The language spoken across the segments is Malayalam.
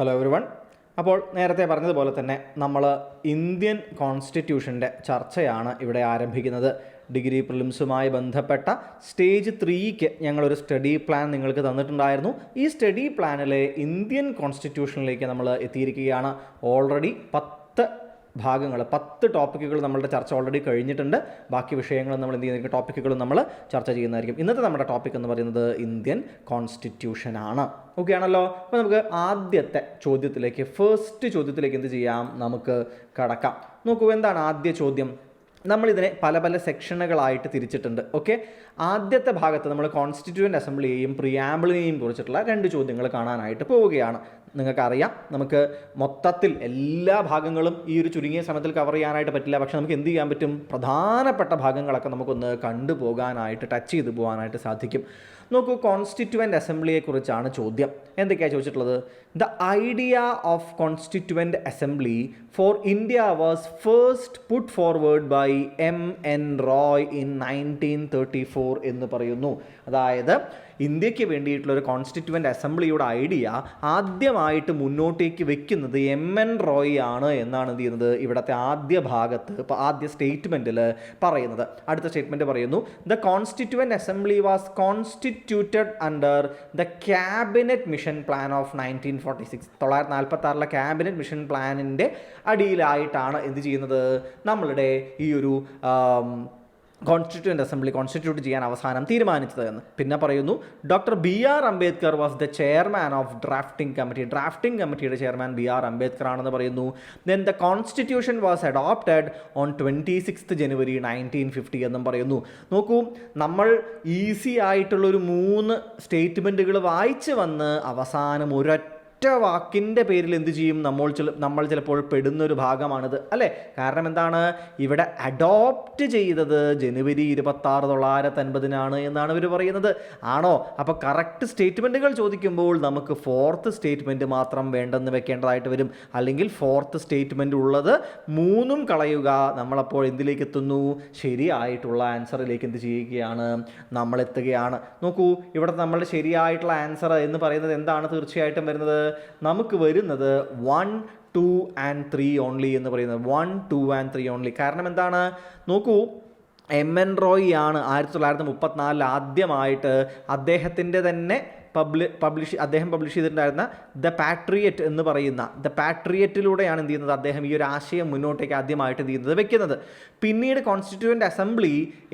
Hello everyone. അപ്പോൾ നേരത്തെ പറഞ്ഞതുപോലെ തന്നെ നമ്മൾ ഇന്ത്യൻ കോൺസ്റ്റിറ്റ്യൂഷൻ്റെ ചർച്ചയാണ് ഇവിടെ ആരംഭിക്കുന്നത്. ഡിഗ്രി പ്രിലിംസുമായി ബന്ധപ്പെട്ട സ്റ്റേജ് 3ക്ക് ഞങ്ങളൊരു സ്റ്റഡി പ്ലാൻ നിങ്ങൾക്ക് തന്നിട്ടുണ്ടായിരുന്നു. ഈ സ്റ്റഡി പ്ലാനിലെ ഇന്ത്യൻ കോൺസ്റ്റിറ്റ്യൂഷനിലേക്ക് നമ്മൾ എത്തിയിരിക്കുകയാണ്. ഓൾറെഡി 10 ടോപ്പിക്കുകൾ നമ്മളുടെ ചർച്ച ഓൾറെഡി കഴിഞ്ഞിട്ടുണ്ട്. ബാക്കി വിഷയങ്ങൾ നമ്മൾ എന്ത് ചെയ്യുന്ന ടോപ്പിക്കുകളും നമ്മൾ ചർച്ച ചെയ്യുന്നതായിരിക്കും. ഇന്നത്തെ നമ്മുടെ ടോപ്പിക് എന്ന് പറയുന്നത് ഇന്ത്യൻ കോൺസ്റ്റിറ്റ്യൂഷനാണ്. ഓക്കെ ആണല്ലോ. അപ്പോൾ നമുക്ക് ആദ്യത്തെ ചോദ്യത്തിലേക്ക്, ഫസ്റ്റ് ചോദ്യത്തിലേക്ക് എന്ത് ചെയ്യാം, നമുക്ക് കടക്കാം. നോക്കൂ, എന്താണ് ആദ്യ ചോദ്യം? നമ്മളിതിനെ പല പല സെക്ഷനുകളായിട്ട് തിരിച്ചിട്ടുണ്ട്. ഓക്കെ, ആദ്യത്തെ ഭാഗത്ത് നമ്മൾ കോൺസ്റ്റിറ്റ്യൂവൻ്റ് അസംബ്ലിയെയും പ്രിയാമ്പിളിനെയും കുറിച്ചിട്ടുള്ള 2 ചോദ്യങ്ങൾ കാണാനായിട്ട് പോവുകയാണ്. നിങ്ങൾക്കറിയാം, നമുക്ക് മൊത്തത്തിൽ എല്ലാ ഭാഗങ്ങളും ഈ ഒരു ചുരുങ്ങിയ സമയത്തിൽ കവർ ചെയ്യാനായിട്ട് പറ്റില്ല. പക്ഷെ നമുക്ക് എന്ത് ചെയ്യാൻ പറ്റും, പ്രധാനപ്പെട്ട ഭാഗങ്ങളൊക്കെ നമുക്കൊന്ന് കണ്ടുപോകാനായിട്ട്, ടച്ച് ചെയ്ത് പോകാനായിട്ട് സാധിക്കും. നോക്കൂ, കോൺസ്റ്റിറ്റ്യൂവൻ്റ് അസംബ്ലിയെക്കുറിച്ചാണ് ചോദ്യം. എന്തൊക്കെയാണ് ചോദിച്ചിട്ടുള്ളത്? The idea of constituent assembly for India was first put forward by M.N. Roy in 1934 എന്ന് പറയുന്നു. അതായത് ഇന്ത്യക്ക് വേണ്ടിയിട്ടുള്ള ഒരു കോൺസ്റ്റിറ്റ്യൂവൻ്റ് അസംബ്ലിയുടെ ഐഡിയ ആദ്യമായിട്ട് മുന്നോട്ടേക്ക് വെക്കുന്നത് M.N. റോയ് ആണ് എന്നാണ് എന്ത് ചെയ്യുന്നത്, ഇവിടുത്തെ ആദ്യ ഭാഗത്ത്, ഇപ്പോൾ ആദ്യ സ്റ്റേറ്റ്മെൻറ്റിൽ പറയുന്നത്. അടുത്ത സ്റ്റേറ്റ്മെൻറ്റ് പറയുന്നു, the constituent assembly was constituted under the cabinet mission plan of 1946. 1946 cabinet mission പ്ലാനിൻ്റെ അടിയിലായിട്ടാണ് എന്ത് ചെയ്യുന്നത്, നമ്മളുടെ ഈ ഒരു കോൺസ്റ്റിറ്റ്യൂവൻ്റ് അസംബ്ലി കോൺസ്റ്റിറ്റ്യൂട്ട് ചെയ്യാൻ അവസാനം തീരുമാനിച്ചത് എന്ന്. പിന്നെ പറയുന്നു, doctor B.R. Ambedkar was the chairman of drafting committee. Drafting കമ്മിറ്റിയുടെ ചെയർമാൻ B.R. അംബേദ്കർ ആണെന്ന് പറയുന്നു. Then the constitution was adopted on 26 ജനുവരി 1950 എന്നും പറയുന്നു. നോക്കൂ, നമ്മൾ ഈസി ആയിട്ടുള്ളൊരു 3 സ്റ്റേറ്റ്മെൻറ്റുകൾ വായിച്ച് വന്ന് അവസാനം ഒരൊറ്റ വാക്കിൻ്റെ പേരിൽ എന്ത് ചെയ്യും, നമ്മൾ ചിലപ്പോൾ പെടുന്നൊരു ഭാഗമാണിത് അല്ലേ. കാരണം എന്താണ്, ഇവിടെ അഡോപ്റ്റ് ചെയ്തത് ജനുവരി 26, 1950 എന്നാണ് ഇവർ പറയുന്നത്. ആണോ? അപ്പോൾ കറക്റ്റ് സ്റ്റേറ്റ്മെൻറ്റുകൾ ചോദിക്കുമ്പോൾ നമുക്ക് 4th സ്റ്റേറ്റ്മെൻറ്റ് മാത്രം വേണ്ടെന്ന് വെക്കേണ്ടതായിട്ട് വരും. അല്ലെങ്കിൽ 4th സ്റ്റേറ്റ്മെൻറ്റ് ഉള്ളത് 3ഉം കളയുക. നമ്മളപ്പോൾ എന്തിലേക്ക് എത്തുന്നു, ശരിയായിട്ടുള്ള ആൻസറിലേക്ക് എന്ത് ചെയ്യുകയാണ്, നമ്മൾ എത്തുകയാണ്. നോക്കൂ, ഇവിടെ നമ്മളുടെ ശരിയായിട്ടുള്ള ആൻസർ എന്ന് പറയുന്നത് എന്താണ് തീർച്ചയായിട്ടും വരുന്നത്, നമുക്ക് വരുന്നത് 1, 2 and 3 ഓൺലി എന്ന് പറയുന്നത്. 1, 2 and 3 ഓൺലി. കാരണം എന്താണ്, നോക്കൂ, M.N. റോയ് ആണ് 1934 ആദ്യമായിട്ട് അദ്ദേഹത്തിൻ്റെ തന്നെ അദ്ദേഹം പബ്ലിഷ് ചെയ്തിട്ടുണ്ടായിരുന്ന ദ പാട്രിയറ്റ് എന്ന് പറയുന്ന ദ പാട്രിയറ്റിലൂടെയാണ് എന്ത് ചെയ്യുന്നത്, അദ്ദേഹം ഈ ഒരു ആശയം മുന്നോട്ടേക്ക് ആദ്യമായിട്ട് എന്ത് ചെയ്യുന്നത്, വെക്കുന്നത്. പിന്നീട് കോൺസ്റ്റിറ്റ്യൂവൻ്റ് അസംബ്ലി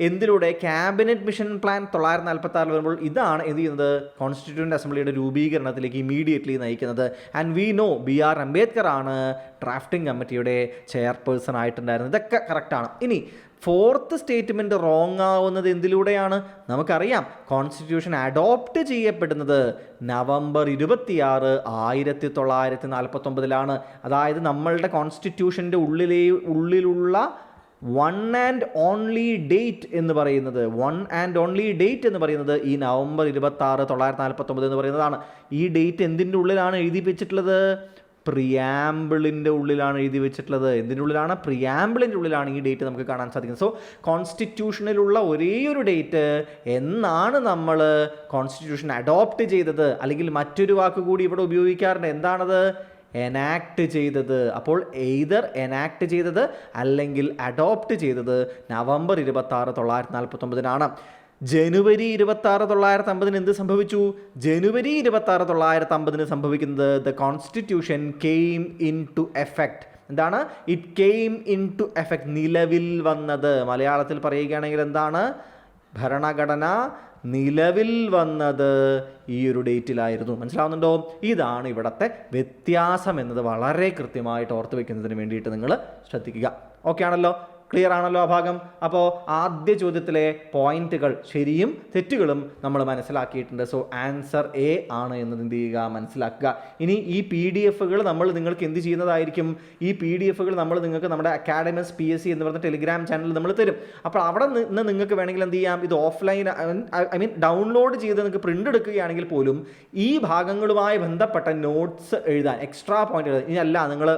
എന്തിലൂടെ, ക്യാബിനറ്റ് മിഷൻ പ്ലാൻ 1946 വരുമ്പോൾ ഇതാണ് എന്ത് ചെയ്യുന്നത്, കോൺസ്റ്റിറ്റ്യൂവൻ്റ് അസംബ്ലിയുടെ രൂപീകരണത്തിലേക്ക് ഇമീഡിയറ്റ്ലി നയിക്കുന്നത്. And we know B.R. Ambedkar ആണ് ഡ്രാഫ്റ്റിംഗ് കമ്മിറ്റിയുടെ ചെയർപേഴ്സൺ ആയിട്ടുണ്ടായിരുന്നത്. ഇതൊക്കെ കറക്റ്റാണ്. ഇനി 4th സ്റ്റേറ്റ്മെൻറ്റ് റോങ് ആവുന്നത് എന്തിലൂടെയാണ്? നമുക്കറിയാം, കോൺസ്റ്റിറ്റ്യൂഷൻ അഡോപ്റ്റ് ചെയ്യപ്പെടുന്നത് നവംബർ 26, 1949. അതായത് നമ്മളുടെ കോൺസ്റ്റിറ്റ്യൂഷൻ്റെ ഉള്ളിലുള്ള 1 and only ഡേറ്റ് എന്ന് പറയുന്നത്, 1 and only ഡേറ്റ് എന്ന് പറയുന്നത് ഈ നവംബർ 26, 1949 എന്ന് പറയുന്നതാണ്. ഈ ഡേറ്റ് എന്തിൻ്റെ ഉള്ളിലാണ് എഴുതി വെച്ചിട്ടുള്ളത്? പ്രിയാമ്പിളിൻ്റെ ഉള്ളിലാണ് എഴുതി വെച്ചിട്ടുള്ളത്. എന്തിൻ്റെ ഉള്ളിലാണ്? പ്രിയാമ്പിളിൻ്റെ ഉള്ളിലാണ് ഈ ഡേറ്റ് നമുക്ക് കാണാൻ സാധിക്കുന്നത്. സോ കോൺസ്റ്റിറ്റ്യൂഷനിലുള്ള ഒരേയൊരു ഡേറ്റ് എന്നാണ് നമ്മൾ കോൺസ്റ്റിറ്റ്യൂഷൻ അഡോപ്റ്റ് ചെയ്തത്, അല്ലെങ്കിൽ മറ്റൊരു വാക്ക് കൂടി ഇവിടെ ഉപയോഗിക്കാറുണ്ട്. എന്താണത്? എനാക്ട് ചെയ്തത്. അപ്പോൾ എയ്തർ എനാക്ട് ചെയ്തത് അല്ലെങ്കിൽ അഡോപ്റ്റ് ചെയ്തത് നവംബർ 26, 1949 ജനുവരി 26, 1950 എന്ത് സംഭവിച്ചു? ജനുവരി 26, 1950 സംഭവിക്കുന്നത് the constitution came into effect. എന്താണ്? It came into effect, നിലവിൽ വന്നത്. മലയാളത്തിൽ പറയുകയാണെങ്കിൽ എന്താണ്? ഭരണഘടന നിലവിൽ വന്നത് ഈ ഒരു ഡേറ്റിലായിരുന്നു. മനസ്സിലാവുന്നുണ്ടോ? ഇതാണ് ഇവിടുത്തെ വ്യത്യാസം എന്നത് വളരെ കൃത്യമായിട്ട് ഓർത്ത് വെക്കുന്നതിന് വേണ്ടിയിട്ട് നിങ്ങൾ ശ്രദ്ധിക്കുക. ഓക്കെ ആണല്ലോ? ക്ലിയർ ആണല്ലോ ആ ഭാഗം? അപ്പോൾ ആദ്യ ചോദ്യത്തിലെ പോയിന്റുകൾ ശരിയും തെറ്റുകളും നമ്മൾ മനസ്സിലാക്കിയിട്ടുണ്ട്. സോ ആൻസർ എ ആണ് എന്നത് എന്ത് ചെയ്യുക, മനസ്സിലാക്കുക. ഇനി ഈ PDF-കൾ നമ്മൾ നിങ്ങൾക്ക് എന്ത് ചെയ്യുന്നതായിരിക്കും, ഈ PDF-കൾ നമ്മൾ നിങ്ങൾക്ക് നമ്മുടെ അക്കാഡമിക്സ് PSC എന്ന് പറഞ്ഞ ടെലിഗ്രാം ചാനൽ നമ്മൾ തരും. അപ്പോൾ അവിടെ നിന്ന് നിങ്ങൾക്ക് വേണമെങ്കിൽ എന്ത് ചെയ്യാം, ഇത് ഓഫ്ലൈൻ ഡൗൺലോഡ് ചെയ്ത് നിങ്ങൾക്ക് പ്രിൻ്റ് എടുക്കുകയാണെങ്കിൽ പോലും ഈ ഭാഗങ്ങളുമായി ബന്ധപ്പെട്ട നോട്ട്സ് എഴുതാൻ, എക്സ്ട്രാ പോയിന്റ് എഴുതാൻ, ഇനി അല്ല നിങ്ങൾ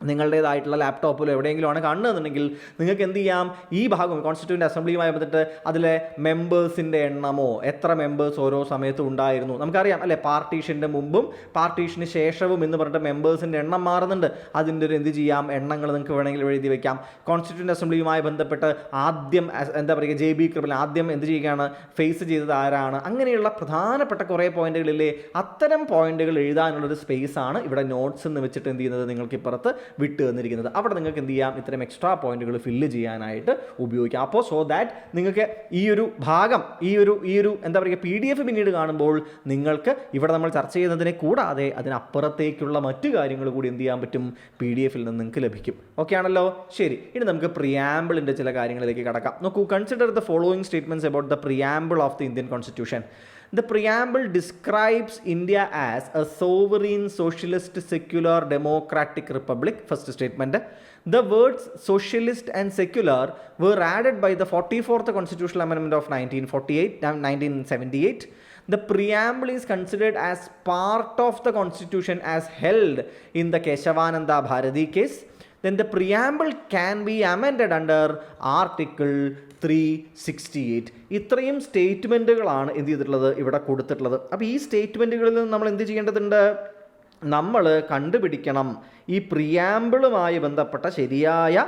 നിങ്ങളുടേതായിട്ടുള്ള ലാപ്ടോപ്പിലോ എവിടെയെങ്കിലുമാണ് കാണുന്നതെന്നുണ്ടെങ്കിൽ നിങ്ങൾക്ക് എന്ത് ചെയ്യാം, ഈ ഭാഗം കോൺസ്റ്റിറ്റ്യൂവൻ്റ് അസംബ്ലിയുമായി ബന്ധപ്പെട്ട് അതിലെ മെമ്പേഴ്സിൻ്റെ എണ്ണമോ എത്ര മെമ്പേഴ്സ് ഓരോ സമയത്തും ഉണ്ടായിരുന്നു നമുക്കറിയാം അല്ലേ. പാർട്ടീഷൻ്റെ മുമ്പും പാർട്ടീഷന് ശേഷവും എന്ന് പറഞ്ഞിട്ട് മെമ്പേഴ്സിൻ്റെ എണ്ണം മാറുന്നുണ്ട്. അതിൻ്റെ ഒരു എന്ത് ചെയ്യാം, എണ്ണങ്ങൾ നിങ്ങൾക്ക് വേണമെങ്കിൽ എഴുതി വയ്ക്കാം. കോൺസ്റ്റിറ്റ്യൂവൻ്റ് അസംബ്ലിയുമായി ബന്ധപ്പെട്ട് ആദ്യം എന്താ പറയുക, JB കൃപൽ ആദ്യം എന്ത് ചെയ്യുകയാണ്, ഫേസ് ചെയ്തത് ആരാണ്, അങ്ങനെയുള്ള പ്രധാനപ്പെട്ട കുറേ പോയിന്റുകളില്ലേ, അത്തരം പോയിന്റുകൾ എഴുതാനുള്ളൊരു സ്പേസാണ് ഇവിടെ നോട്ട്സ് എന്ന് വെച്ചിട്ട് എന്ത് ചെയ്യുന്നത് നിങ്ങൾക്ക് ഇപ്പുറത്ത് വിട്ട് തന്നിരിക്കുന്നത്. അവിടെ നിങ്ങൾക്ക് എന്ത് ചെയ്യാം, ഇത്തരം എക്സ്ട്രാ പോയിന്റുകൾ ഫില്ല് ചെയ്യാനായിട്ട് ഉപയോഗിക്കാം. അപ്പോൾ സോ ദാറ്റ് നിങ്ങൾക്ക് ഈ ഒരു ഭാഗം ഈ ഒരു എന്താ പറയുക PDF പിന്നീട് കാണുമ്പോൾ നിങ്ങൾക്ക് ഇവിടെ നമ്മൾ ചർച്ച ചെയ്യുന്നതിനെ കൂടാതെ അതിനപ്പുറത്തേക്കുള്ള മറ്റു കാര്യങ്ങൾ കൂടി എന്ത് ചെയ്യാൻ പറ്റും, PDF-ൽ നിന്ന് നിങ്ങൾക്ക് ലഭിക്കും. ഓക്കെ ആണല്ലോ, ശരി. ഇനി നമുക്ക് പ്രിയാമ്പിളിൻ്റെ ചില കാര്യങ്ങളിലേക്ക് കടക്കാം. നോക്കൂ, consider the following statements about the preamble of the Indian constitution. The preamble describes India as a sovereign, socialist, secular, democratic republic. First statement. The words socialist and secular were added by the 44th Constitutional Amendment of 1978. The preamble is considered as part of the Constitution as held in the Keshavananda Bharati case. Then the preamble can be amended under Article 368. ഇത്രയും സ്റ്റേറ്റ്മെൻറ്റുകളാണ് എന്ത് ചെയ്തിട്ടുള്ളത്, ഇവിടെ കൊടുത്തിട്ടുള്ളത്. അപ്പോൾ ഈ സ്റ്റേറ്റ്മെൻറ്റുകളിൽ നിന്ന് നമ്മൾ എന്ത് ചെയ്യേണ്ടതുണ്ട്, നമ്മൾ കണ്ടുപിടിക്കണം ഈ പ്രിയാമ്പിളുമായി ബന്ധപ്പെട്ട ശരിയായ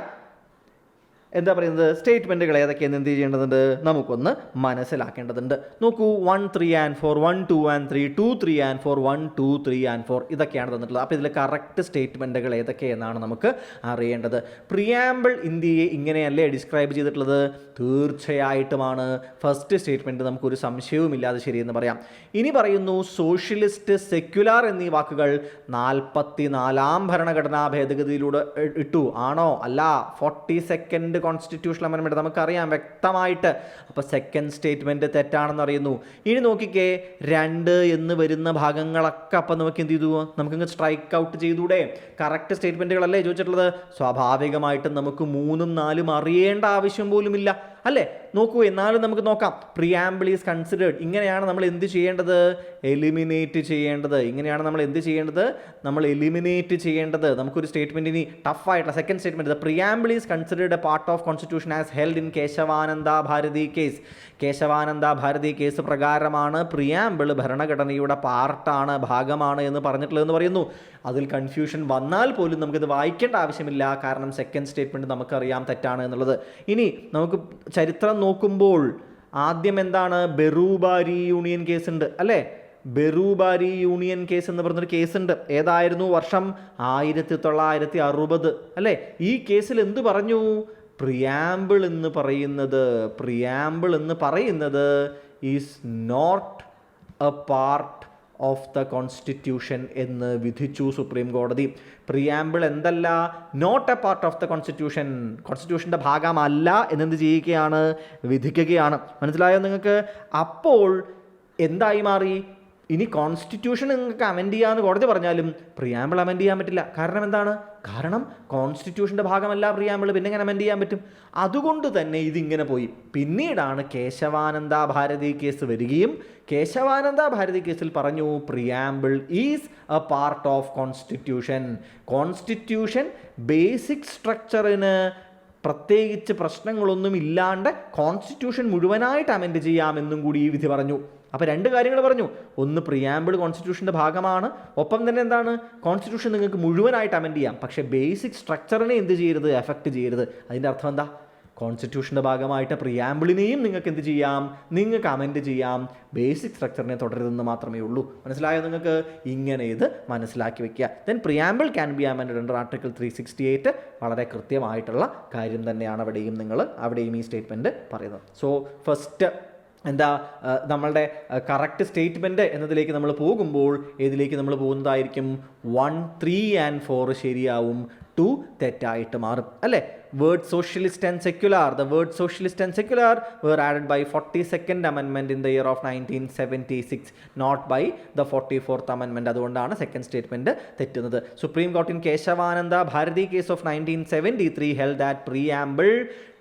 എന്താ പറയുന്നത് സ്റ്റേറ്റ്മെൻറ്റുകൾ ഏതൊക്കെയെന്ന് എന്ത് ചെയ്യേണ്ടതുണ്ട്, നമുക്കൊന്ന് മനസ്സിലാക്കേണ്ടതുണ്ട്. നോക്കൂ, 1, 3 and 4, 1, 2 and 3, 2, 3 and 4, 1, 2, 3 and 4 ഇതൊക്കെയാണ് തന്നിട്ടുള്ളത്. അപ്പോൾ ഇതിൽ കറക്റ്റ് സ്റ്റേറ്റ്മെൻറ്റുകൾ ഏതൊക്കെയെന്നാണ് നമുക്ക് അറിയേണ്ടത്. പ്രിയാമ്പിൾ ഇന്ത്യയെ ഇങ്ങനെയല്ലേ ഡിസ്ക്രൈബ് ചെയ്തിട്ടുള്ളത്, തീർച്ചയായിട്ടുമാണ്. ഫസ്റ്റ് സ്റ്റേറ്റ്മെൻറ്റ് നമുക്കൊരു സംശയവുമില്ലാതെ ശരിയെന്ന് പറയാം. ഇനി പറയുന്നു സോഷ്യലിസ്റ്റ്, സെക്യുലർ എന്നീ വാക്കുകൾ 44ാം ഭരണഘടനാ ഭേദഗതിയിലൂടെ ഇട്ടു. ആണോ? അല്ല. 42nd കോൺസ്റ്റിറ്റ്യൂഷണൽ അമെൻമെൻറ്റ് നമുക്കറിയാം വ്യക്തമായിട്ട്. അപ്പോൾ സെക്കൻഡ് സ്റ്റേറ്റ്മെൻറ്റ് തെറ്റാണെന്ന് അറിയുന്നു. ഇനി നോക്കിക്കേ, 2 എന്ന് വരുന്ന ഭാഗങ്ങളൊക്കെ അപ്പം നമുക്ക് എന്ത് ചെയ്തു, നമുക്കിങ്ങ് സ്ട്രൈക്ക് ഔട്ട് ചെയ്തൂടെ? കറക്റ്റ് സ്റ്റേറ്റ്മെൻറ്റുകളല്ലേ ചോദിച്ചിട്ടുള്ളത്. സ്വാഭാവികമായിട്ടും നമുക്ക് 3ഉം 4ഉം അറിയേണ്ട ആവശ്യം പോലുമില്ല അല്ലേ. നോക്കൂ, എന്നാലും നമുക്ക് നോക്കാം. പ്രിയാമ്പിൾ ഈസ് കൺസിഡേർഡ്, ഇങ്ങനെയാണ് നമ്മൾ എന്ത് ചെയ്യേണ്ടത്, എലിമിനേറ്റ് ചെയ്യേണ്ടത്. ഇങ്ങനെയാണ് നമ്മൾ എന്ത് ചെയ്യേണ്ടത്, നമ്മൾ എലിമിനേറ്റ് ചെയ്യേണ്ടത്. നമുക്കൊരു സ്റ്റേറ്റ്മെൻറ്റിന് ടഫായിട്ടുള്ള second statement, the preamble is considered a part of constitution as held in Kesavananda Bharati case. Kesavananda Bharati case പ്രകാരമാണ് പ്രിയാമ്പിൾ ഭരണഘടനയുടെ പാർട്ടാണ്, ഭാഗമാണ് എന്ന് പറഞ്ഞിട്ടുള്ളതെന്ന് പറയുന്നു. അതിൽ കൺഫ്യൂഷൻ വന്നാൽ പോലും നമുക്കിത് വായിക്കേണ്ട ആവശ്യമില്ല, കാരണം സെക്കൻഡ് സ്റ്റേറ്റ്മെൻറ്റ് നമുക്കറിയാം തെറ്റാണ് എന്നുള്ളത്. ഇനി നമുക്ക് ചരിത്രം നോക്കുമ്പോൾ ആദ്യം എന്താണ്, ബെറൂബാരി യൂണിയൻ കേസ് ഉണ്ട് അല്ലേ. ബെറൂബാരി യൂണിയൻ കേസ് എന്ന് പറഞ്ഞൊരു കേസുണ്ട്. ഏതായിരുന്നു വർഷം? 1960 അല്ലേ. ഈ കേസിൽ എന്ത് പറഞ്ഞു, പ്രിയാമ്പിൾ എന്ന് പറയുന്നത് is not a part of the constitution എന്ന് വിധിച്ചു സുപ്രീം കോടതി. പ്രിയാമ്പിൾ എന്തല്ല, not a part of the constitution, കോൺസ്റ്റിറ്റ്യൂഷൻ്റെ ഭാഗമല്ല എന്നെന്ത് ചെയ്യുകയാണ്, വിധിക്കുകയാണ്. മനസ്സിലായോ നിങ്ങൾക്ക്? അപ്പോൾ എന്തായി മാറി, ഇനി കോൺസ്റ്റിറ്റ്യൂഷൻ നിങ്ങൾക്ക് അമെൻഡ് ചെയ്യാമെന്ന് കോടതി പറഞ്ഞാലും പ്രിയാമ്പിൾ അമെൻഡ് ചെയ്യാൻ പറ്റില്ല. കാരണം എന്താണ്? കാരണം കോൺസ്റ്റിറ്റ്യൂഷൻ്റെ ഭാഗമല്ല പ്രിയാമ്പിൾ, പിന്നെ എങ്ങനെ അമെൻഡ് ചെയ്യാൻ പറ്റും? അതുകൊണ്ട് തന്നെ ഇതിങ്ങനെ പോയി. പിന്നീടാണ് കേശവാനന്ദ ഭാരതി കേസ് വരികയും കേശവാനന്ദ ഭാരതി കേസിൽ പറഞ്ഞു preamble is a part of constitution. Constitution basic സ്ട്രക്ചറിന് പ്രത്യേകിച്ച് പ്രശ്നങ്ങളൊന്നും ഇല്ലാണ്ട് കോൺസ്റ്റിറ്റ്യൂഷൻ മുഴുവനായിട്ട് അമെൻഡ് ചെയ്യാമെന്നും കൂടി ഈ വിധി പറഞ്ഞു. അപ്പോൾ 2 കാര്യങ്ങൾ പറഞ്ഞു. ഒന്ന്, പ്രിയാമ്പിൾ കോൺസ്റ്റിറ്റ്യൂഷൻ്റെ ഭാഗമാണ്. ഒപ്പം തന്നെ എന്താണ്, കോൺസ്റ്റിറ്റ്യൂഷൻ നിങ്ങൾക്ക് മുഴുവനായിട്ട് അമെൻഡ് ചെയ്യാം, പക്ഷേ ബേസിക് സ്ട്രക്ചറിനെ എന്ത് ചെയ്യരുത്, എഫക്റ്റ് ചെയ്യരുത്. അതിൻ്റെ അർത്ഥം എന്താ? കോൺസ്റ്റിറ്റ്യൂഷൻ്റെ ഭാഗമായിട്ട് പ്രിയാമ്പിളിനെയും നിങ്ങൾക്ക് എന്ത് ചെയ്യാം, നിങ്ങൾക്ക് അമെൻഡ് ചെയ്യാം, ബേസിക് സ്ട്രക്ചറിനെ തുടരുതെന്ന് മാത്രമേ ഉള്ളൂ. മനസ്സിലായോ നിങ്ങൾക്ക്? ഇങ്ങനെ ഇത് മനസ്സിലാക്കി വെക്കുക. Then preamble can B amend under article 368. വളരെ കൃത്യമായിട്ടുള്ള കാര്യം തന്നെയാണ് അവിടെയും ഈ സ്റ്റേറ്റ്മെൻറ്റ് പറയുന്നത്. സോ ഫസ്റ്റ് നമ്മളുടെ കറക്റ്റ് സ്റ്റേറ്റ്മെൻറ്റ് എന്നതിലേക്ക് നമ്മൾ പോകുമ്പോൾ ഏതിലേക്ക് നമ്മൾ പോകുന്നതായിരിക്കും? 1, 3 and 4 ശരിയാവും, 2 തെറ്റായിട്ട് മാറും അല്ലേ. Word socialist and secular, the word socialist and secular were added by 42nd amendment in the year of 1976, not by the 44th amendment. അതുകൊണ്ടാണ് സെക്കൻഡ് സ്റ്റേറ്റ്മെൻറ്റ് തെറ്റുന്നത്. Supreme court in Kesavananda Bharati case of 1973 held that preamble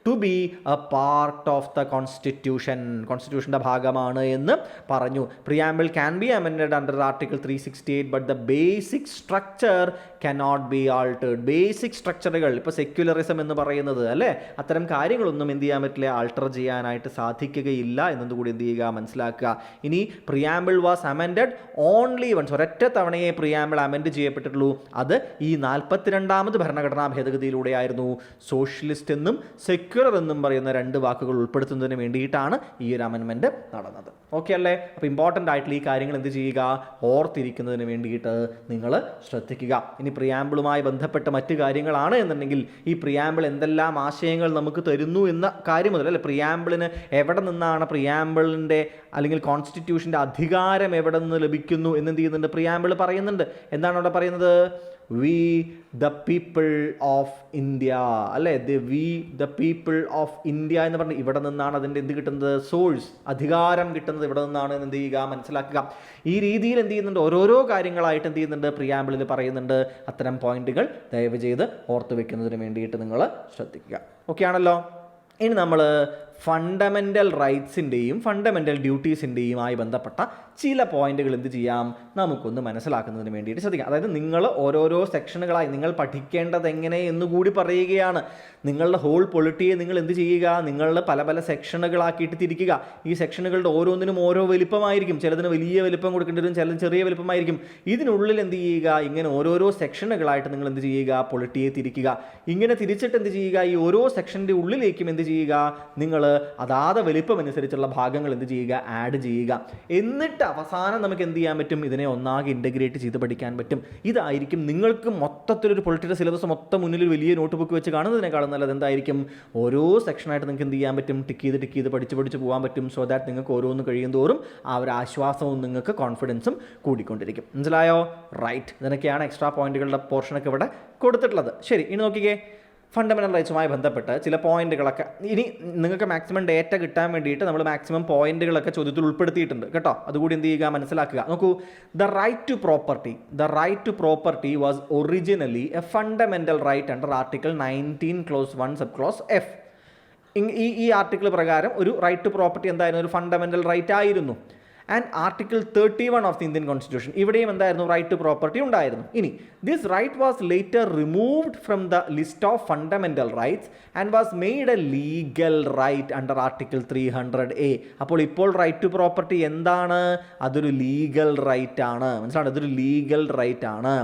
to be a part of the കോൺസ്റ്റിറ്റ്യൂഷൻ്റെ ഭാഗമാണ് എന്ന് പറഞ്ഞു. Preamble can be amended under article 368 but the basic structure cannot be altered. Basic സ്ട്രക്ചറുകൾ, ഇപ്പോൾ സെക്യുലറിസം എന്ന് പറയുന്നത് അല്ലേ, അത്തരം കാര്യങ്ങളൊന്നും എന്ത് ചെയ്യാൻ പറ്റില്ല, ആൾട്ടർ ചെയ്യാനായിട്ട് സാധിക്കുകയില്ല എന്നതുകൂടി എന്ത് ചെയ്യുക, മനസ്സിലാക്കുക. ഇനി preamble was amended only once, ഒരൊറ്റ തവണയെ പ്രിയാമ്പിൾ അമെൻഡ് ചെയ്യപ്പെട്ടിട്ടുള്ളൂ. അത് ഈ 42ാമത് ഭരണഘടനാ ഭേദഗതിയിലൂടെയായിരുന്നു. സോഷ്യലിസ്റ്റ് എന്നും സെക്യുലർ എന്നും പറയുന്ന രണ്ട് വാക്കുകൾ ഉൾപ്പെടുത്തുന്നതിന് വേണ്ടിയിട്ടാണ് ഈ ഒരു അമെൻമെൻറ്റ് നടന്നത്. ഓക്കെ അല്ലേ? അപ്പോൾ ഇമ്പോർട്ടൻ്റ് ആയിട്ടുള്ള ഈ കാര്യങ്ങൾ എന്ത് ചെയ്യുക, ഓർത്തിരിക്കുന്നതിന് വേണ്ടിയിട്ട് നിങ്ങൾ ശ്രദ്ധിക്കുക. ഇനി പ്രിയാമ്പിളുമായി ബന്ധപ്പെട്ട മറ്റ് കാര്യങ്ങളാണ് എന്നുണ്ടെങ്കിൽ ഈ പ്രിയാമ്പിൾ എന്തെല്ലാം ആശയങ്ങൾ നമുക്ക് തരുന്നു എന്ന കാര്യം മുതൽ, അല്ലെ, പ്രിയാമ്പിളിന് എവിടെ നിന്നാണ് പ്രിയാമ്പിളിൻ്റെ അല്ലെങ്കിൽ കോൺസ്റ്റിറ്റ്യൂഷൻ്റെ അധികാരം എവിടെ നിന്ന് ലഭിക്കുന്നു എന്നെന്ത് ചെയ്യുന്നുണ്ട്, പ്രിയാമ്പിൾ പറയുന്നുണ്ട്. എന്താണ് അവിടെ പറയുന്നത്? We the people of India, അല്ലേ, we the people of India എന്ന് പറഞ്ഞ് ഇവിടെ നിന്നാണ് അതിൻ്റെ എന്ത് കിട്ടുന്നത്, സോഴ്സ്, അധികാരം കിട്ടുന്നത് ഇവിടെ നിന്നാണ് എന്ത് ചെയ്യുക, മനസ്സിലാക്കുക. ഈ രീതിയിൽ എന്ത് ചെയ്യുന്നുണ്ട്, ഓരോരോ കാര്യങ്ങളായിട്ട് എന്ത് ചെയ്യുന്നുണ്ട്, പ്രിയാമ്പിളിൽ പറയുന്നുണ്ട്. അത്തരം പോയിന്റുകൾ ദയവ് ചെയ്ത് ഓർത്തു വെക്കുന്നതിന് വേണ്ടിയിട്ട് നിങ്ങൾ ശ്രദ്ധിക്കുക. ഓക്കെ ആണല്ലോ? ഇനി നമ്മൾ ഫണ്ടമെൻ്റൽ റൈറ്റ്സിൻ്റെയും ഫണ്ടമെൻ്റൽ ഡ്യൂട്ടീസിൻ്റെയുമായി ബന്ധപ്പെട്ട ചില പോയിന്റുകൾ എന്ത് ചെയ്യാം, നമുക്കൊന്ന് മനസ്സിലാക്കുന്നതിന് വേണ്ടിയിട്ട് ശ്രദ്ധിക്കാം. അതായത് നിങ്ങൾ ഓരോരോ സെക്ഷനുകളായി നിങ്ങൾ പഠിക്കേണ്ടത് എങ്ങനെ എന്നുകൂടി പറയുകയാണ്. നിങ്ങളുടെ ഹോൾ പൊളിറ്റിയെ നിങ്ങൾ എന്ത് ചെയ്യുക, നിങ്ങളുടെ പല പല സെക്ഷനുകളാക്കിയിട്ട് തിരിക്കുക. ഈ സെക്ഷനുകളുടെ ഓരോന്നിനും ഓരോ വലിപ്പമായിരിക്കും. ചിലതിന് വലിയ വലിപ്പം കൊടുക്കേണ്ടി വരും, ചിലത് ചെറിയ വലിപ്പമായിരിക്കും. ഇതിനുള്ളിൽ എന്ത് ചെയ്യുക, ഇങ്ങനെ ഓരോരോ സെക്ഷനുകളായിട്ട് നിങ്ങൾ എന്ത് ചെയ്യുക, പൊളിറ്റിയെ തിരിക്കുക. ഇങ്ങനെ തിരിച്ചിട്ട് എന്ത് ചെയ്യുക, ഈ ഓരോ സെക്ഷൻ്റെ ഉള്ളിലേക്കും എന്ത് ചെയ്യുക, നിങ്ങൾ അതാത് വലിപ്പം അനുസരിച്ചുള്ള ഭാഗങ്ങൾ എന്ത് ചെയ്യുക, ആഡ് ചെയ്യുക. എന്നിട്ട് അവസാനം നമുക്ക് എന്ത് ചെയ്യാൻ പറ്റും, ഇതിനെ ഒന്നാകെ ഇൻ്റഗ്രേറ്റ് ചെയ്ത് പഠിക്കാൻ പറ്റും. ഇതായിരിക്കും നിങ്ങൾക്ക് മൊത്തത്തിലൊരു പൊളിറ്റിക്കൽ സിലബസ് മൊത്തം മുന്നിൽ വലിയ നോട്ട് ബുക്ക് വെച്ച് കാണുന്നതിനേക്കാളും നല്ലത് എന്തായിരിക്കും, ഓരോ സെക്ഷനായിട്ട് നിങ്ങൾക്ക് എന്ത് ചെയ്യാൻ പറ്റും, ടിക്ക് ചെയ്ത് പഠിച്ച് പോകാൻ പറ്റും. സോ ദാറ്റ് നിങ്ങൾക്ക് ഓരോന്ന് കഴിയുന്തോറും ആ ഒരു ആശ്വാസവും നിങ്ങൾക്ക് കോൺഫിഡൻസും കൂടിക്കൊണ്ടിരിക്കും. മനസ്സിലായോ? റൈറ്റ്. ഇതിനൊക്കെയാണ് എക്സ്ട്രാ പോയിന്റുകളുടെ പോർഷനൊക്കെ ഇവിടെ കൊടുത്തിട്ടുള്ളത്. ശരി, ഇനി നോക്കിക്കേ, ഫണ്ടമെൻ്റൽ റൈറ്റ്സുമായി ബന്ധപ്പെട്ട് ചില പോയിന്റുകളൊക്കെ ഇനി നിങ്ങൾക്ക് മാക്സിമം ഡേറ്റ കിട്ടാൻ വേണ്ടിയിട്ട് നമ്മൾ മാക്സിമം പോയിന്റുകളൊക്കെ ചോദ്യത്തിൽ ഉൾപ്പെടുത്തിയിട്ടുണ്ട് കേട്ടോ. അതുകൂടി എന്ത് ചെയ്യുക, മനസ്സിലാക്കുക. നോക്കൂ, the right to property was originally a fundamental right under article 19 clause 1 sub clause F. ഈ ആർട്ടിക്കിൾ പ്രകാരം ഒരു റൈറ്റ് ടു പ്രോപ്പർട്ടി എന്തായിരുന്നു, ഒരു ഫണ്ടമെൻ്റൽ റൈറ്റ് ആയിരുന്നു. And article 31 of the Indian constitution, ഇവിടെയും എന്തായിരുന്നു, റൈറ്റ് ടു പ്രോപ്പർട്ടി ഉണ്ടായിരുന്നു. ഇനി this right was later removed from the list of fundamental rights and was made a legal right under article 300A. അപ്പോൾ ഇപ്പോൾ റൈറ്റ് ടു പ്രോപ്പർട്ടി എന്താണ്, അതൊരു ലീഗൽ റൈറ്റ് ആണ്. മനസ്സിലാണ്, അതൊരു ലീഗൽ റൈറ്റ് ആണ്.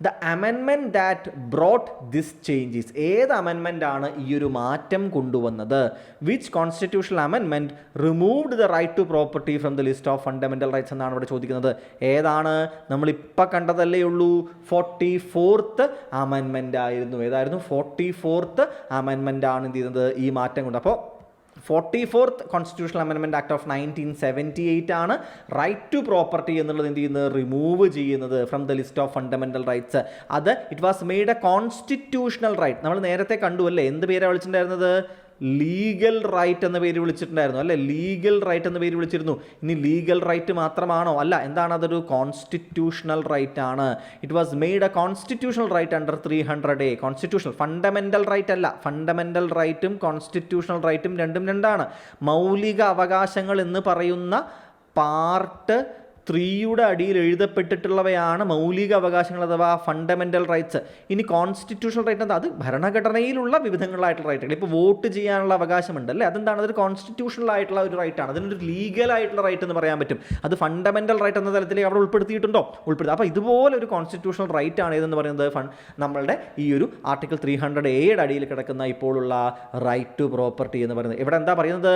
The amendment that brought this changes, ഏത് അമെൻമെൻ്റ് ആണ് ഈ ഒരു മാറ്റം കൊണ്ടുവന്നത്? Which constitutional amendment removed the right to property from the list of fundamental rights എന്നാണ് ഇവിടെ ചോദിക്കുന്നത്. ഏതാണ്? നമ്മളിപ്പോൾ കണ്ടതല്ലേ ഉള്ളൂ, 44th അമെൻമെൻ്റ് ആയിരുന്നു. ഏതായിരുന്നു? 44th അമെൻമെൻ്റ് ആണ് എന്ത് ചെയ്യുന്നത്, ഈ മാറ്റം കൊണ്ട്. അപ്പോൾ 44th constitutional amendment act of 1978 ആണ് റൈറ്റ് ടു പ്രോപ്പർട്ടി എന്നുള്ളത് എന്ത് ചെയ്യുന്നത്, റിമൂവ് ചെയ്യുന്നത് from the list of fundamental rights. അത് it was made a constitutional right. നമ്മൾ നേരത്തെ കണ്ടു അല്ലേ, എന്ത് പേരാണ് വിളിച്ചിട്ടുണ്ടായിരുന്നത്, ലീഗൽ റൈറ്റ് എന്ന പേര് വിളിച്ചിട്ടുണ്ടായിരുന്നു അല്ലേ, ലീഗൽ റൈറ്റ് എന്ന പേര് വിളിച്ചിരുന്നു. ഇനി ലീഗൽ റൈറ്റ് മാത്രമാണോ? അല്ല. എന്താണ്? അതൊരു കോൺസ്റ്റിറ്റ്യൂഷണൽ റൈറ്റ് ആണ്. It was made a constitutional right under 300A. Constitutional, fundamental right അല്ല. ഫണ്ടമെൻ്റൽ റൈറ്റും കോൺസ്റ്റിറ്റ്യൂഷണൽ റൈറ്റും രണ്ടും രണ്ടാണ്. മൗലിക അവകാശങ്ങൾ എന്ന് പറയുന്ന പാർട്ട് 3യുടെ അടിയിൽ എഴുതപ്പെട്ടിട്ടുള്ളവയാണ് മൗലിക അവകാശങ്ങൾ അഥവാ ഫണ്ടമെൻ്റൽ റൈറ്റ്സ്. ഇനി കോൺസ്റ്റിറ്റ്യൂഷണൽ റൈറ്റ് എന്താ? അത് ഭരണഘടനയിലുള്ള വിവിധങ്ങളായിട്ടുള്ള റൈറ്റുകൾ. ഇപ്പോൾ വോട്ട് ചെയ്യാനുള്ള അവകാശമുണ്ട് അല്ലേ, അതെന്താണ്? അതൊരു കോൺസ്റ്റിറ്റ്യൂഷണൽ ആയിട്ടുള്ള ഒരു റൈറ്റാണ്. അതിനൊരു ലീഗലായിട്ടുള്ള റൈറ്റ് എന്ന് പറയാൻ പറ്റും. അത് ഫണ്ടമെൻ്റൽ റൈറ്റ് എന്ന തലത്തിലേക്ക് അവിടെ ഉൾപ്പെടുത്തിയിട്ടുണ്ടോ? ഉൾപ്പെടുത്തി. അപ്പോൾ ഇതുപോലെ ഒരു കോൺസ്റ്റിറ്റ്യൂഷണൽ റൈറ്റ് ആണ് ഏതെന്ന് പറയുന്നത് നമ്മളുടെ ഈ ഒരു ആർട്ടിക്കിൾ 300A അടിയിൽ കിടക്കുന്ന ഇപ്പോഴുള്ള റൈറ്റ് ടു പ്രോപ്പർട്ടി എന്ന് പറയുന്നത്. ഇവിടെ എന്താ പറയുന്നത്?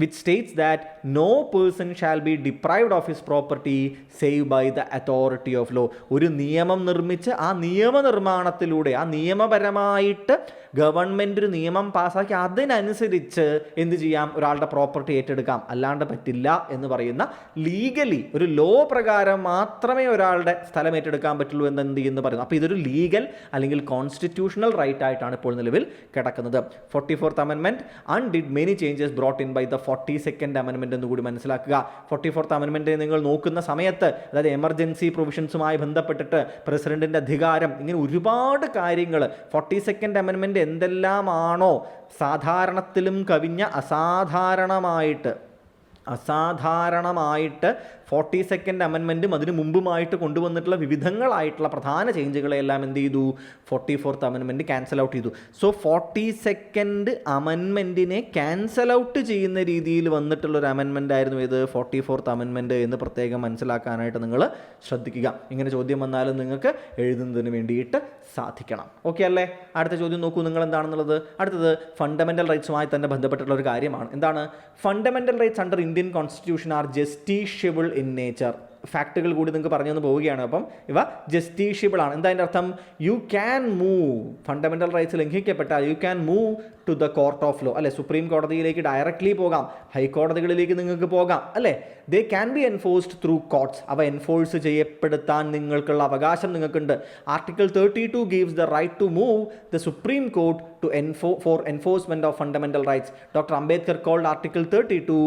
which states that no person shall be deprived of his property save by the authority of law. ഒരു നിയമം നിർമ്മിച്ച് ആ നിയമനിർമ്മാണത്തിലൂടെ, ആ നിയമപരമായിട്ട് ഗവൺമെൻറ് ഒരു നിയമം പാസ്സാക്കി അതിനനുസരിച്ച് എന്ത് ചെയ്യാം, ഒരാളുടെ പ്രോപ്പർട്ടി ഏറ്റെടുക്കാം, അല്ലാണ്ട് പറ്റില്ല എന്ന് പറയുന്ന ലീഗലി ഒരു ലോ പ്രകാരം മാത്രമേ ഒരാളുടെ സ്ഥലം ഏറ്റെടുക്കാൻ പറ്റുള്ളൂ എന്ന് പറയുന്നു. അപ്പോൾ ഇതൊരു ലീഗൽ അല്ലെങ്കിൽ കോൺസ്റ്റിറ്റ്യൂഷണൽ റൈറ്റ് ആയിട്ടാണ് ഇപ്പോൾ നിലവിൽ കിടക്കുന്നത്. 44th Amendment undid many changes brought in by the 42nd amendment എന്ന് കൂടി മനസ്സിലാക്കുക. 44th അമെൻമെൻറ്റ് നിങ്ങൾ നോക്കുന്ന സമയത്ത്, അതായത് എമർജൻസി പ്രൊവിഷൻസുമായി ബന്ധപ്പെട്ടിട്ട് പ്രസിഡന്റിൻ്റെ അധികാരം, ഇങ്ങനെ ഒരുപാട് കാര്യങ്ങൾ 42nd അമെൻമെൻറ്റ് എന്തെല്ലാമാണോ സാധാരണത്തിലും കവിഞ്ഞ അസാധാരണമായിട്ട് 42nd അമെൻമെൻറ്റും അതിന് മുമ്പുമായിട്ട് കൊണ്ടുവന്നിട്ടുള്ള വിവിധങ്ങളായിട്ടുള്ള പ്രധാന ചേഞ്ചുകളെല്ലാം എന്ത് ചെയ്തു? 44th അമെൻമെൻറ്റ് ക്യാൻസൽ ഔട്ട് ചെയ്തു. സോ 42nd അമെൻമെൻറ്റിനെ ക്യാൻസൽ ഔട്ട് ചെയ്യുന്ന രീതിയിൽ വന്നിട്ടുള്ളൊരു അമെൻമെൻ്റ് ആയിരുന്നു ഇത് 44th അമെൻമെൻറ്റ് എന്ന് പ്രത്യേകം മനസ്സിലാക്കാനായിട്ട് നിങ്ങൾ ശ്രദ്ധിക്കുക. ഇങ്ങനെ ചോദ്യം വന്നാലും നിങ്ങൾക്ക് എഴുതുന്നതിന് വേണ്ടിയിട്ട് സാധിക്കണം. ഓക്കെ അല്ലേ? അടുത്ത ചോദ്യം നോക്കൂ നിങ്ങൾ എന്താണെന്നുള്ളത്. അടുത്തത് ഫണ്ടമെൻ്റൽ റൈറ്റ്സുമായി തന്നെ ബന്ധപ്പെട്ടുള്ള ഒരു കാര്യമാണ്. എന്താണ്? Fundamental rights under Indian constitution are justiciable in nature. ഫാക്റ്റുകൾ കൂടി നിങ്ങൾക്ക് പറഞ്ഞു തന്നു പോവുകയാണ്. അപ്പം ഇവ ജസ്റ്റീഷ്യബിൾ ആണ്. എന്താ അതിൻ്റെ അർത്ഥം? You can move, fundamental rights ലംഘിക്കപ്പെട്ടാൽ you can move to the court of law, അല്ലെ? സുപ്രീം കോടതിയിലേക്ക് ഡയറക്റ്റ്ലി പോകാം, ഹൈക്കോടതികളിലേക്ക് നിങ്ങൾക്ക് പോകാം, അല്ലേ? They can be enforced through courts. അവ എൻഫോഴ്സ് ചെയ്യപ്പെടുത്താൻ നിങ്ങൾക്കുള്ള അവകാശം നിങ്ങൾക്കുണ്ട്. Article 32 gives the right to move the supreme court to for enforcement of fundamental rights. Doctor Ambedkar called article 32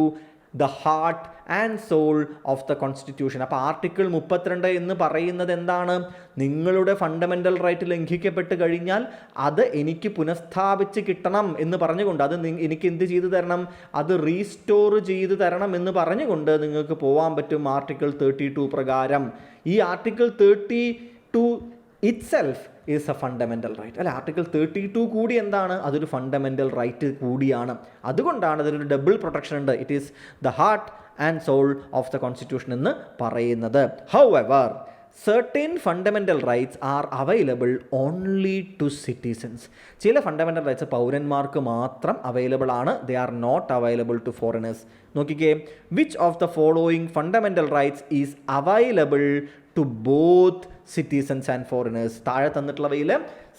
the heart and soul of the constitution. അപ്പോൾ ആർട്ടിക്കിൾ 32 എന്ന് പറയുന്നത് എന്താണ്? നിങ്ങളുടെ ഫണ്ടമെൻ്റൽ റൈറ്റ് ലംഘിക്കപ്പെട്ട് കഴിഞ്ഞാൽ അത് എനിക്ക് പുനഃസ്ഥാപിച്ച് കിട്ടണം എന്ന് പറഞ്ഞുകൊണ്ട്, അത് എനിക്ക് എന്ത് ചെയ്തു തരണം? അത് റീസ്റ്റോർ ചെയ്തു തരണം എന്ന് പറഞ്ഞുകൊണ്ട് നിങ്ങൾക്ക് പോകാൻ പറ്റും ആർട്ടിക്കിൾ 32 പ്രകാരം. ഈ article 32 itself is a fundamental right, അല്ലെ? ആർട്ടിക്കിൾ 32 കൂടി എന്താണ്? അതൊരു ഫണ്ടമെൻ്റൽ റൈറ്റ് കൂടിയാണ്. അതുകൊണ്ടാണ് അതിനൊരു ഡബിൾ പ്രൊട്ടക്ഷൻ ഉണ്ട്. It is the heart and soul of the constitution എന്ന് പറയുന്നത്. However, certain fundamental rights are available only to citizens. ചില ഫണ്ടമെൻ്റൽ റൈറ്റ്സ് പൗരന്മാർക്ക് മാത്രം അവൈലബിൾ ആണ്. They are not available to foreigners. നോക്കിക്കേ, which of the following fundamental rights is available to both citizens and foreigners? താഴെ തന്നിട്ടുള്ളവയിൽ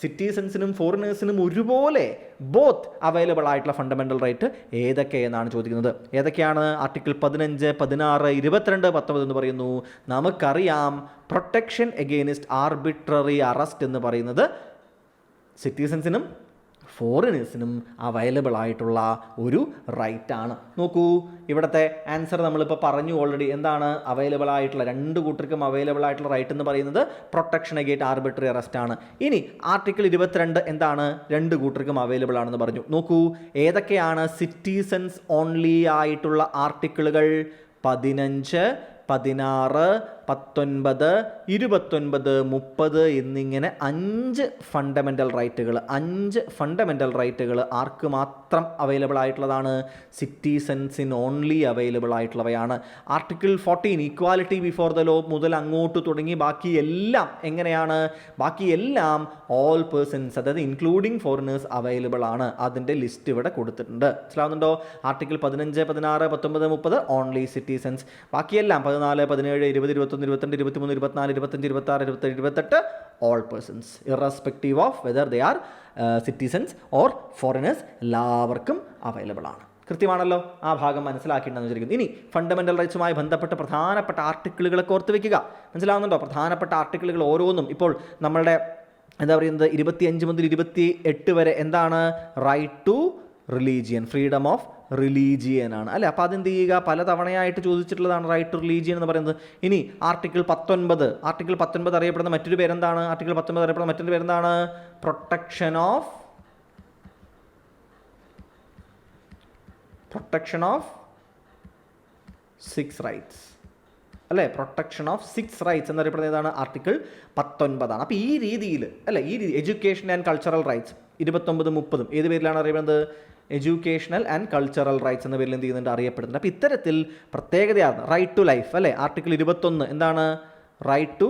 സിറ്റിസൺസിനും ഫോറിനേഴ്സിനും ഒരുപോലെ ബോത്ത് അവൈലബിൾ ആയിട്ടുള്ള ഫണ്ടമെൻ്റൽ റൈറ്റ് ഏതൊക്കെയെന്നാണ് ചോദിക്കുന്നത്. ഏതൊക്കെയാണ്? ആർട്ടിക്കിൾ 15, 16, 22, 19 എന്ന് പറയുന്നു. നമുക്കറിയാം പ്രൊട്ടക്ഷൻ എഗെയിൻസ്റ്റ് ആർബിട്രറി അറസ്റ്റ് എന്ന് പറയുന്നത് സിറ്റിസൺസിനും ഫോറിനേഴ്സിനും അവൈലബിൾ ആയിട്ടുള്ള ഒരു റൈറ്റാണ്. നോക്കൂ, ഇവിടുത്തെ ആൻസർ നമ്മളിപ്പോൾ പറഞ്ഞു ഓൾറെഡി. എന്താണ് അവൈലബിൾ ആയിട്ടുള്ള? രണ്ട് കൂട്ടർക്കും അവൈലബിൾ ആയിട്ടുള്ള റൈറ്റ് എന്ന് പറയുന്നത് പ്രൊട്ടക്ഷൻ അഗെയിൻസ്റ്റ് ആർബിട്രറി അറസ്റ്റ് ആണ്. ഇനി ആർട്ടിക്കിൾ 22 എന്താണ്? രണ്ട് കൂട്ടർക്കും അവൈലബിൾ ആണെന്ന് പറഞ്ഞു. നോക്കൂ, ഏതൊക്കെയാണ് സിറ്റിസൺസ് ഓൺലി ആയിട്ടുള്ള ആർട്ടിക്കിളുകൾ? 15, 16, 19, 29, 30 എന്നിങ്ങനെ 5 ഫണ്ടമെൻ്റൽ റൈറ്റുകൾ ആർക്ക് മാത്രം അവൈലബിൾ ആയിട്ടുള്ളതാണ്? സിറ്റിസൺസിന് ഓൺലി അവൈലബിൾ ആയിട്ടുള്ളവയാണ്. Article 14 equality before the law മുതൽ അങ്ങോട്ട് തുടങ്ങി ബാക്കിയെല്ലാം എങ്ങനെയാണ്? ബാക്കിയെല്ലാം ഓൾ പേഴ്സൺസ്, അതായത് ഇൻക്ലൂഡിങ് ഫോറിനേഴ്സ് അവൈലബിൾ ആണ്. അതിൻ്റെ ലിസ്റ്റ് ഇവിടെ കൊടുത്തിട്ടുണ്ട്. മനസ്സിലാവുന്നുണ്ടോ? Article 15, 16, 19, 30 only citizens. ബാക്കിയെല്ലാം 14, 17, 20, 21, 22, 23, 24, 25, 26, 27, 28 all persons, irrespective of whether they are citizens or foreigners, എല്ലാവർക്കും അവൈലബിൾ ആണ്. കൃത്യമാണല്ലോ? ആ ഭാഗം മനസ്സിലാക്കിയിട്ടുണ്ടെന്ന് വിചാരിക്കുന്നു. ഇനി ഫണ്ടമെൻ്റൽ റൈറ്റ്സുമായി ബന്ധപ്പെട്ട പ്രധാനപ്പെട്ട ആർട്ടിക്കിളുകളൊക്കെ ഓർത്ത് വയ്ക്കുക. മനസ്സിലാവുന്നുണ്ടോ? പ്രധാനപ്പെട്ട ആർട്ടിക്കിളുകൾ ഓരോന്നും ഇപ്പോൾ നമ്മളുടെ എന്താ പറയുന്നത് 25 മുതൽ 28 വരെ എന്താണ്? Right to religion, freedom of religion ആണ്, അല്ലേ? അപ്പോൾ അതെന്ത് ചെയ്യുക? പലതവണയായിട്ട് ചോദിച്ചിട്ടുള്ളതാണ് റൈറ്റ് ടു റിലീജിയൻ എന്ന് പറയുന്നത്. ഇനി ആർട്ടിക്കിൾ 19 അറിയപ്പെടുന്ന മറ്റൊരു പേരെന്താണ്? ആർട്ടിക്കിൾ 19 അറിയപ്പെടുന്ന മറ്റൊരു പേരെന്താണ്? പ്രൊട്ടക്ഷൻ ഓഫ് 6 റൈറ്റ്സ്, അല്ലേ? പ്രൊട്ടക്ഷൻ ഓഫ് 6 റൈറ്റ്സ് എന്നറിയപ്പെടുന്ന ഏതാണ്? ആർട്ടിക്കിൾ 19 ആണ്. അപ്പോൾ ഈ രീതിയിൽ, അല്ലേ, ഈ രീതി എഡ്യൂക്കേഷൻ ആൻഡ് കൾച്ചറൽ റൈറ്റ്സ് 29, 30 ഏത് പേരിലാണ് അറിയപ്പെടുന്നത്? എഡ്യൂക്കേഷണൽ ആൻഡ് കൾച്ചറൽ റൈറ്റ്സ് എന്ന പേരിൽ എന്ത് ചെയ്യുന്നുണ്ട്? അറിയപ്പെടുന്നുണ്ട്. അപ്പോൾ ഇത്തരത്തിൽ പ്രത്യേകതയാണ് റൈറ്റ് ടു ലൈഫ്, അല്ലേ? ആർട്ടിക്കിൾ 21 എന്താണ്? Right to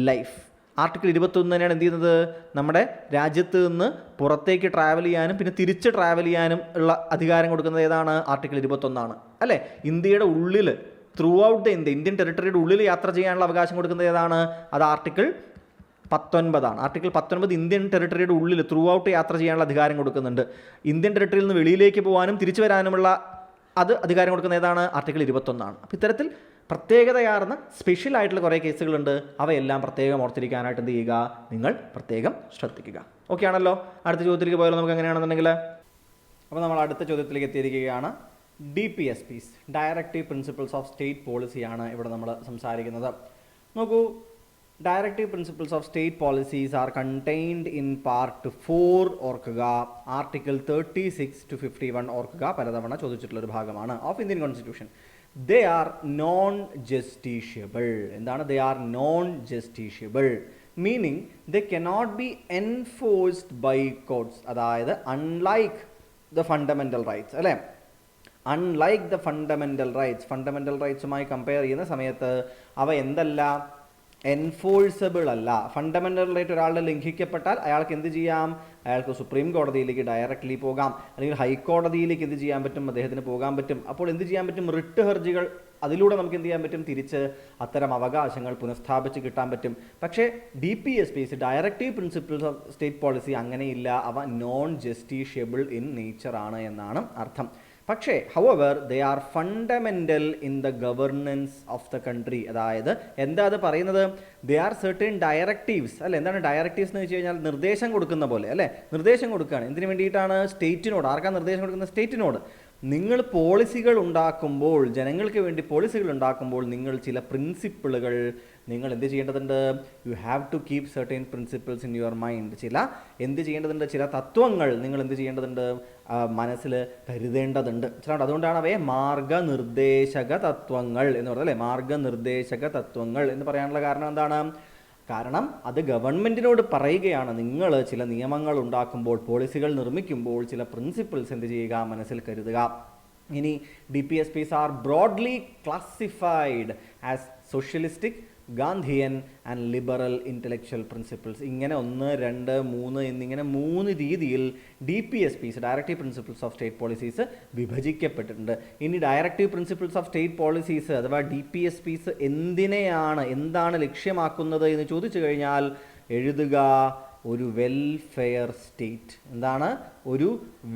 life. ആർട്ടിക്കിൾ 21 തന്നെയാണ് എന്ത് ചെയ്യുന്നത്? നമ്മുടെ രാജ്യത്ത് നിന്ന് പുറത്തേക്ക് ട്രാവൽ ചെയ്യാനും പിന്നെ തിരിച്ച് ട്രാവൽ ചെയ്യാനും ഉള്ള അധികാരം കൊടുക്കുന്നത് ഏതാണ്? ആർട്ടിക്കിൾ 21 ആണ്, അല്ലേ? ഇന്ത്യയുടെ ഉള്ളിൽ ത്രൂ ഔട്ട് ദ ഇന്ത്യൻ ടെറിട്ടറിയുടെ ഉള്ളിൽ യാത്ര ചെയ്യാനുള്ള അവകാശം കൊടുക്കുന്നത് ഏതാണ്? അത് ആർട്ടിക്കിൾ 19 ആണ്. ആർട്ടിക്കിൾ 19 ഇന്ത്യൻ ടെറിട്ടറിയുടെ ഉള്ളിൽ ത്രൂ ഔട്ട് യാത്ര ചെയ്യാനുള്ള അധികാരം കൊടുക്കുന്നുണ്ട്. ഇന്ത്യൻ ടെറിട്ടറിയിൽ നിന്ന് വെളിയിലേക്ക് പോകാനും തിരിച്ചു വരാനുമുള്ള അധികാരം കൊടുക്കുന്ന ഏതാണ്? ആർട്ടിക്കിൾ 21 ആണ്. അപ്പോൾ ഇത്തരത്തിൽ പ്രത്യേകതയാർന്ന സ്പെഷ്യൽ ആയിട്ടുള്ള കുറേ കേസുകളുണ്ട്. അവയെല്ലാം പ്രത്യേകം ഓർത്തിരിക്കാനായിട്ട് എന്ത് ചെയ്യുക? നിങ്ങൾ പ്രത്യേകം ശ്രദ്ധിക്കുക. ഓക്കെ ആണല്ലോ? അടുത്ത ചോദ്യത്തിലേക്ക് പോയാലോ നമുക്ക്? എങ്ങനെയാണെന്നുണ്ടെങ്കിൽ അപ്പോൾ നമ്മൾ അടുത്ത ചോദ്യത്തിലേക്ക് എത്തിയിരിക്കുകയാണ്. DPSPs, directive principles of state പോളിസിയാണ് ഇവിടെ നമ്മൾ സംസാരിക്കുന്നത്. നോക്കൂ, directive principles of state policies are contained in part 4 ഓർക്കുക, ആർട്ടിക്കിൾ 36-51 ഓർക്കുക, പലതവണ ചോദിച്ചിട്ടുള്ളൊരു ഭാഗമാണ് of Indian constitution. They are non justiciable. എന്താണ് they are non justiciable? Meaning they cannot be enforced by courts. അതായത് അൺലൈക്ക് ദ ഫണ്ടമെൻ്റൽ റൈറ്റ്സ്, അല്ലേ, അൺലൈക്ക് ദ ഫണ്ടമെൻ്റൽ റൈറ്റ്സുമായി കമ്പയർ ചെയ്യുന്ന സമയത്ത് അവ എന്തല്ല, എൻഫോഴ്സബിൾ അല്ല. ഫണ്ടമെൻ്റൽ റൈറ്റ് ഒരാളുടെ ലംഘിക്കപ്പെട്ടാൽ അയാൾക്ക് എന്ത് ചെയ്യാം? അയാൾക്ക് സുപ്രീം കോടതിയിലേക്ക് ഡയറക്റ്റ്ലി പോകാം, അല്ലെങ്കിൽ ഹൈക്കോടതിയിലേക്ക് എന്ത് ചെയ്യാൻ പറ്റും? അദ്ദേഹത്തിന് പോകാൻ പറ്റും. അപ്പോൾ എന്ത് ചെയ്യാൻ പറ്റും? റിട്ട് ഹർജികൾ, അതിലൂടെ നമുക്ക് എന്ത് ചെയ്യാൻ പറ്റും? തിരിച്ച് അത്തരം അവകാശങ്ങൾ പുനഃസ്ഥാപിച്ച് കിട്ടാൻ പറ്റും. പക്ഷേ DPSPs, directive principles of state policy, അങ്ങനെയില്ല. അവ നോൺ ജസ്റ്റീഷ്യബിൾ ഇൻ നേച്ചർ ആണ് എന്നാണ് അർത്ഥം. പക്ഷേ however they are fundamental in the governance of the country. അതായത് എന്താ അത് പറയുന്നത്? ദേ ആർ സെർട്ടൻ ഡയറക്റ്റീവ്സ്, അല്ലേ. എന്താണ് ഡയറക്റ്റീവ്സ് എന്ന് വെച്ച് കഴിഞ്ഞാൽ നിർദ്ദേശം കൊടുക്കുന്ന പോലെ, അല്ലേ, നിർദ്ദേശം കൊടുക്കുകയാണ്. എന്തിനു വേണ്ടിയിട്ടാണ്? സ്റ്റേറ്റിനോട്. ആർക്കാണ് നിർദ്ദേശം കൊടുക്കുന്നത്? സ്റ്റേറ്റിനോട്. നിങ്ങൾ പോളിസികൾ ഉണ്ടാക്കുമ്പോൾ, ജനങ്ങൾക്ക് വേണ്ടി പോളിസികൾ ഉണ്ടാക്കുമ്പോൾ, നിങ്ങൾ ചില പ്രിൻസിപ്പിളുകൾ നിങ്ങൾ എന്ത് ചെയ്യേണ്ടതുണ്ട്? You have to keep certain principles in your mind. എന്ത് ചെയ്യേണ്ടതുണ്ട്? ചില തത്വങ്ങൾ നിങ്ങൾ എന്ത് ചെയ്യേണ്ടതുണ്ട്? മനസ്സിൽ കരുതേണ്ടതുണ്ട്. അതുകൊണ്ടാണ് അവയെ മാർഗനിർദ്ദേശക തത്വങ്ങൾ എന്ന് പറയുന്നത്, അല്ലേ. മാർഗനിർദ്ദേശക തത്വങ്ങൾ എന്ന് പറയാനുള്ള കാരണം എന്താണ്? കാരണം അത് ഗവൺമെൻറ്റിനോട് പറയുകയാണ്, നിങ്ങൾ ചില നിയമങ്ങൾ ഉണ്ടാക്കുമ്പോൾ, പോളിസികൾ നിർമ്മിക്കുമ്പോൾ ചില പ്രിൻസിപ്പിൾസ് എന്ത് ചെയ്യുക? മനസ്സിൽ കരുതുക. ഇനി DPSPs are broadly classified as socialistic, Gandhian and liberal intellectual principles. ഇങ്ങനെ 1, 2, 3 എന്നിങ്ങനെ 3 രീതിയിൽ DPSPs, directive principles of state policies വിഭജിക്കപ്പെട്ടിട്ടുണ്ട്. ഇനി directive principles of state policies അഥവാ DPSPs എന്താണ് ലക്ഷ്യമാക്കുന്നത് എന്ന് ചോദിച്ചു കഴിഞ്ഞാൽ എഴുതുക, ഒരു വെൽഫെയർ സ്റ്റേറ്റ്. എന്താണ്? ഒരു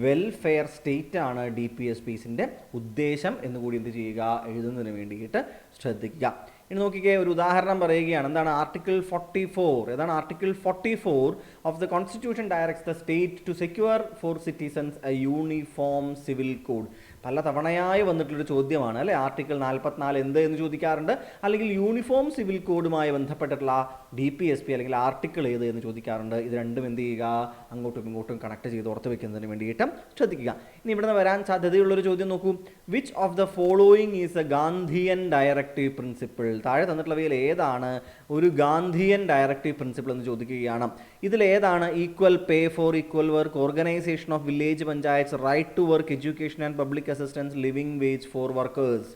വെൽഫെയർ സ്റ്റേറ്റാണ് DPSPസിൻ്റെ ഉദ്ദേശം എന്നുകൂടി എന്ത് ചെയ്യുക? എഴുതുന്നതിന് വേണ്ടിയിട്ട് ശ്രദ്ധിക്കുക. ഇനി നോക്കിക്കേ, ഒരു ഉദാഹരണം പറയുകയാണ്. എന്താണ്? ആർട്ടിക്കിൾ 44. ഏതാണ്? Article 44 of the constitution directs the state to secure for citizens a uniform civil code. പല തവണയായി വന്നിട്ടുള്ളൊരു ചോദ്യമാണ്, അല്ലേ. ആർട്ടിക്കിൾ 44 എന്ത് എന്ന് ചോദിക്കാറുണ്ട്, അല്ലെങ്കിൽ യൂണിഫോം സിവിൽ കോഡുമായി ബന്ധപ്പെട്ടിട്ടുള്ള DPSP അല്ലെങ്കിൽ ആർട്ടിക്കിൾ ഏത് എന്ന് ചോദിക്കാറുണ്ട്. ഇത് രണ്ടും എന്ത് ചെയ്യുക? അങ്ങോട്ടും ഇങ്ങോട്ടും കണക്ട് ചെയ്ത് ഓർത്ത് വെക്കുന്നതിന് വേണ്ടിയിട്ട് ശ്രദ്ധിക്കുക. ഇനി ഇവിടെ നിന്ന് വരാൻ സാധ്യതയുള്ളൊരു ചോദ്യം നോക്കൂ. Which of the following is a Gandhian directive principle? താഴെ തന്നിട്ടുള്ളവയിൽ ഏതാണ് ഒരു ഗാന്ധിയൻ ഡയറക്റ്റീവ് പ്രിൻസിപ്പിൾ എന്ന് ചോദിക്കുകയാണ്. ഇതിലേതാണ്? Equal pay for equal work, organisation of village panchayat, right to work, education and public assistance, living wage for workers.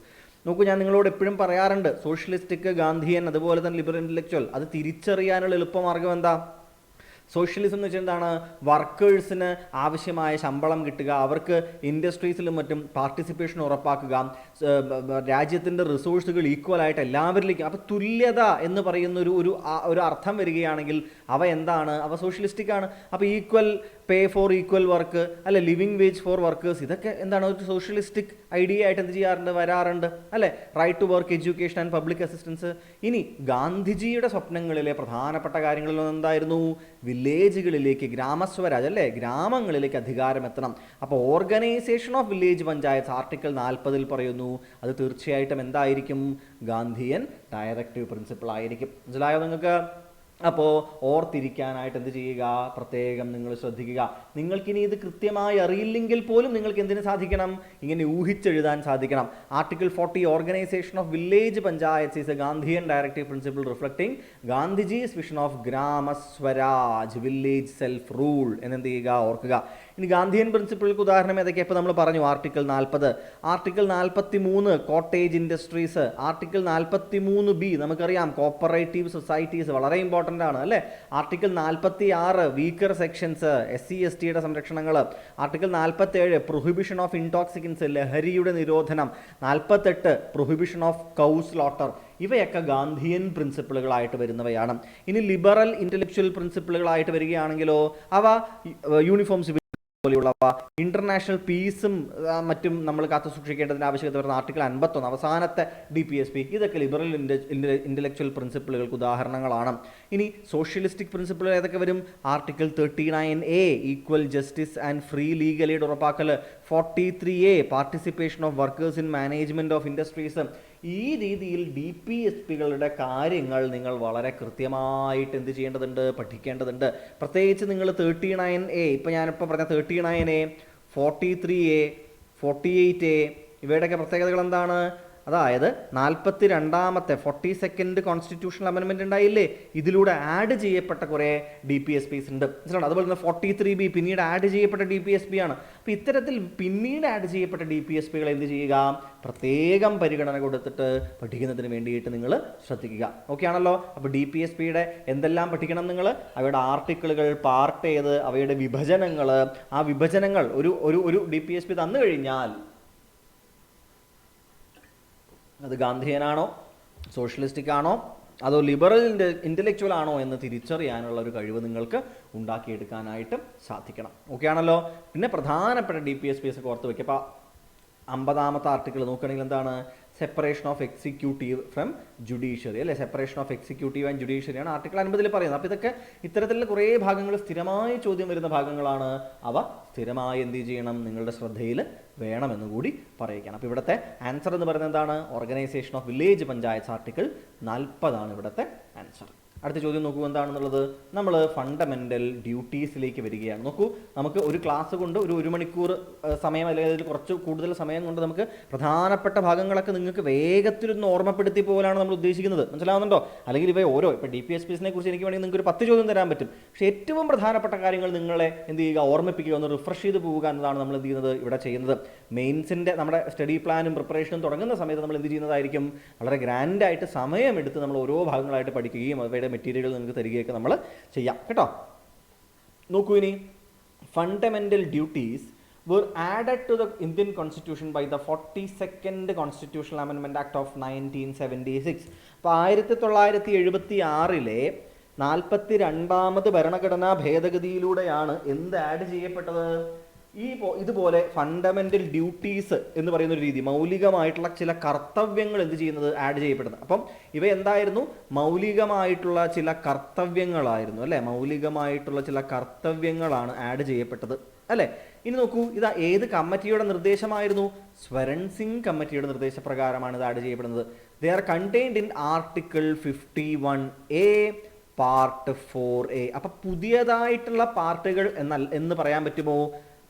നോക്കൂ, ഞാൻ നിങ്ങളോട് എപ്പോഴും പറയാറുണ്ട്, സോഷ്യലിസ്റ്റിക്, ഗാന്ധിയൻ, അതുപോലെ തന്നെ ലിബറൽ ഇൻ്റലക്ച്വൽ, അത് തിരിച്ചറിയാനുള്ള എളുപ്പമാർഗം എന്താ? സോഷ്യലിസം എന്ന് വെച്ചാൽ എന്താണ്? വർക്കേഴ്സിന് ആവശ്യമായ ശമ്പളം കിട്ടുക, അവർക്ക് ഇൻഡസ്ട്രീസിലും മറ്റും പാർട്ടിസിപ്പേഷൻ ഉറപ്പാക്കുക, രാജ്യത്തിൻ്റെ റിസോഴ്സുകൾ ഈക്വലായിട്ട് എല്ലാവരിലേക്കും, അപ്പോൾ തുല്യത എന്ന് പറയുന്ന ഒരു അർത്ഥം വരികയാണെങ്കിൽ അവ എന്താണ്? അവ സോഷ്യലിസ്റ്റിക് ആണ്. അപ്പോൾ equal pay for equal work, അല്ലെ, ലിവിങ് വേജ് ഫോർ വർക്കേഴ്സ്, ഇതൊക്കെ എന്താണ്? ഒരു സോഷ്യലിസ്റ്റിക് ഐഡിയ ആയിട്ട് എന്ത് ചെയ്യാറുണ്ട്? വരാറുണ്ട്, അല്ലേ. Right to work, education and public assistance. ഇനി ഗാന്ധിജിയുടെ സ്വപ്നങ്ങളിലെ പ്രധാനപ്പെട്ട കാര്യങ്ങളിലൊന്നും എന്തായിരുന്നു? വില്ലേജുകളിലേക്ക്, ഗ്രാമസ്വരാജ്, അല്ലേ, ഗ്രാമങ്ങളിലേക്ക് അധികാരം എത്തണം. അപ്പോൾ organisation of village panchayat article 40 പറയുന്നു. അത് തീർച്ചയായിട്ടും എന്തായിരിക്കും? ഗാന്ധിയൻ ഡയറക്റ്റീവ് പ്രിൻസിപ്പിൾ ആയിരിക്കും. മനസ്സിലായോ നിങ്ങൾക്ക്? അപ്പോൾ ഓർത്തിരിക്കാനായിട്ട് എന്ത് ചെയ്യുക? പ്രത്യേകം നിങ്ങൾ ശ്രദ്ധിക്കുക. നിങ്ങൾക്കിനി ഇത് കൃത്യമായി അറിയില്ലെങ്കിൽ പോലും നിങ്ങൾക്ക് എന്തിനു സാധിക്കണം? ഇങ്ങനെ ഊഹിച്ചെഴുതാൻ സാധിക്കണം. Article 40 organisation of village panchayat is a Gandhian directive principle reflecting Gandhiji's vision of Gram Swaraj, village self rule എന്നെന്ത് ചെയ്യുക? ഓർക്കുക. ഇനി ഗാന്ധിയൻ പ്രിൻസിപ്പിൾക്ക് ഉദാഹരണം ഏതൊക്കെയാണ്? ഇപ്പോൾ നമ്മൾ പറഞ്ഞു article 40, article 43 cottage industries, article 43B നമുക്കറിയാം കോപ്പറേറ്റീവ് സൊസൈറ്റീസ്, വളരെ ഇമ്പോർട്ടൻ്റ് ആണ്, അല്ലേ. ആർട്ടിക്കിൾ 46 വീക്കർ സെക്ഷൻസ്, SC/STയുടെ സംരക്ഷണങ്ങൾ, ആർട്ടിക്കിൾ 47 പ്രൊഹിബിഷൻ ഓഫ് ഇൻടോക്സിക്കൻസ്, ലഹരിയുടെ നിരോധനം, 48 പ്രൊഹിബിഷൻ ഓഫ് കൗ സ്ലോട്ടർ. ഇവയൊക്കെ ഗാന്ധിയൻ പ്രിൻസിപ്പിളുകളായിട്ട് വരുന്നവയാണ്. ഇനി ലിബറൽ ഇൻ്റലക്ച്വൽ പ്രിൻസിപ്പിളുകളായിട്ട് വരികയാണെങ്കിലോ അവ യൂണിഫോം സിവിൽ പോലെയുള്ളവ, ഇന്റർനാഷണൽ പീസും മറ്റും നമ്മൾ കാത്തു സൂക്ഷിക്കേണ്ടതിൻ്റെ ആവശ്യകത വരുന്ന ആർട്ടിക്കിൾ 51 അവസാനത്തെ DPSP, ഇതൊക്കെ ലിബറൽ ഇന്റലക്ച്വൽ പ്രിൻസിപ്പിളുകൾക്ക് ഉദാഹരണങ്ങളാണ്. ഇനി സോഷ്യലിസ്റ്റിക് പ്രിൻസിപ്പിളുകൾ ഏതൊക്കെ വരും? Article 39A equal justice and free legal aid ഉറപ്പാക്കൽ, 43A participation of workers in management of industries. ഈ രീതിയിൽ DPSPകളുടെ കാര്യങ്ങൾ നിങ്ങൾ വളരെ കൃത്യമായിട്ട് എന്ത് ചെയ്യേണ്ടതുണ്ട്? പഠിക്കേണ്ടതുണ്ട്. പ്രത്യേകിച്ച് നിങ്ങൾ 39A, ഇപ്പം ഞാനിപ്പോൾ പറഞ്ഞ 39A, 43A, 48A ഇവയുടെയൊക്കെ പ്രത്യേകതകൾ എന്താണ്? അതായത് 42ാമത്തെ 42nd കോൺസ്റ്റിറ്റ്യൂഷണൽ അമെൻമെൻറ്റ് ഉണ്ടായില്ലേ, ഇതിലൂടെ ആഡ് ചെയ്യപ്പെട്ട കുറേ DPSPs ഉണ്ട്, മനസ്സിലാണ്. അതുപോലെ തന്നെ 43B പിന്നീട് ആഡ് ചെയ്യപ്പെട്ട DPSP ആണ്. അപ്പോൾ ഇത്തരത്തിൽ പിന്നീട് ആഡ് ചെയ്യപ്പെട്ട DPSPകൾ എന്ത് ചെയ്യുക? പ്രത്യേകം പരിഗണന കൊടുത്തിട്ട് പഠിക്കുന്നതിന് വേണ്ടിയിട്ട് നിങ്ങൾ ശ്രദ്ധിക്കുക. ഓക്കെ ആണല്ലോ? അപ്പോൾ DPSPയുടെ എന്തെല്ലാം പഠിക്കണം നിങ്ങൾ? അവയുടെ ആർട്ടിക്കിളുകൾ, പാർട്ട് ഏത്, അവയുടെ വിഭജനങ്ങൾ, ആ വിഭജനങ്ങൾ ഒരു DPSP തന്നു കഴിഞ്ഞാൽ അത് ഗാന്ധിയനാണോ, സോഷ്യലിസ്റ്റിക് ആണോ, അതോ ലിബറൽ ഇൻ്റലക്ച്വൽ ആണോ എന്ന് തിരിച്ചറിയാനുള്ള ഒരു കഴിവ് നിങ്ങൾക്ക് ഉണ്ടാക്കിയെടുക്കാനായിട്ട് സാധിക്കണം. ഓക്കെ ആണല്ലോ? പിന്നെ പ്രധാനപ്പെട്ട DPSPs ഒക്കെ ഓർത്ത് വയ്ക്കുക. അപ്പോൾ 50ാമത്തെ ആർട്ടിക്കിൾ നോക്കുകയാണെങ്കിൽ എന്താണ്? Separation of executive from judiciary, അല്ലേ? സെപ്പറേഷൻ ഓഫ് എക്സിക്യൂട്ടീവ് ആൻഡ് ജുഡീഷ്യറിയാണ് ആർട്ടിക്കിൾ 50 പറയുന്നത്. അപ്പോൾ ഇതൊക്കെ ഇത്തരത്തിലുള്ള കുറേ ഭാഗങ്ങൾ സ്ഥിരമായി ചോദ്യം വരുന്ന ഭാഗങ്ങളാണ്. അവ സ്ഥിരമായി എന്ത് ചെയ്യണം? നിങ്ങളുടെ ശ്രദ്ധയിൽ വേണമെന്ന് കൂടി പറയുകയാണ്. അപ്പോൾ ഇവിടുത്തെ ആൻസർ എന്ന് പറയുന്നത് എന്താണ്? Organisation of village panchayat article 40 ഇവിടുത്തെ ആൻസർ. അടുത്ത ചോദ്യം നോക്കൂ എന്താണെന്നുള്ളത്. നമ്മൾ ഫണ്ടമെൻ്റൽ ഡ്യൂട്ടീസിലേക്ക് വരികയാണ്. നോക്കൂ, നമുക്ക് ഒരു ക്ലാസ് കൊണ്ട് ഒരു മണിക്കൂർ സമയം അല്ലെങ്കിൽ അതിൽ കുറച്ച് കൂടുതൽ സമയം കൊണ്ട് നമുക്ക് പ്രധാനപ്പെട്ട ഭാഗങ്ങളൊക്കെ നിങ്ങൾക്ക് വേഗത്തിലൊന്ന് ഓർമ്മപ്പെടുത്തി പോലാണ് നമ്മൾ ഉദ്ദേശിക്കുന്നത്. മനസ്സിലാവുന്നുണ്ടോ? അല്ലെങ്കിൽ ഇപ്പോൾ DPSPസിനെ കുറിച്ച് എനിക്ക് വേണമെങ്കിൽ നിങ്ങൾക്ക് ഒരു 10 ചോദ്യം തരാൻ പറ്റും. പക്ഷേ ഏറ്റവും പ്രധാനപ്പെട്ട കാര്യങ്ങൾ നിങ്ങളെ എന്ത് ചെയ്യുക? ഓർമ്മിപ്പിക്കുക, ഒന്ന് റിഫ്രഷ് ചെയ്ത് പോവുക എന്നതാണ് നമ്മൾ എന്ത് ചെയ്യുന്നത് ഇവിടെ ചെയ്യുന്നത്. മെയിൻസിൻ്റെ നമ്മുടെ സ്റ്റഡി പ്ലാനും പ്രിപ്പറേഷനും തുടങ്ങുന്ന സമയത്ത് നമ്മൾ എന്ത് ചെയ്യുന്നതായിരിക്കും? വളരെ ഗ്രാൻഡായിട്ട് സമയമെടുത്ത് നമ്മൾ ഓരോ ഭാഗങ്ങളായിട്ട് പഠിക്കുകയും അവയുടെ മെറ്റീരിയലുകൾ നിങ്ങൾക്ക് തരികയൊക്കെ നമ്മൾ ചെയ്യാം കേട്ടോ. നോക്കൂ, ഇനി fundamental duties were added to the Indian Constitution by the 42nd Constitutional Amendment Act of 1976. അപ്പോൾ 1976 42ാമത് ഭരണഘടനാ ഭേദഗതിയിലൂടെയാണ് എന്ത് ആഡ് ചെയ്യപ്പെട്ടത്? ഇതുപോലെ ഫണ്ടമെൻ്റൽ ഡ്യൂട്ടീസ് എന്ന് പറയുന്ന ഒരു രീതി, മൗലികമായിട്ടുള്ള ചില കർത്തവ്യങ്ങൾ എന്ത് ചെയ്യുന്നത്? ആഡ് ചെയ്യപ്പെടുന്നത്. അപ്പം ഇവ എന്തായിരുന്നു? മൗലികമായിട്ടുള്ള ചില കർത്തവ്യങ്ങളായിരുന്നു, അല്ലേ? മൗലികമായിട്ടുള്ള ചില കർത്തവ്യങ്ങളാണ് ആഡ് ചെയ്യപ്പെട്ടത്, അല്ലേ? ഇനി നോക്കൂ, ഇത് ഏത് കമ്മിറ്റിയുടെ നിർദ്ദേശമായിരുന്നു? സ്വരൺ സിംഗ് കമ്മിറ്റിയുടെ നിർദ്ദേശപ്രകാരമാണ് ഇത് ആഡ് ചെയ്യപ്പെടുന്നത്. They are contained in article 51A part 4A. അപ്പം പുതിയതായിട്ടുള്ള പാർട്ടുകൾ എന്ന് പറയാൻ പറ്റുമോ?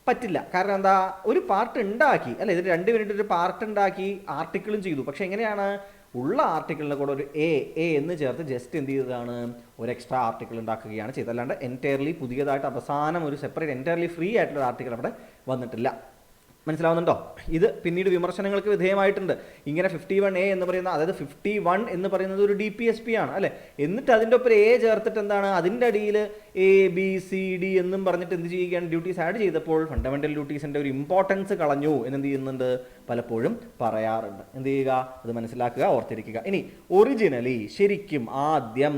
പറ്റില്ല. കാരണം എന്താ? ഒരു പാർട്ട് ഉണ്ടാക്കി, അല്ലെ? ഇതിന് 2 മിനിറ്റ് ഒരു പാർട്ട് ഉണ്ടാക്കി ആർട്ടിക്കിളും ചെയ്തു. പക്ഷെ എങ്ങനെയാണ്? ഉള്ള ആർട്ടിക്കിളിൻ്റെ കൂടെ ഒരു എ എന്ന് ചേർത്ത് ജസ്റ്റ് എന്ത് ചെയ്തതാണ്? ഒരു എക്സ്ട്രാ ആർട്ടിക്കിൾ ഉണ്ടാക്കുകയാണ് ചെയ്തത്. അല്ലാണ്ട് എൻറ്റയർലി പുതിയതായിട്ട് അവസാനം ഒരു സെപ്പറേറ്റ് എൻറ്റയർലി ഫ്രീ ആയിട്ടുള്ള ആർട്ടിക്കിൾ അവിടെ വന്നിട്ടില്ല. മനസ്സിലാവുന്നുണ്ടോ? ഇത് പിന്നീട് വിമർശനങ്ങൾക്ക് വിധേയമായിട്ടുണ്ട്. ഇങ്ങനെ 51A എന്ന് പറയുന്ന, അതായത് 51 എന്ന് പറയുന്നത് ഒരു DPSP ആണ്, അല്ലേ? എന്നിട്ട് അതിൻ്റെ ഒപ്പം A ചേർത്തിട്ട് എന്താണ്? അതിൻ്റെ അടിയിൽ ABCD എന്നും പറഞ്ഞിട്ട് എന്ത് ചെയ്യുകയാണ്? ഡ്യൂട്ടീസ് ആഡ് ചെയ്തപ്പോൾ ഫണ്ടമെൻ്റൽ ഡ്യൂട്ടീസിൻ്റെ ഒരു ഇമ്പോർട്ടൻസ് കളഞ്ഞു എന്നെന്ത് ചെയ്യുന്നുണ്ട്? പലപ്പോഴും പറയാറുണ്ട്. എന്ത് ചെയ്യുക? അത് മനസ്സിലാക്കുക, ഓർത്തിരിക്കുക. ഇനി ഒറിജിനലി ശരിക്കും ആദ്യം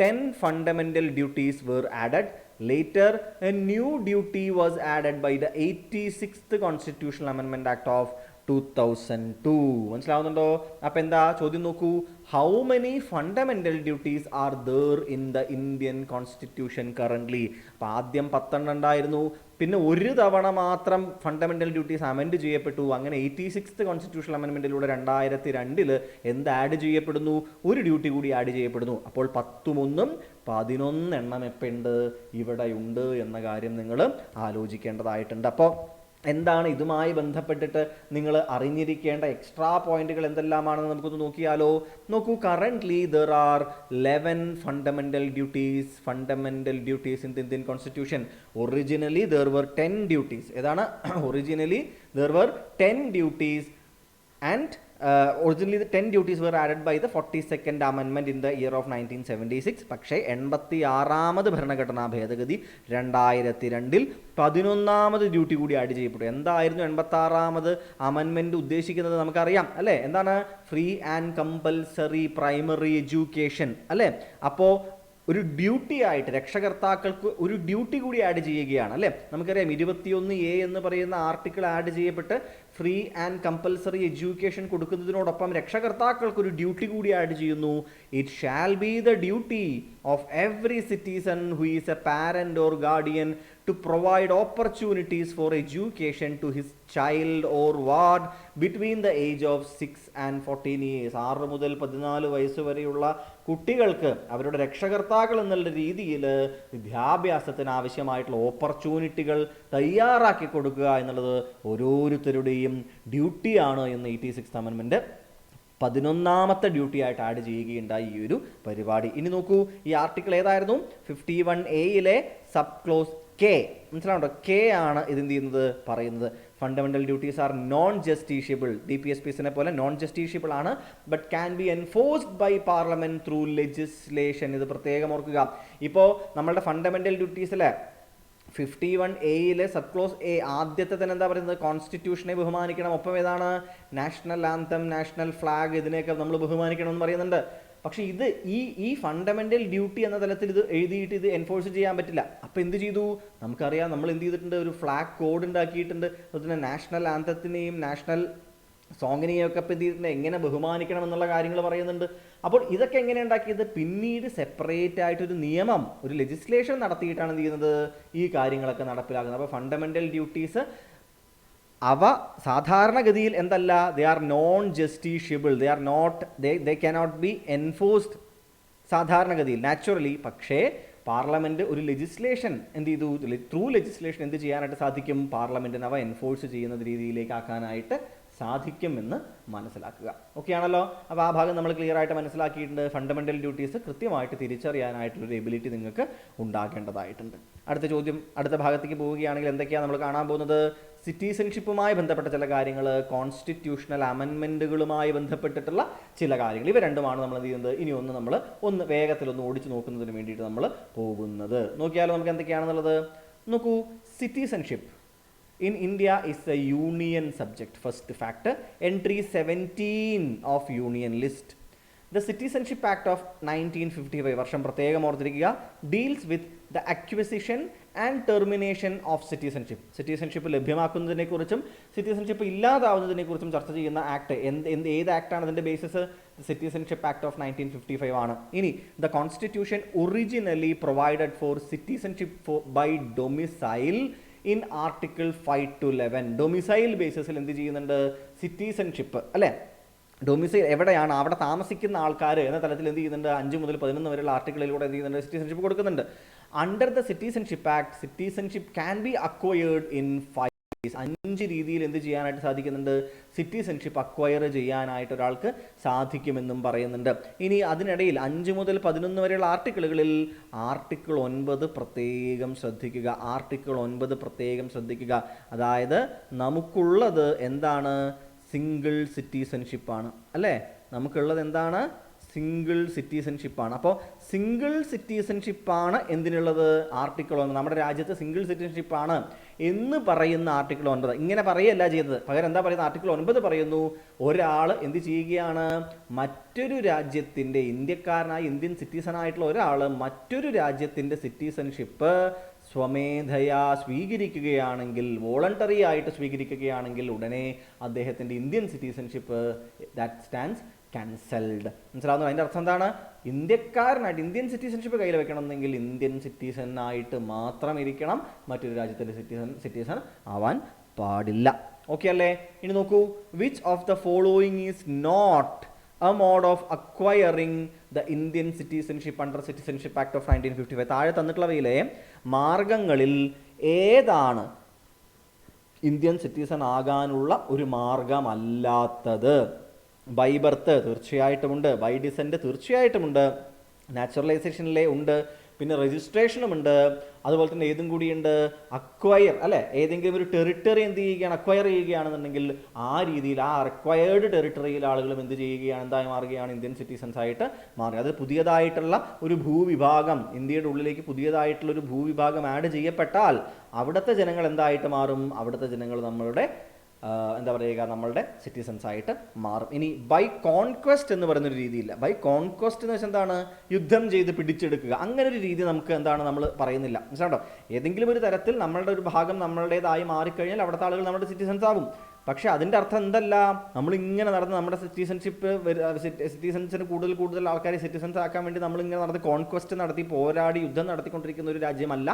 10 fundamental duties were added. Later, a new duty was added by the 86th Constitutional Amendment Act of 2002. മനസ്സിലാവുന്നുണ്ടോ? അപ്പം എന്താ ചോദ്യം നോക്കൂ. How many fundamental duties are there in the Indian constitution currently? അപ്പം ആദ്യം 10 ഉണ്ടായിരുന്നു. പിന്നെ ഒരു തവണ മാത്രം ഫണ്ടമെൻ്റൽ ഡ്യൂട്ടീസ് അമെൻഡ് ചെയ്യപ്പെട്ടു. അങ്ങനെ 86th കോൺസ്റ്റിറ്റ്യൂഷണൽ അമെൻമെൻറ്റിലൂടെ 2002 എന്ത് ആഡ് ചെയ്യപ്പെടുന്നു? ഒരു ഡ്യൂട്ടി കൂടി ആഡ് ചെയ്യപ്പെടുന്നു. അപ്പോൾ 10 11 എണ്ണം എപ്പുണ്ട്? ഇവിടെയുണ്ട് എന്ന കാര്യം നിങ്ങൾ ആലോചിക്കേണ്ടതായിട്ടുണ്ട്. അപ്പോൾ എന്താണ് ഇതുമായി ബന്ധപ്പെട്ടിട്ട് നിങ്ങൾ അറിഞ്ഞിരിക്കേണ്ട എക്സ്ട്രാ പോയിന്റുകൾ എന്തെല്ലാമാണെന്ന് നമുക്കൊന്ന് നോക്കിയാലോ? നോക്കൂ, currently there are 11 fundamental duties in the Indian constitution. Originally there were 10 duties. ഏതാണ്? Originally there were 10 duties and originally the 10 duties were added by the 42nd amendment in the year of 1976. പക്ഷേ 86ാമത് ഭരണഘടനാ ഭേദഗതി 2002 11ാമത് ഡ്യൂട്ടി കൂടി ആഡ് ചെയ്യപ്പെട്ടു. എന്തായിരുന്നു 86ാമത് അമെൻമെൻറ്റ് ഉദ്ദേശിക്കുന്നത്? നമുക്കറിയാം, അല്ലേ? എന്താണ്? Free and compulsory primary education, അല്ലേ? അപ്പോൾ ഒരു ഡ്യൂട്ടി ആയിട്ട് രക്ഷകർത്താക്കൾക്ക് ഒരു ഡ്യൂട്ടി കൂടി ആഡ് ചെയ്യുകയാണ് അല്ലേ. നമുക്കറിയാം 21A എന്ന് പറയുന്ന ആർട്ടിക്കിൾ ആഡ് ചെയ്യപ്പെട്ട് ഫ്രീ ആൻഡ് കമ്പൽസറി എഡ്യൂക്കേഷൻ കൊടുക്കുന്നതിനോടൊപ്പം രക്ഷകർത്താക്കൾക്ക് ഒരു ഡ്യൂട്ടി കൂടി ആഡ് ചെയ്യുന്നു. It shall be the duty of every citizen who is a parent or guardian to provide opportunities for education to his child or ward between the age of 6 and 14 years. 6 മുതൽ 14 വയസ്സ് വരെയുള്ള കുട്ടികൾക്ക് അവരുടെ രക്ഷകർത്താക്കൾ എന്നുള്ള രീതിയിൽ വിദ്യാഭ്യാസത്തിന് ആവശ്യമായിട്ടുള്ള ഓപ്പർച്യൂണിറ്റികൾ തയ്യാറാക്കി കൊടുക്കുക എന്നുള്ളത് ഓരോരുത്തരുടെയും ഡ്യൂട്ടിയാണ് എന്ന് 86th അമെൻമെൻറ്റ് 11ാമത്തെ ഡ്യൂട്ടി ആയിട്ട് ആഡ് ചെയ്യുകയുണ്ടായി ഈ ഒരു പരിപാടി. ഇനി നോക്കൂ, ഈ ആർട്ടിക്കിൾ ഏതായിരുന്നു? 51A sub clause K. മനസ്സിലാവുണ്ടോ? കെ ആണ് ഇതെന്ത് ചെയ്യുന്നത് പറയുന്നത്. Fundamental duties are non justiciable. DPSPസിനെ പോലെ നോൺ ജസ്റ്റീഷ്യബിൾ ആണ്, but can be enforced by parliament through legislation. ഇത് പ്രത്യേകം ഓർക്കുക. ഇപ്പോൾ നമ്മളുടെ ഫണ്ടമെന്റൽ ഡ്യൂട്ടീസിലെ 51A സബ് ക്ലോസ് എ ആദ്യത്തെ തന്നെ എന്താ പറയുന്നത്? കോൺസ്റ്റിറ്റ്യൂഷനെ ബഹുമാനിക്കണം. ഒപ്പം ഏതാണ്? നാഷണൽ ആന്തം, നാഷണൽ ഫ്ലാഗ്, ഇതിനെയൊക്കെ നമ്മൾ ബഹുമാനിക്കണം എന്ന് പറയുന്നുണ്ട്. പക്ഷേ ഇത് ഈ ഫണ്ടമെന്റൽ ഡ്യൂട്ടി എന്ന തലത്തിൽ ഇത് എഴുതിയിട്ട് ഇത് എൻഫോഴ്സ് ചെയ്യാൻ പറ്റില്ല. അപ്പോൾ എന്ത് ചെയ്തു? നമുക്കറിയാം, നമ്മൾ എന്ത് ചെയ്തിട്ടുണ്ട്? ഒരു ഫ്ലാഗ് കോഡ് ഉണ്ടാക്കിയിട്ടുണ്ട്. അതുപോലെ നാഷണൽ ആന്തത്തിനെയും നാഷണൽ സോങ്ങിനെയൊക്കെ ഇപ്പം എന്ത് ചെയ്തിട്ടുണ്ട്? എങ്ങനെ ബഹുമാനിക്കണം എന്നുള്ള കാര്യങ്ങൾ പറയുന്നുണ്ട്. അപ്പോൾ ഇതൊക്കെ എങ്ങനെ ഉണ്ടാക്കിയത്? പിന്നീട് സെപ്പറേറ്റ് ആയിട്ടൊരു നിയമം, ഒരു ലെജിസ്ലേഷൻ നടത്തിയിട്ടാണ് എന്ത് ചെയ്യുന്നത്? ഈ കാര്യങ്ങളൊക്കെ നടപ്പിലാക്കുന്നത്. അപ്പോൾ ഫണ്ടമെന്റൽ ഡ്യൂട്ടീസ് അവ സാധാരണഗതിയിൽ എന്തല്ല? They are non justiciable, they are not, they cannot be enforced സാധാരണഗതിയിൽ, നാച്ചുറലി. പക്ഷേ പാർലമെൻറ്റ് ഒരു ലെജിസ്ലേഷൻ എന്ത് ചെയ്തു? ത്രൂ ലെജിസ്ലേഷൻ എന്ത് ചെയ്യാനായിട്ട് സാധിക്കും? പാർലമെൻറ്റിന് അവ എൻഫോഴ്സ് ചെയ്യുന്ന രീതിയിലേക്ക് ആക്കാനായിട്ട് സാധിക്കുമെന്ന് മനസ്സിലാക്കുക. ഓക്കെ ആണല്ലോ? അപ്പോൾ ആ ഭാഗം നമ്മൾ ക്ലിയർ ആയിട്ട് മനസ്സിലാക്കിയിട്ടുണ്ട്. ഫണ്ടമെന്റൽ ഡ്യൂട്ടീസ് കൃത്യമായിട്ട് തിരിച്ചറിയാനായിട്ടുള്ളൊരു എബിലിറ്റി നിങ്ങൾക്ക് ഉണ്ടാകേണ്ടതായിട്ടുണ്ട്. അടുത്ത ചോദ്യം, അടുത്ത ഭാഗത്തേക്ക് പോവുകയാണെങ്കിൽ എന്തൊക്കെയാണ് നമ്മൾ കാണാൻ പോകുന്നത്? സിറ്റിസൺഷിപ്പുമായി ബന്ധപ്പെട്ട ചില കാര്യങ്ങൾ, കോൺസ്റ്റിറ്റ്യൂഷണൽ അമെൻമെൻറ്റുകളുമായി ബന്ധപ്പെട്ടിട്ടുള്ള ചില കാര്യങ്ങൾ, ഇവ രണ്ടുമാണ് നമ്മൾ എന്ത് ചെയ്യുന്നത്? ഇനി നമ്മൾ വേഗത്തിലൊന്ന് ഓടിച്ചു നോക്കുന്നതിന് വേണ്ടിയിട്ട് നമ്മൾ പോകുന്നത്. നോക്കിയാലോ നമുക്ക് എന്തൊക്കെയാണെന്നുള്ളത്. നോക്കൂ, citizenship in India is a union subject. First fact, entry 17 of union list. The Citizenship Act of 1955 വർഷം പ്രത്യേകം ഓർത്തിരിക്കുക, deals with the acquisition and termination of citizenship. Citizenship ലഭ്യമാക്കുന്നതിനെക്കുറിച്ചും സിറ്റിസൺഷിപ്പ് ഇല്ലാതാവുന്നതിനെക്കുറിച്ചും ചർച്ച ചെയ്യുന്ന ആക്ട് ഏത് ആക്ടാണ്? അതിൻ്റെ ബേസിസ് സിറ്റിസൺഷിപ്പ് ആക്ട് ഓഫ് 1955 ആണ്. ഇനി the constitution originally provided for citizenship by domicile in article 5 to 11. Domicile ബേസിസിൽ എന്ത് ചെയ്യുന്നുണ്ട്? സിറ്റിസൺഷിപ്പ് അല്ലേ, ഡൊമിസൈൽ എവിടെയാണ് അവിടെ താമസിക്കുന്ന ആൾക്കാർ എന്ന തലത്തിൽ എന്ത് ചെയ്യുന്നുണ്ട്? 5 മുതൽ 11 വരെയുള്ള ആർട്ടിക്കിളിലൂടെ എന്ത് ചെയ്യുന്നുണ്ട്? സിറ്റിസൺഷിപ്പ് കൊടുക്കുന്നുണ്ട്. Under the citizenship act, citizenship can be acquired in 5 രീതിയിൽ എന്ത് ചെയ്യാനായിട്ട് സാധിക്കുന്നുണ്ട്? സിറ്റിസൺഷിപ്പ് അക്വയർ ചെയ്യാനായിട്ട് ഒരാൾക്ക് സാധിക്കുമെന്നും പറയുന്നുണ്ട്. ഇനി അതിനിടയിൽ 5 മുതൽ 11 വരെയുള്ള ആർട്ടിക്കിളുകളിൽ ആർട്ടിക്കിൾ 9 പ്രത്യേകം ശ്രദ്ധിക്കുക. ആർട്ടിക്കിൾ 9 പ്രത്യേകം ശ്രദ്ധിക്കുക. അതായത് നമുക്കുള്ളത് എന്താണ്? സിംഗിൾ സിറ്റിസൺഷിപ്പാണ് അല്ലേ? നമുക്കുള്ളത് എന്താണ്? സിംഗിൾ സിറ്റിസൺഷിപ്പാണ്. അപ്പോൾ സിംഗിൾ സിറ്റിസൺഷിപ്പാണ് എന്തിനുള്ളത്? ആർട്ടിക്കിൾ 9. നമ്മുടെ രാജ്യത്ത് സിംഗിൾ സിറ്റിസൺഷിപ്പാണ് എന്ന് പറയുന്ന ആർട്ടിക്കിൾ 9 ഇങ്ങനെ പറയല്ല ചെയ്തത്. പകരം എന്താ പറയുന്നത്? ആർട്ടിക്കിൾ 9 പറയുന്നു, ഒരാൾ എന്ത് ചെയ്യുകയാണ്? മറ്റൊരു രാജ്യത്തിൻ്റെ, ഇന്ത്യക്കാരനായ ഇന്ത്യൻ സിറ്റിസണായിട്ടുള്ള ഒരാൾ മറ്റൊരു രാജ്യത്തിൻ്റെ സിറ്റിസൺഷിപ്പ് സ്വമേധയാ സ്വീകരിക്കുകയാണെങ്കിൽ, വോളണ്ടറി ആയിട്ട് സ്വീകരിക്കുകയാണെങ്കിൽ ഉടനെ അദ്ദേഹത്തിൻ്റെ Indian citizenship that stands cancelled. മനസ്സിലാവുന്നു? അതിൻ്റെ അർത്ഥം എന്താണ്? ഇന്ത്യക്കാരനായിട്ട് ഇന്ത്യൻ സിറ്റിസൺഷിപ്പ് കയ്യിൽ വെക്കണമെന്നെങ്കിൽ ഇന്ത്യൻ സിറ്റിസൺ ആയിട്ട് മാത്രം ഇരിക്കണം, മറ്റൊരു രാജ്യത്തിൻ്റെ സിറ്റിസൺ ആവാൻ പാടില്ല. ഓക്കെ അല്ലേ? ഇനി നോക്കൂ, which of the following is not a mode of acquiring the Indian citizenship under citizenship act of 1955. താഴെ തന്നിട്ടുള്ളവയിലെ മാർഗങ്ങളിൽ ഏതാണ് ഇന്ത്യൻ സിറ്റിസൺ ആകാനുള്ള ഒരു മാർഗമല്ലാത്തത്? ബൈ ബർത്ത് തീർച്ചയായിട്ടുമുണ്ട്, ബൈ ഡിസെൻറ്റ് തീർച്ചയായിട്ടുമുണ്ട്, നാച്ചുറലൈസേഷനിലെ ഉണ്ട്, പിന്നെ രജിസ്ട്രേഷനുമുണ്ട്, അതുപോലെ തന്നെ ഏതും കൂടിയുണ്ട്? അക്വയർ അല്ലേ? ഏതെങ്കിലും ഒരു ടെറിട്ടറി എന്ത് ചെയ്യുകയാണ്? അക്വയർ ചെയ്യുകയാണെന്നുണ്ടെങ്കിൽ ആ രീതിയിൽ ആ അക്വയർഡ് ടെറിട്ടറിയിൽ ആളുകളും എന്ത് ചെയ്യുകയാണ്? എന്തായി മാറുകയാണ്? ഇന്ത്യൻ സിറ്റിസൺസ് ആയിട്ട് മാറുക. അത് പുതിയതായിട്ടുള്ള ഒരു ഭൂവിഭാഗം, ഇന്ത്യയുടെ ഉള്ളിലേക്ക് പുതിയതായിട്ടുള്ള ഒരു ഭൂവിഭാഗം ആഡ് ചെയ്യപ്പെട്ടാൽ അവിടുത്തെ ജനങ്ങൾ എന്തായിട്ട് മാറും? അവിടുത്തെ ജനങ്ങൾ നമ്മളുടെ എന്താ പറയുക നമ്മളുടെ സിറ്റിസൺസ് ആയിട്ട് മാറും. ഇനി ബൈ കോൺക്വസ്റ്റ് എന്ന് പറയുന്നൊരു രീതിയില്ല. ബൈ കോൺക്വസ്റ്റ് എന്ന് വെച്ചാൽ എന്താണ്, യുദ്ധം ചെയ്ത് പിടിച്ചെടുക്കുക, അങ്ങനെ ഒരു രീതി നമുക്ക് എന്താണ് നമ്മൾ പറയുന്നില്ല. മനസ്സിലാണ്ടോ? ഏതെങ്കിലും ഒരു തരത്തിൽ നമ്മളുടെ ഒരു ഭാഗം നമ്മളുടേതായി മാറിക്കഴിഞ്ഞാൽ അവിടുത്തെ ആളുകൾ നമ്മുടെ സിറ്റിസൺസ് ആവും. പക്ഷേ അതിൻ്റെ അർത്ഥം എന്തല്ല, നമ്മളിങ്ങനെ നടന്ന് നമ്മുടെ സിറ്റിസൺസിന് കൂടുതൽ ആൾക്കാരെ സിറ്റിസൺസ് ആക്കാൻ വേണ്ടി നമ്മളിങ്ങനെ നടന്ന് കോൺക്വസ്റ്റ് നടത്തി പോരാടി യുദ്ധം നടത്തിക്കൊണ്ടിരിക്കുന്ന ഒരു രാജ്യമല്ല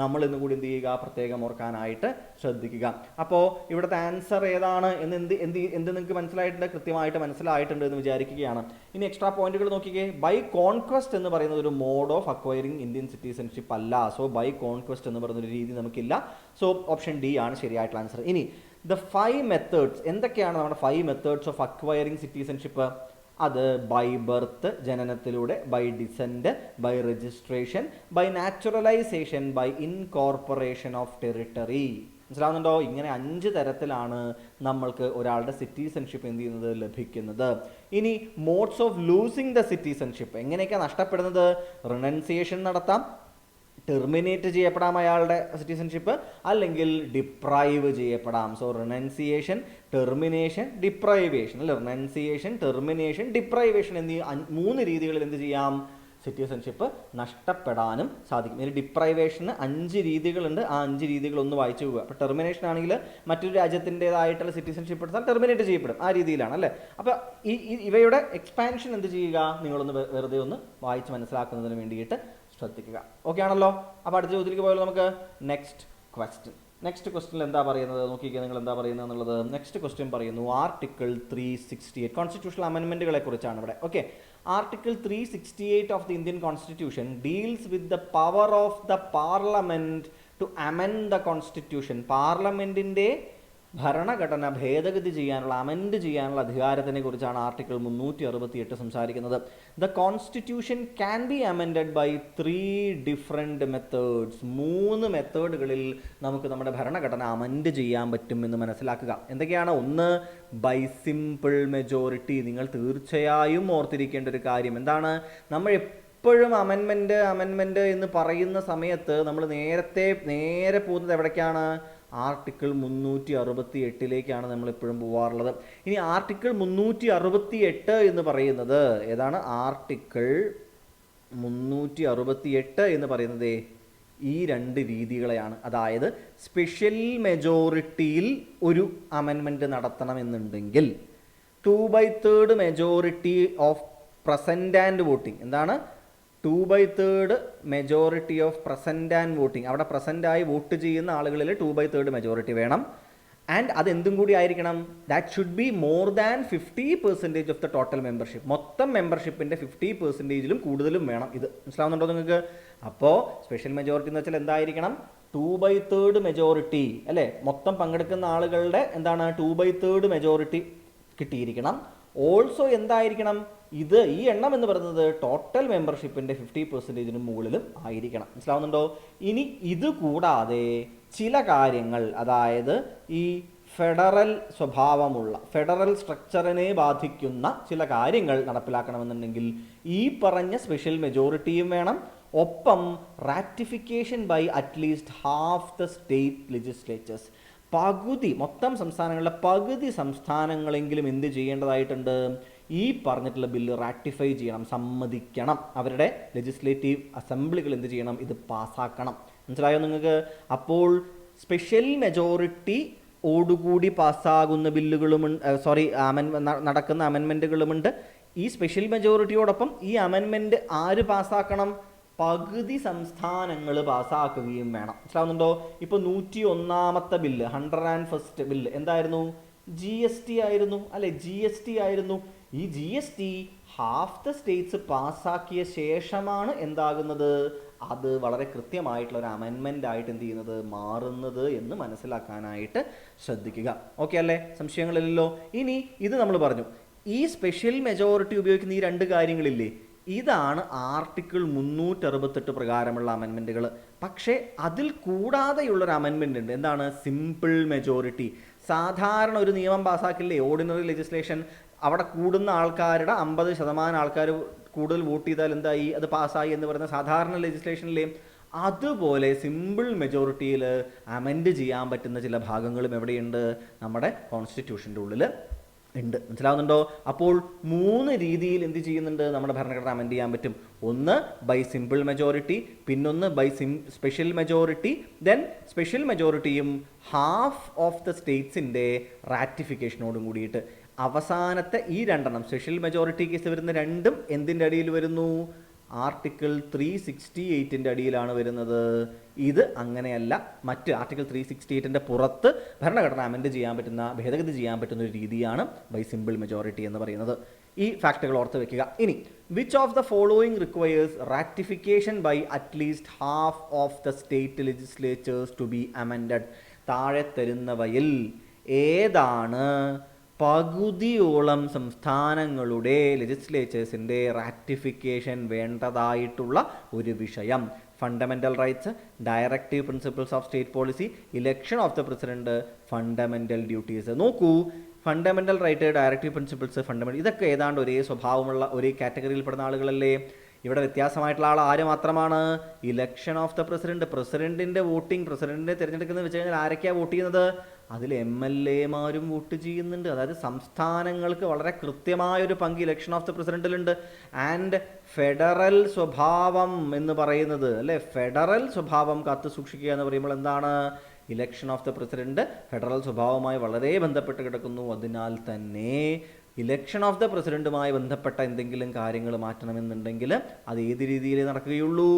നമ്മൾ എന്ന് കൂടി എന്ത് ചെയ്യുക, പ്രത്യേകം ഓർക്കാനായിട്ട് ശ്രദ്ധിക്കുക. അപ്പോൾ ഇവിടുത്തെ ആൻസർ ഏതാണ് എന്ന് എന്ത് നിങ്ങൾക്ക് മനസ്സിലായിട്ടുണ്ട്, കൃത്യമായിട്ട് മനസ്സിലായിട്ടുണ്ട് എന്ന് വിചാരിക്കുകയാണ്. ഇനി എക്സ്ട്രാ പോയിന്റുകൾ നോക്കിക്കേ. ബൈ കോൺക്വസ്റ്റ് എന്ന് പറയുന്നത് ഒരു mode of acquiring Indian citizenship അല്ല. സോ ബൈ കോൺക്വസ്റ്റ് എന്ന് പറയുന്നൊരു രീതി നമുക്കില്ല. സോ ഓപ്ഷൻ ഡി ആണ് ശരിയായിട്ടുള്ള ആൻസർ. ഇനി ദ 5 മെത്തേഡ്സ്, എന്തൊക്കെയാണ് നമ്മുടെ 5 മെത്തേഡ്സ് ഓഫ് അക്വയറിംഗ് സിറ്റിസൺഷിപ്പ്? അത് ബൈ ബർത്ത്, ജനനത്തിലൂടെ, by descent, by registration, by naturalisation, by incorporation of territory. മനസ്സിലാവുന്നുണ്ടോ? ഇങ്ങനെ 5 തരത്തിലാണ് നമ്മൾക്ക് ഒരാളുടെ സിറ്റിസൺഷിപ്പ് എന്ത് ചെയ്യുന്നത്, ലഭിക്കുന്നത്. ഇനി modes of losing the citizenship, എങ്ങനെയൊക്കെയാണ് നഷ്ടപ്പെടുന്നത്? റിനൗൺസിയേഷൻ നടത്താം, ടെർമിനേറ്റ് ചെയ്യപ്പെടാം അയാളുടെ സിറ്റിസൺഷിപ്പ്, അല്ലെങ്കിൽ ഡിപ്രൈവ് ചെയ്യപ്പെടാം. സോ റിനൗൺസിയേഷൻ, ടെർമിനേഷൻ, ഡിപ്രൈവേഷൻ, അല്ലെ? റിനൗൺസിയേഷൻ, ടെർമിനേഷൻ, ഡിപ്രൈവേഷൻ എന്നീ 3 രീതികളിൽ എന്ത് ചെയ്യാം, സിറ്റിസൺഷിപ്പ് നഷ്ടപ്പെടാനും സാധിക്കും. ഇതിൽ ഡിപ്രൈവേഷന് 5 രീതികളുണ്ട്. ആ 5 രീതികൾ ഒന്ന് വായിച്ചു പോവുക. അപ്പോൾ ടെർമിനേഷൻ ആണെങ്കിൽ മറ്റൊരു രാജ്യത്തിൻ്റെതായിട്ടുള്ള സിറ്റിസൺഷിപ്പ് എടുത്താൽ ടെർമിനേറ്റ് ചെയ്യപ്പെടും, ആ രീതിയിലാണ് അല്ലേ. അപ്പോൾ ഇവയുടെ എക്സ്പാൻഷൻ എന്ത് ചെയ്യുക, നിങ്ങളൊന്ന് വെറുതെ ഒന്ന് വായിച്ച് മനസ്സിലാക്കുന്നതിന് വേണ്ടിയിട്ട് ശ്രദ്ധിക്കുക. ഓക്കെ ആണല്ലോ? അപ്പോൾ അടുത്ത ചോദ്യത്തിലേക്ക് പോയാലോ നമുക്ക്. നെക്സ്റ്റ് ക്വസ്റ്റ്യനിൽ എന്താ പറയുന്നത് നോക്കിക്കുക, നിങ്ങൾ എന്താ പറയുന്നത് എന്നുള്ളത്. നെക്സ്റ്റ് ക്വസ്റ്റ്യൻ പറയുന്നു ആർട്ടിക്കിൾ 368 കോൺസ്റ്റിറ്റ്യൂഷണൽ അമെൻമെൻറ്റുകളെ കുറിച്ചാണ് ഇവിടെ. Okay, article 368 of the Indian constitution deals with the power of the parliament to amend the constitution. പാർലമെൻറ്റിൻ്റെ ഭരണഘടന ഭേദഗതി ചെയ്യാനുള്ള, അമെൻഡ് ചെയ്യാനുള്ള അധികാരത്തിനെ കുറിച്ചാണ് ആർട്ടിക്കിൾ 368 സംസാരിക്കുന്നത്. The constitution can be amended by 3 different methods. 3 മെത്തേഡുകളിൽ നമുക്ക് നമ്മുടെ ഭരണഘടന അമെൻഡ് ചെയ്യാൻ പറ്റും എന്ന് മനസ്സിലാക്കുക. എന്തൊക്കെയാണ്? ഒന്ന്, ബൈ സിമ്പിൾ മെജോറിറ്റി. നിങ്ങൾ തീർച്ചയായും ഓർത്തിരിക്കേണ്ട ഒരു കാര്യം എന്താണ്, നമ്മൾ എപ്പോഴും അമെൻമെൻറ്റ് എന്ന് പറയുന്ന സമയത്ത് നമ്മൾ നേരെ പോകുന്നത് എവിടേക്കാണ്? ആർട്ടിക്കിൾ 368 നമ്മൾ എപ്പോഴും പോകാറുള്ളത്. ഇനി ആർട്ടിക്കിൾ 368 എന്ന് പറയുന്നത് ഏതാണ്? ആർട്ടിക്കിൾ 368 എന്ന് പറയുന്നത് ഈ 2 രീതികളെയാണ്. അതായത് സ്പെഷ്യൽ മെജോറിറ്റിയിൽ ഒരു അമെൻമെൻറ്റ് നടത്തണമെന്നുണ്ടെങ്കിൽ 2/3 majority of present and voting. എന്താണ്? 2/3 majority of present and voting. അവിടെ പ്രസൻറ്റായി വോട്ട് ചെയ്യുന്ന ആളുകളിൽ 2/3 മെജോറിറ്റി വേണം. ആൻഡ് അതെന്തും കൂടി ആയിരിക്കണം, that should be more than 50% of the total membership. മൊത്തം മെമ്പർഷിപ്പിൻ്റെ 50%-ലും കൂടുതലും വേണം. ഇത് മനസ്സിലാവുന്നുണ്ടോ നിങ്ങൾക്ക്? അപ്പോൾ സ്പെഷ്യൽ മെജോറിറ്റി എന്ന് വെച്ചാൽ എന്തായിരിക്കണം? 2/3 മെജോറിറ്റി അല്ലേ? മൊത്തം പങ്കെടുക്കുന്ന ആളുകളുടെ എന്താണ് 2/3 മെജോറിറ്റി കിട്ടിയിരിക്കണം. ഓൾസോ എന്തായിരിക്കണം? ഈ എണ്ണം എന്ന് പറയുന്നത് ടോട്ടൽ മെമ്പർഷിപ്പിൻ്റെ 50%-നും മുകളിലും ആയിരിക്കണം. മനസ്സിലാവുന്നുണ്ടോ? ഇനി ഇത് കൂടാതെ ചില കാര്യങ്ങൾ, അതായത് ഈ ഫെഡറൽ സ്വഭാവമുള്ള, ഫെഡറൽ സ്ട്രക്ചറിനെ ബാധിക്കുന്ന ചില കാര്യങ്ങൾ നടപ്പിലാക്കണമെന്നുണ്ടെങ്കിൽ ഈ പറഞ്ഞ സ്പെഷ്യൽ മെജോറിറ്റിയും വേണം. ഒപ്പം ratification by at least half the state legislatures. മൊത്തം സംസ്ഥാനങ്ങളുടെ പകുതി സംസ്ഥാനങ്ങളെങ്കിലും എന്ത് ചെയ്യേണ്ടതായിട്ടുണ്ട്? ഈ പറഞ്ഞിട്ടുള്ള ബില്ല് റാറ്റിഫൈ ചെയ്യണം, സമ്മതിക്കണം. അവരുടെ ലെജിസ്ലേറ്റീവ് അസംബ്ലികൾ എന്ത് ചെയ്യണം? ഇത് പാസ്സാക്കണം. മനസ്സിലായോ നിങ്ങൾക്ക്? അപ്പോൾ സ്പെഷ്യൽ മെജോറിറ്റി ഓടുകൂടി പാസ്സാകുന്ന ബില്ലുകളുമുണ്ട്, നടക്കുന്ന അമെൻമെൻറ്റുകളുമുണ്ട്. ഈ സ്പെഷ്യൽ മെജോറിറ്റിയോടൊപ്പം ഈ അമെൻമെൻറ്റ് ആര് പാസ്സാക്കണം? പകുതി സംസ്ഥാനങ്ങൾ പാസ്സാക്കുകയും വേണം. മനസ്സിലാവുന്നുണ്ടോ? ഇപ്പോൾ 101ാമത്തെ ബില്ല്, 101st ബില്ല് എന്തായിരുന്നു? GST ആയിരുന്നു അല്ലെ? GST ആയിരുന്നു. ഈ GST ഹാഫ് ദ സ്റ്റേറ്റ്സ് പാസ്സാക്കിയ ശേഷമാണ് എന്താകുന്നത്? അത് വളരെ കൃത്യമായിട്ടുള്ള ഒരു അമെൻമെൻ്റ് ആയിട്ട് എന്ത് ചെയ്യുന്നത്? മാറുന്നത് എന്ന് മനസ്സിലാക്കാനായിട്ട് ശ്രദ്ധിക്കുക. ഓക്കെ അല്ലേ? സംശയങ്ങളില്ലല്ലോ. ഇനി ഇത് നമ്മൾ പറഞ്ഞു, ഈ സ്പെഷ്യൽ മെജോറിറ്റി ഉപയോഗിക്കുന്ന ഈ 2 കാര്യങ്ങളില്ലേ, ഇതാണ് ആർട്ടിക്കിൾ 368 പ്രകാരമുള്ള അമെൻമെൻറ്റുകൾ. പക്ഷേ അതിൽ കൂടാതെയുള്ളൊരു അമെൻമെൻ്റ് ഉണ്ട്. എന്താണ്? Simple majority. സാധാരണ ഒരു നിയമം പാസ്സാക്കില്ലേ, ഓർഡിനറി ലെജിസ്ലേഷൻ, അവിടെ കൂടുന്ന ആൾക്കാരുടെ 50% ആൾക്കാർ കൂടുതൽ വോട്ട് ചെയ്താൽ എന്തായി? അത് പാസ്സായി എന്ന് പറയുന്ന സാധാരണ ലെജിസ്ലേഷനിലെ അതുപോലെ സിമ്പിൾ മെജോറിറ്റിയിൽ അമെൻഡ് ചെയ്യാൻ പറ്റുന്ന ചില ഭാഗങ്ങളും എവിടെയുണ്ട്? നമ്മുടെ കോൺസ്റ്റിറ്റ്യൂഷൻ്റെ ഉള്ളിൽ ഉണ്ട്. മനസ്സിലാവുന്നുണ്ടോ? അപ്പോൾ 3 രീതിയിൽ എന്ത് ചെയ്യുന്നുണ്ട്? നമ്മുടെ ഭരണഘടന അമെൻഡ് ചെയ്യാൻ പറ്റും. ഒന്ന് ബൈ സിമ്പിൾ മെജോറിറ്റി, പിന്നൊന്ന് by special majority, then special മെജോറിറ്റിയും ഹാഫ് ഓഫ് ദ സ്റ്റേറ്റ്സിൻ്റെ റാറ്റിഫിക്കേഷനോടും കൂടിയിട്ട്. അവസാനത്തെ ഈ 2 സ്പെഷ്യൽ മെജോറിറ്റി കേസ് വരുന്ന രണ്ടും എന്തിൻ്റെ അടിയിൽ വരുന്നു? ആർട്ടിക്കിൾ 368 അടിയിലാണ് വരുന്നത്. ഇത് അങ്ങനെയല്ല. മറ്റ് ആർട്ടിക്കിൾ 368 പുറത്ത് ഭരണഘടന അമെൻഡ് ചെയ്യാൻ പറ്റുന്ന, ഭേദഗതി ചെയ്യാൻ പറ്റുന്ന ഒരു രീതിയാണ് ബൈ സിമ്പിൾ മെജോറിറ്റി എന്ന് പറയുന്നത്. ഈ ഫാക്റ്റുകൾ ഓർത്ത് വെക്കുക. ഇനി which of the following requires ratification by at least half of the state legislatures to be amended? താഴെ തരുന്നവയിൽ ഏതാണ് പകുതിയോളം സംസ്ഥാനങ്ങളുടെ ലെജിസ്ലേച്ചേഴ്സിൻ്റെ റാറ്റിഫിക്കേഷൻ വേണ്ടതായിട്ടുള്ള ഒരു വിഷയം? Fundamental rights, directive principles of state policy, election of the president, fundamental duties. നോക്കൂ, fundamental right, directive principles, fundamental, ഇതൊക്കെ ഏതാണ്ട് ഒരേ സ്വഭാവമുള്ള ഒരേ കാറ്റഗറിയിൽ പെടുന്ന ആളുകളല്ലേ? ഇവിടെ വ്യത്യാസമായിട്ടുള്ള ആൾ ആര് മാത്രമാണ്? Election of the president. പ്രസിഡന്റിൻ്റെ വോട്ടിംഗ്, പ്രസിഡന്റിനെ തിരഞ്ഞെടുക്കുന്നത് വെച്ച് കഴിഞ്ഞാൽ ആരൊക്കെയാണ് വോട്ട് ചെയ്യുന്നത്? അതിൽ MLA-മാരും വോട്ട് ചെയ്യുന്നുണ്ട്. അതായത് സംസ്ഥാനങ്ങൾക്ക് വളരെ കൃത്യമായൊരു പങ്ക് ഇലക്ഷൻ ഓഫ് ദ പ്രസിഡന്റിലുണ്ട്. ആൻഡ് ഫെഡറൽ സ്വഭാവം എന്ന് പറയുന്നത്, അല്ലേ, ഫെഡറൽ സ്വഭാവം കാത്തു സൂക്ഷിക്കുക എന്ന് പറയുമ്പോൾ എന്താണ്? Election of the president federal സ്വഭാവവുമായി വളരെ ബന്ധപ്പെട്ട് കിടക്കുന്നു. അതിനാൽ തന്നെ ഇലക്ഷൻ ഓഫ് ദ പ്രസിഡന്റുമായി ബന്ധപ്പെട്ട എന്തെങ്കിലും കാര്യങ്ങൾ മാറ്റണമെന്നുണ്ടെങ്കിൽ അത് ഏത് രീതിയിൽ നടക്കുകയുള്ളൂ?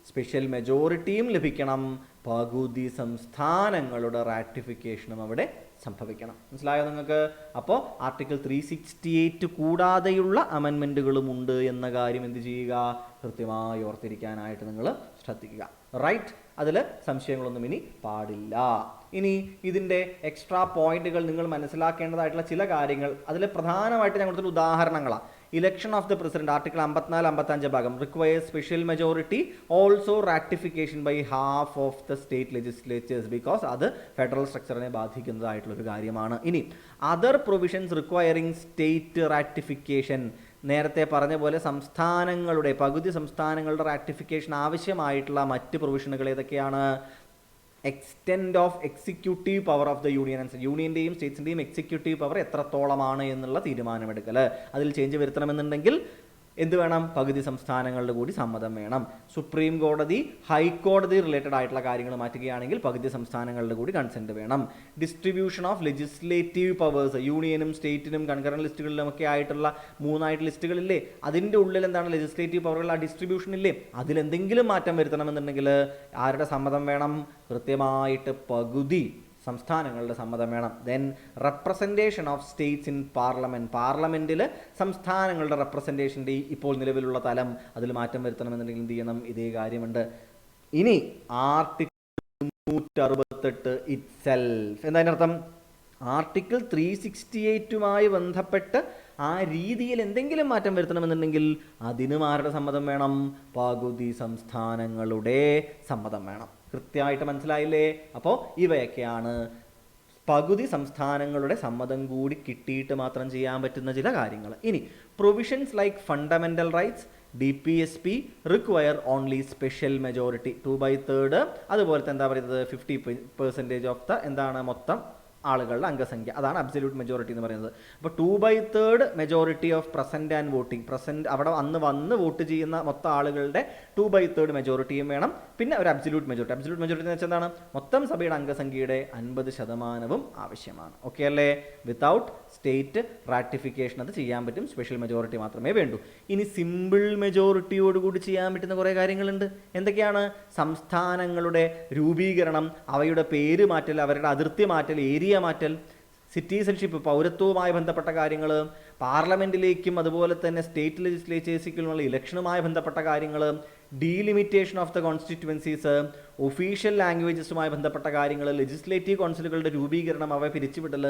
സ്പെഷ്യൽ മെജോറിറ്റിയും ലഭിക്കണം, പകുതി സംസ്ഥാനങ്ങളുടെ റാറ്റിഫിക്കേഷനും അവിടെ സംഭവിക്കണം. മനസ്സിലായോ നിങ്ങൾക്ക്? അപ്പോൾ ആർട്ടിക്കിൾ 368 കൂടാതെയുള്ള അമെൻമെൻറ്റുകളും ഉണ്ട് എന്ന കാര്യം എന്ത് ചെയ്യുക? കൃത്യമായി ഓർത്തിരിക്കാനായിട്ട് നിങ്ങൾ ശ്രദ്ധിക്കുക. റൈറ്റ്? അതിൽ സംശയങ്ങളൊന്നും ഇനി പാടില്ല. ഇനി ഇതിൻ്റെ എക്സ്ട്രാ പോയിന്റുകൾ നിങ്ങൾ മനസ്സിലാക്കേണ്ടതായിട്ടുള്ള ചില കാര്യങ്ങൾ, അതിൽ പ്രധാനമായിട്ട് ഞാൻ കൊടുത്തൊരു ഉദാഹരണങ്ങളാണ്. Election of the president article 54-55 ഭാഗം require special majority, also ratification by half of the state legislatures, because അത് ഫെഡറൽ സ്ട്രക്ചറിനെ ബാധിക്കുന്നതായിട്ടുള്ളൊരു കാര്യമാണ്. ഇനി other provisions requiring state ratification, നേരത്തെ പറഞ്ഞ പോലെ സംസ്ഥാനങ്ങളുടെ, പകുതി സംസ്ഥാനങ്ങളുടെ റാറ്റിഫിക്കേഷൻ ആവശ്യമായിട്ടുള്ള മറ്റ് പ്രൊവിഷനുകൾ ഏതൊക്കെയാണ്? Extent of executive power of the union, യൂണിയൻ്റെയും സ്റ്റേറ്റ്സിൻ്റെയും എക്സിക്യൂട്ടീവ് പവർ എത്രത്തോളമാണ് എന്നുള്ള തീരുമാനമെടുക്കൽ. അതിൽ ചേഞ്ച് വരുത്തണമെന്നുണ്ടെങ്കിൽ എന്ത് വേണം? പകുതി സംസ്ഥാനങ്ങളുടെ കൂടി സമ്മതം വേണം. സുപ്രീം കോടതി, ഹൈക്കോടതി റിലേറ്റഡ് ആയിട്ടുള്ള കാര്യങ്ങൾ മാറ്റുകയാണെങ്കിൽ പകുതി സംസ്ഥാനങ്ങളുടെ കൂടി കൺസെൻറ്റ് വേണം. ഡിസ്ട്രിബ്യൂഷൻ ഓഫ് ലെജിസ്ലേറ്റീവ് പവേഴ്സ്, യൂണിയനും സ്റ്റേറ്റിനും കൺകറന്റ് ലിസ്റ്റുകളിലും ഒക്കെ ആയിട്ടുള്ള 3 ലിസ്റ്റുകളില്ലേ, അതിൻ്റെ ഉള്ളിൽ എന്താണ് ലെജിസ്ലേറ്റീവ് പവറുകൾ? ആ ഡിസ്ട്രിബ്യൂഷൻ ഇല്ലേ, അതിലെന്തെങ്കിലും മാറ്റം വരുത്തണമെന്നുണ്ടെങ്കിൽ ആരുടെ സമ്മതം വേണം? കൃത്യമായിട്ട് പകുതി സംസ്ഥാനങ്ങളുടെ സമ്മതം വേണം. Then representation of States in parliament, പാർലമെൻറ്റിൽ സംസ്ഥാനങ്ങളുടെ റെപ്രസെൻറ്റേഷൻ്റെ ഇപ്പോൾ നിലവിലുള്ള തലം, അതിൽ മാറ്റം വരുത്തണമെന്നുണ്ടെങ്കിൽ എന്ത് ചെയ്യണം? ഇതേ കാര്യമുണ്ട്. ഇനി ആർട്ടിക്കിൾ 368 ഇറ്റ്സെൽഫ്, എന്താ അതിനർത്ഥം? ആർട്ടിക്കിൾ 368 ബന്ധപ്പെട്ട് ആ രീതിയിൽ എന്തെങ്കിലും മാറ്റം വരുത്തണമെന്നുണ്ടെങ്കിൽ അതിനും ആരുടെ സമ്മതം വേണം? പകുതി സംസ്ഥാനങ്ങളുടെ സമ്മതം വേണം. കൃത്യമായിട്ട് മനസ്സിലായില്ലേ? അപ്പോൾ ഇവയൊക്കെയാണ് പകുതി സംസ്ഥാനങ്ങളുടെ സമ്മതം കൂടി കിട്ടിയിട്ട് മാത്രം ചെയ്യാൻ പറ്റുന്ന ചില കാര്യങ്ങൾ. ഇനി provisions like fundamental rights, DPSP require only special majority 2/3, അതുപോലത്തെ എന്താ പറയുന്നത് 50% ഓഫ് ദ എന്താണ് മൊത്തം ആളുകളുടെ അംഗസംഖ്യ, അതാണ് അബ്സല്യൂട്ട് മെജോറിറ്റി എന്ന് പറയുന്നത്. അപ്പോൾ 2/3 majority of present and voting, present അവിടെ വന്ന് വോട്ട് ചെയ്യുന്ന മൊത്തം ആളുകളുടെ 2/3 മെജോറിറ്റിയും വേണം. പിന്നെ ഒരു അബ്സല്യൂട്ട് മെജോറിറ്റി, അബ്സല്യൂട്ട് മെജോറിറ്റി എന്ന് വെച്ചാൽ എന്താണ്? മൊത്തം സഭയുടെ അംഗസംഖ്യയുടെ 50% ആവശ്യമാണ്. ഓക്കെ അല്ലേ? വിത്തൗട്ട് സ്റ്റേറ്റ് റാറ്റിഫിക്കേഷൻ അത് ചെയ്യാൻ പറ്റും, സ്പെഷ്യൽ മെജോറിറ്റി മാത്രമേ വേണ്ടൂ. ഇനി സിമ്പിൾ മെജോറിറ്റിയോടുകൂടി ചെയ്യാൻ പറ്റുന്ന കുറേ കാര്യങ്ങളുണ്ട്. എന്തൊക്കെയാണ്? സംസ്ഥാനങ്ങളുടെ രൂപീകരണം, അവയുടെ പേര് മാറ്റൽ, അവരുടെ അതിർത്തി മാറ്റൽ, ഏരിയ മാറ്റൽ, സിറ്റിസൺഷിപ്പ്, പൗരത്വവുമായി ബന്ധപ്പെട്ട കാര്യങ്ങൾ, പാർലമെൻറ്റിലേക്കും അതുപോലെ തന്നെ സ്റ്റേറ്റ് ലെജിസ്ലേച്ചേഴ്സിലേക്കുള്ള ഇലക്ഷനുമായി ബന്ധപ്പെട്ട കാര്യങ്ങൾ, delimitation of the constituencies, official ലാംഗ്വേജസുമായി ബന്ധപ്പെട്ട കാര്യങ്ങൾ, ലെജിസ്ലേറ്റീവ് കൗൺസിലുകളുടെ രൂപീകരണം, അവ പിരിച്ചുവിടൽ,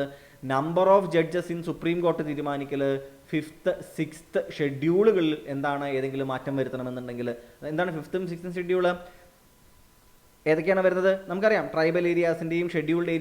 number of judges in supreme court തീരുമാനിക്കൽ, 5th 6th ഷെഡ്യൂളുകളിൽ എന്താണ് ഏതെങ്കിലും മാറ്റം വരുത്തണമെന്നുണ്ടെങ്കിൽ, എന്താണ് 5th ഉം 6th ഷെഡ്യൂള്? ഏതൊക്കെയാണ് വരുന്നത് നമുക്കറിയാം. ട്രൈബൽ ഏരിയാസിൻ്റെയും ഷെഡ്യൂൾഡ്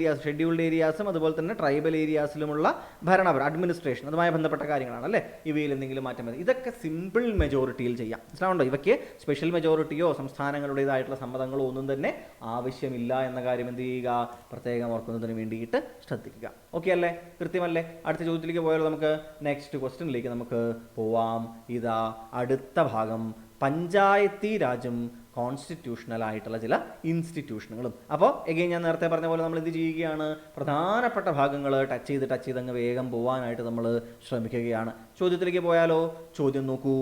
ഏരിയാസും അതുപോലെ തന്നെ ട്രൈബൽ ഏരിയാസിലുമുള്ള ഭരണപരം അഡ്മിനിസ്ട്രേഷൻ അതുമായി ബന്ധപ്പെട്ട കാര്യങ്ങളാണ് അല്ലേ. ഇവയിൽ എന്തെങ്കിലും മാറ്റം വരുന്നത് ഇതൊക്കെ സിമ്പിൾ മെജോറിറ്റിയിൽ ചെയ്യാം. മനസ്സിലാവുണ്ടോ? ഇവയ്ക്ക് സ്പെഷ്യൽ മെജോറിറ്റിയോ സംസ്ഥാനങ്ങളുടേതായിട്ടുള്ള സമ്മതങ്ങളോ ഒന്നും തന്നെ ആവശ്യമില്ല എന്ന കാര്യം എന്ത് ചെയ്യുക, പ്രത്യേകം ഓർക്കുന്നതിന് വേണ്ടിയിട്ട് ശ്രദ്ധിക്കുക. ഓക്കെ അല്ലേ? കൃത്യമല്ലേ? അടുത്ത ചോദ്യത്തിലേക്ക് പോയാലോ? നമുക്ക് നെക്സ്റ്റ് ക്വസ്റ്റ്യനിലേക്ക് നമുക്ക് പോവാം. ഇതാ അടുത്ത ഭാഗം, പഞ്ചായത്തി രാജും കോൺസ്റ്റിറ്റ്യൂഷണൽ ആയിട്ടുള്ള ചില ഇൻസ്റ്റിറ്റ്യൂഷനുകളും. അപ്പോൾ എഗെയിൻ ഞാൻ നേരത്തെ പറഞ്ഞ പോലെ നമ്മൾ എന്ത് ചെയ്യുകയാണ്, പ്രധാനപ്പെട്ട ഭാഗങ്ങൾ ടച്ച് ചെയ്ത് അങ്ങ് വേഗം പോകാനായിട്ട് നമ്മൾ ശ്രമിക്കുകയാണ്. ചോദ്യത്തിലേക്ക് പോയാലോ? ചോദ്യം നോക്കൂ.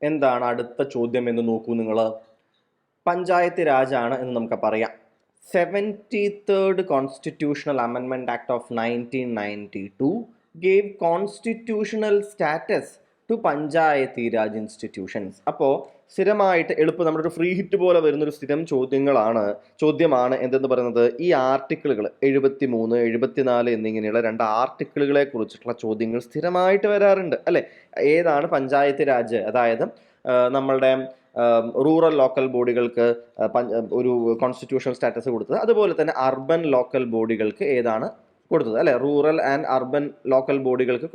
എന്താണ് അടുത്ത ചോദ്യം എന്ന് നോക്കൂ നിങ്ങൾ. പഞ്ചായത്ത് രാജാണ് എന്ന് നമുക്ക് പറയാം. 73rd Constitutional Amendment Act of 1992 gave constitutional status to Panchayati Raj institutions. അപ്പോൾ സ്ഥിരമായിട്ട് എളുപ്പം നമ്മുടെ ഒരു ഫ്രീ ഹിറ്റ് പോലെ വരുന്നൊരു സ്ഥിരം ചോദ്യമാണ് എന്തെന്ന് പറയുന്നത്, ഈ ആർട്ടിക്കിളുകൾ 73, 74 എന്നിങ്ങനെയുള്ള 2 ആർട്ടിക്കിളുകളെ കുറിച്ചിട്ടുള്ള ചോദ്യങ്ങൾ സ്ഥിരമായിട്ട് വരാറുണ്ട് അല്ലേ. ഏതാണ് പഞ്ചായത്ത് രാജ്, അതായത് നമ്മളുടെ റൂറൽ ലോക്കൽ ബോഡികൾക്ക് ഒരു കോൺസ്റ്റിറ്റ്യൂഷണൽ സ്റ്റാറ്റസ് കൊടുത്തത്, അതുപോലെ തന്നെ അർബൻ ലോക്കൽ ബോഡികൾക്ക് ഏതാണ് കൊടുത്തത് അല്ലെ. റൂറൽ ആൻഡ് അർബൻ ലോക്കൽ ബോഡികൾക്ക്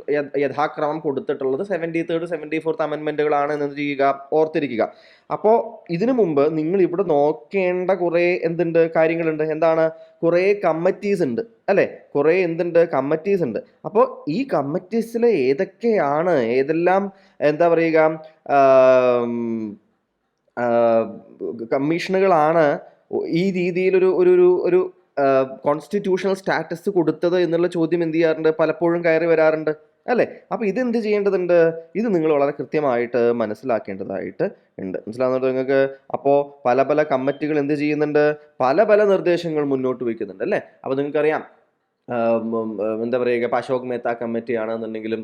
യഥാക്രമം കൊടുത്തിട്ടുള്ളത് 73rd 74th അമെൻമെൻറ്റുകളാണ് എന്ന് ചെയ്യുക, ഓർത്തിരിക്കുക. അപ്പോൾ ഇതിനു മുമ്പ് നിങ്ങൾ ഇവിടെ നോക്കേണ്ട കുറേ കാര്യങ്ങളുണ്ട്. എന്താണ്? കുറേ കമ്മിറ്റീസ് ഉണ്ട് അല്ലേ, കുറേ കമ്മിറ്റീസ് ഉണ്ട്. അപ്പോൾ ഈ കമ്മിറ്റീസിൽ ഏതെല്ലാം എന്താ പറയുക കമ്മീഷനുകളാണ് ഈ രീതിയിലൊരു ഒരു കോൺസ്റ്റിറ്റ്യൂഷണൽ സ്റ്റാറ്റസ് കൊടുത്തത് എന്നുള്ള ചോദ്യം എന്ത് ചെയ്യാറുണ്ട്, പലപ്പോഴും കയറി വരാറുണ്ട് അല്ലേ. അപ്പോൾ ഇതെന്ത് ചെയ്യേണ്ടതുണ്ട്, ഇത് നിങ്ങൾ വളരെ കൃത്യമായിട്ട് മനസ്സിലാക്കേണ്ടതായിട്ട് ഉണ്ട്. മനസ്സിലാകുന്നുണ്ടോ നിങ്ങൾക്ക്? അപ്പോൾ പല കമ്മിറ്റികൾ എന്ത് ചെയ്യുന്നുണ്ട്, പല നിർദ്ദേശങ്ങൾ മുന്നോട്ട് വയ്ക്കുന്നുണ്ട് അല്ലേ. അപ്പോൾ നിങ്ങൾക്കറിയാം എന്താ പറയുക, ഇപ്പോൾ അശോക് മേത്ത കമ്മിറ്റി ആണെന്നുണ്ടെങ്കിലും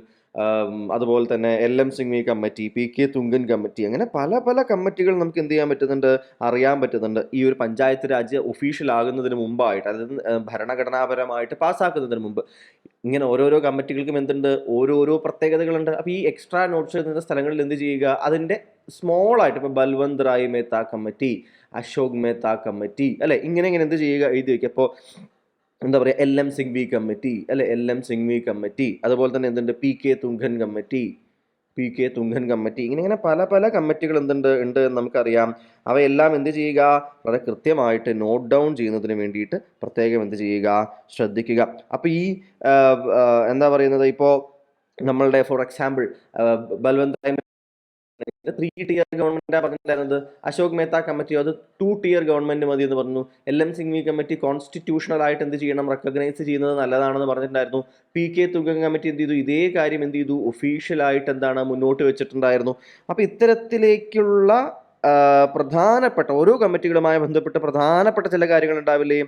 അതുപോലെ തന്നെ LM Singhvi committee, PK Thungon committee, അങ്ങനെ പല കമ്മിറ്റികൾ നമുക്ക് എന്ത് ചെയ്യാൻ പറ്റുന്നുണ്ട്, അറിയാൻ പറ്റുന്നുണ്ട്. ഈ ഒരു പഞ്ചായത്ത് രാജ് ഒഫീഷ്യൽ ആകുന്നതിന് മുമ്പായിട്ട്, അതായത് ഭരണഘടനാപരമായിട്ട് പാസ്സാക്കുന്നതിന് മുമ്പ് ഇങ്ങനെ ഓരോരോ കമ്മിറ്റികൾക്കും ഓരോരോ പ്രത്യേകതകളുണ്ട്. അപ്പോൾ ഈ എക്സ്ട്രാ നോട്ട്സ് എഴുതുന്ന സ്ഥലങ്ങളിൽ എന്ത് ചെയ്യുക, അതിൻ്റെ സ്മോൾ ആയിട്ട് ഇപ്പോൾ ബൽവന്ത് റായ് മേത്ത കമ്മിറ്റി, അശോക് മേത്ത കമ്മിറ്റി അല്ലെ, ഇങ്ങനെ എന്ത് ചെയ്യുക, എഴുതി വയ്ക്കുക. അപ്പോൾ എന്താ പറയുക, LM സിംഗ്വി കമ്മിറ്റി അല്ലെ, LM സിംഗ്വി കമ്മിറ്റി, അതുപോലെ തന്നെ PK തുങ്കൻ കമ്മിറ്റി, ഇങ്ങനെ പല കമ്മിറ്റികൾ ഉണ്ട് എന്ന് നമുക്കറിയാം. അവയെല്ലാം എന്ത് ചെയ്യുക, വളരെ കൃത്യമായിട്ട് നോട്ട് ഡൗൺ ചെയ്യുന്നതിന് വേണ്ടിയിട്ട് പ്രത്യേകം എന്ത് ചെയ്യുക, ശ്രദ്ധിക്കുക. അപ്പോൾ ഈ എന്താ പറയുന്നത്, ഇപ്പോൾ നമ്മളുടെ ഫോർ എക്സാമ്പിൾ ബൽവന്ത് 3-tier ഗവൺമെന്റാണ് പറഞ്ഞിട്ടുണ്ടായിരുന്നത്. അശോക് മേത്ത കമ്മിറ്റി അത് 2-tier ഗവൺമെന്റ് മതി എന്ന് പറഞ്ഞു. LM സിംഗ്വി കമ്മിറ്റി കോൺസ്റ്റിറ്റ്യൂഷണൽ ആയിട്ട് എന്ത് ചെയ്യണം, റെക്കഗ്നൈസ് ചെയ്യുന്നത് നല്ലതാണെന്ന് പറഞ്ഞിട്ടുണ്ടായിരുന്നു. PK തുങ്കൻ കമ്മിറ്റി എന്ത് ചെയ്തു, ഇതേ കാര്യം എന്ത് ചെയ്തു, ഒഫീഷ്യലായിട്ട് മുന്നോട്ട് വെച്ചിട്ടുണ്ടായിരുന്നു. അപ്പോൾ ഇത്തരത്തിലേക്കുള്ള പ്രധാനപ്പെട്ട ഓരോ കമ്മിറ്റികളുമായി ബന്ധപ്പെട്ട് പ്രധാനപ്പെട്ട ചില കാര്യങ്ങൾ ഉണ്ടാവില്ലേ,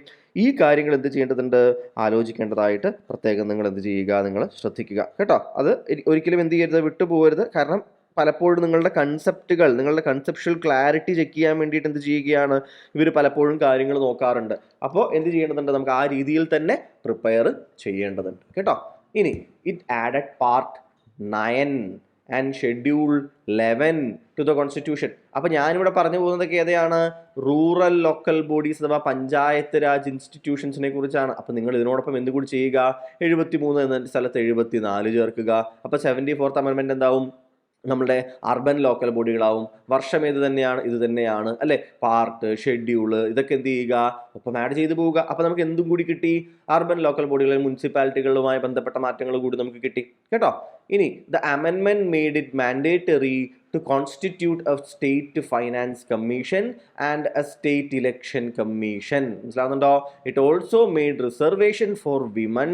ഈ കാര്യങ്ങൾ എന്ത് ചെയ്യേണ്ടതുണ്ട്, ആലോചിക്കേണ്ടതായിട്ട് പ്രത്യേകം നിങ്ങൾ എന്ത് ചെയ്യുക, നിങ്ങൾ ശ്രദ്ധിക്കുക കേട്ടോ. അത് ഒരിക്കലും എന്ത് ചെയ്യരുത്, വിട്ടുപോകരുത്. കാരണം പലപ്പോഴും നിങ്ങളുടെ കൺസെപ്ച്വൽ ക്ലാരിറ്റി ചെക്ക് ചെയ്യാൻ വേണ്ടിയിട്ട് എന്ത് ചെയ്യുകയാണ്, ഇവർ പലപ്പോഴും കാര്യങ്ങൾ നോക്കാറുണ്ട്. അപ്പോൾ എന്ത് ചെയ്യേണ്ടതുണ്ട്, നമുക്ക് ആ രീതിയിൽ തന്നെ പ്രിപ്പയർ ചെയ്യേണ്ടതുണ്ട് കേട്ടോ. ഇനി it added part 9 and schedule 11 to the constitution. അപ്പോൾ ഞാനിവിടെ പറഞ്ഞു പോകുന്നതൊക്കെ ഏതാണ്, റൂറൽ ലോക്കൽ ബോഡീസ് അഥവാ പഞ്ചായത്ത് രാജ് ഇൻസ്റ്റിറ്റ്യൂഷൻസിനെ കുറിച്ചാണ്. അപ്പോൾ നിങ്ങൾ ഇതിനോടൊപ്പം എന്തുകൂടി ചെയ്യുക, 73 എന്ന സ്ഥലത്ത് 74 ചേർക്കുക. അപ്പോൾ 74th അമെൻമെന്റ് എന്താവും, നമ്മളുടെ അർബൻ ലോക്കൽ ബോഡികളാവും. വർഷം ഇത് തന്നെയാണ് അല്ലെ, പാർട്ട് ഷെഡ്യൂള് ഇതൊക്കെ എന്ത് ചെയ്യുക, ഒപ്പം ആഡ് ചെയ്ത് പോവുക. അപ്പോൾ നമുക്ക് എന്തും കൂടി കിട്ടി, അർബൻ ലോക്കൽ ബോഡികളിൽ മുനിസിപ്പാലിറ്റികളുമായി ബന്ധപ്പെട്ട മാറ്റങ്ങൾ കൂടി നമുക്ക് കിട്ടി കേട്ടോ. ഇനി ദ അമെൻമെന്റ് made it mandatory to constitute a state finance commission and a state election commission. മനസ്സിലാകുന്നുണ്ടോ? It also made reservation for women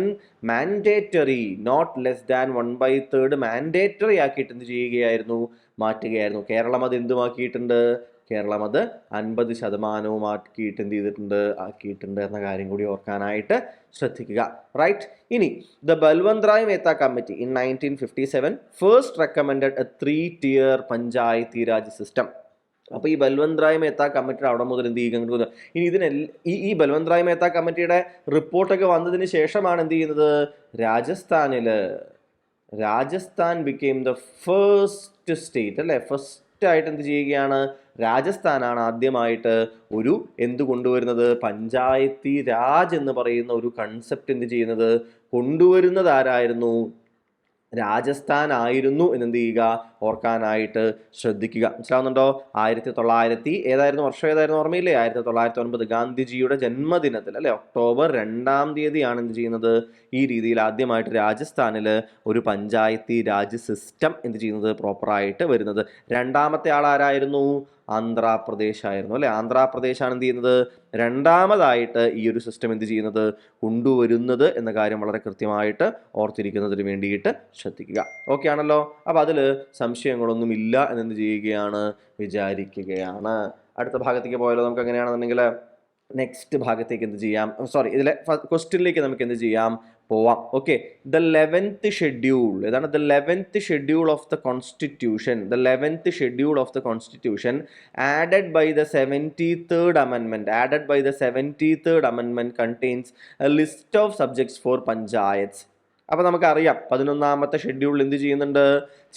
mandatory, not less than 1/3 mandatory ആക്കിയിട്ട് എന്ത് ചെയ്യുകയായിരുന്നു, മാറ്റുകയായിരുന്നു. കേരളം അത് എന്തുമാക്കിയിട്ടുണ്ട്, കേരളം അത് 50% ആക്കിയിട്ടുണ്ട് എന്ന കാര്യം കൂടി ഓർക്കാനായിട്ട് ശ്രദ്ധിക്കുക. റൈറ്റ്. ഇനി the Balwant Rai Mehta committee in 1957 first recommended A 3-tier Panchayati Raj system. അപ്പോൾ ഈ ബൽവന്ത് റായ് മേത്ത കമ്മിറ്റിയുടെ അവിടെ മുതൽ എന്ത് ചെയ്യുക, ഇനി ഈ ബൽവന്ത് റായ് മേത്ത കമ്മിറ്റിയുടെ റിപ്പോർട്ടൊക്കെ വന്നതിന് ശേഷമാണ് എന്ത് ചെയ്യുന്നത്, Rajasthan became the first state അല്ലേ, ഫസ്റ്റ് ആയിട്ട് എന്ത് ചെയ്യുകയാണ്, രാജസ്ഥാനാണ് ആദ്യമായിട്ട് ഒരു എന്ത് കൊണ്ടുവരുന്നത്, പഞ്ചായത്തി രാജ് എന്ന് പറയുന്ന ഒരു കൺസെപ്റ്റ് എന്ത് ചെയ്യുന്നത്, കൊണ്ടുവരുന്നത് ആരായിരുന്നു, രാജസ്ഥാൻ ആയിരുന്നു എന്നെന്ത് ചെയ്യുക, ഓർക്കാനായിട്ട് ശ്രദ്ധിക്കുക. മനസ്സിലാവുന്നുണ്ടോ? 1900 ഏതായിരുന്നു വർഷം, ഏതായിരുന്നു ഓർമ്മയില്ലേ, 1909 ഗാന്ധിജിയുടെ ജന്മദിനത്തിൽ അല്ലെ, ഒക്ടോബർ 2-ാം തീയതിയാണ് എന്ത് ചെയ്യുന്നത്, ഈ രീതിയിൽ ആദ്യമായിട്ട് രാജസ്ഥാനിൽ ഒരു പഞ്ചായത്തി രാജ് സിസ്റ്റം എന്ത് ചെയ്യുന്നത്, പ്രോപ്പറായിട്ട് വരുന്നത്. രണ്ടാമത്തെ ആൾ ആരായിരുന്നു, ആന്ധ്രാപ്രദേശ് ആയിരുന്നു അല്ലെ. ആന്ധ്രാപ്രദേശാണ് എന്ത് ചെയ്യുന്നത്, രണ്ടാമതായിട്ട് ഈ ഒരു സിസ്റ്റം എന്ത് ചെയ്യുന്നത്, കൊണ്ടുവരുന്നത് എന്ന കാര്യം വളരെ കൃത്യമായിട്ട് ഓർത്തിരിക്കുന്നതിന് വേണ്ടിയിട്ട് ശ്രദ്ധിക്കുക. ഓക്കെ ആണല്ലോ. അപ്പോൾ അതിൽ സംശയങ്ങളൊന്നും ഇല്ല എന്നെന്ത് ചെയ്യുകയാണ്, വിചാരിക്കുകയാണ്. അടുത്ത ഭാഗത്തേക്ക് പോയാലോ നമുക്ക്. എങ്ങനെയാണെന്നുണ്ടെങ്കിൽ നെക്സ്റ്റ് ഭാഗത്തേക്ക് എന്ത് ചെയ്യാം, സോറി ഇതിലെ ക്വസ്റ്റ്യനിലേക്ക് നമുക്ക് എന്ത് ചെയ്യാം, പോവാം. ഓക്കെ, ദ 11th ഷെഡ്യൂൾ ഏതാണ്, the 11th schedule of the constitution, the 11th schedule of the constitution added by the 73rd അമെൻമെന്റ്, ആഡഡ് ബൈ ദ 73rd അമെൻമെന്റ് contains a list of subjects for panchayats. അപ്പോൾ നമുക്കറിയാം 11ാമത്തെ ഷെഡ്യൂളിൽ എന്ത് ചെയ്യുന്നുണ്ട്,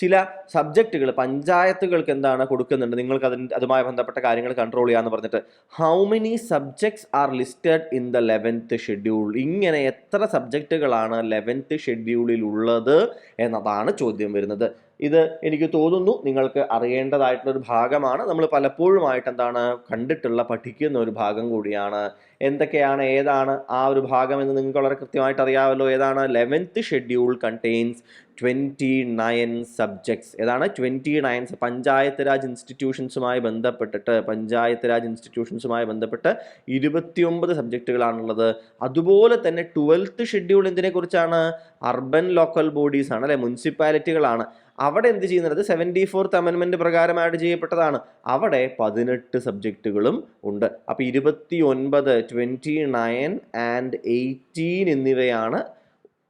ചില സബ്ജക്റ്റുകൾ പഞ്ചായത്തുകൾക്ക് എന്താണ് കൊടുക്കുന്നുണ്ട്, നിങ്ങൾക്ക് അതുമായി ബന്ധപ്പെട്ട കാര്യങ്ങൾ കൺട്രോൾ ചെയ്യാന്ന് പറഞ്ഞിട്ട്. How many subjects R listed in the 11th schedule, ഇങ്ങനെ എത്ര സബ്ജക്റ്റുകളാണ് 11th ഷെഡ്യൂളിൽ ഉള്ളത് എന്നതാണ് ചോദ്യം വരുന്നത്. ഇത് എനിക്ക് തോന്നുന്നു നിങ്ങൾക്ക് അറിയേണ്ടതായിട്ടുള്ളൊരു ഭാഗമാണ്. നമ്മൾ പലപ്പോഴുമായിട്ട് എന്താണ് കണ്ടിട്ടുള്ള പഠിക്കുന്ന ഒരു ഭാഗം കൂടിയാണ്. എന്തൊക്കെയാണ്, ഏതാണ് ആ ഒരു ഭാഗം എന്ന് നിങ്ങൾക്ക് വളരെ കൃത്യമായിട്ട് അറിയാമല്ലോ. ഏതാണ്, 11th ഷെഡ്യൂൾ കണ്ടെയ്ൻസ് 29 സബ്ജക്ട്സ്. ഏതാണ്, 29 പഞ്ചായത്ത് രാജ് ഇൻസ്റ്റിറ്റ്യൂഷൻസുമായി ബന്ധപ്പെട്ടിട്ട്, പഞ്ചായത്ത് രാജ് ഇൻസ്റ്റിറ്റ്യൂഷൻസുമായി ബന്ധപ്പെട്ട് 29 സബ്ജക്റ്റുകളാണുള്ളത്. അതുപോലെ തന്നെ 12th ഷെഡ്യൂൾ എന്തിനെ കുറിച്ചാണ്, അർബൻ ലോക്കൽ ബോഡീസ് ആണ് അല്ലെ, മുനിസിപ്പാലിറ്റികളാണ്. അവിടെ എന്ത് ചെയ്യുന്നത്, 74th അമെൻമെന്റ് പ്രകാരം ആഡ് ചെയ്യപ്പെട്ടതാണ്. അവിടെ 18 സബ്ജക്റ്റുകളും ഉണ്ട്. അപ്പോൾ 29, 29 ആൻഡ് 18 എന്നിവയാണ്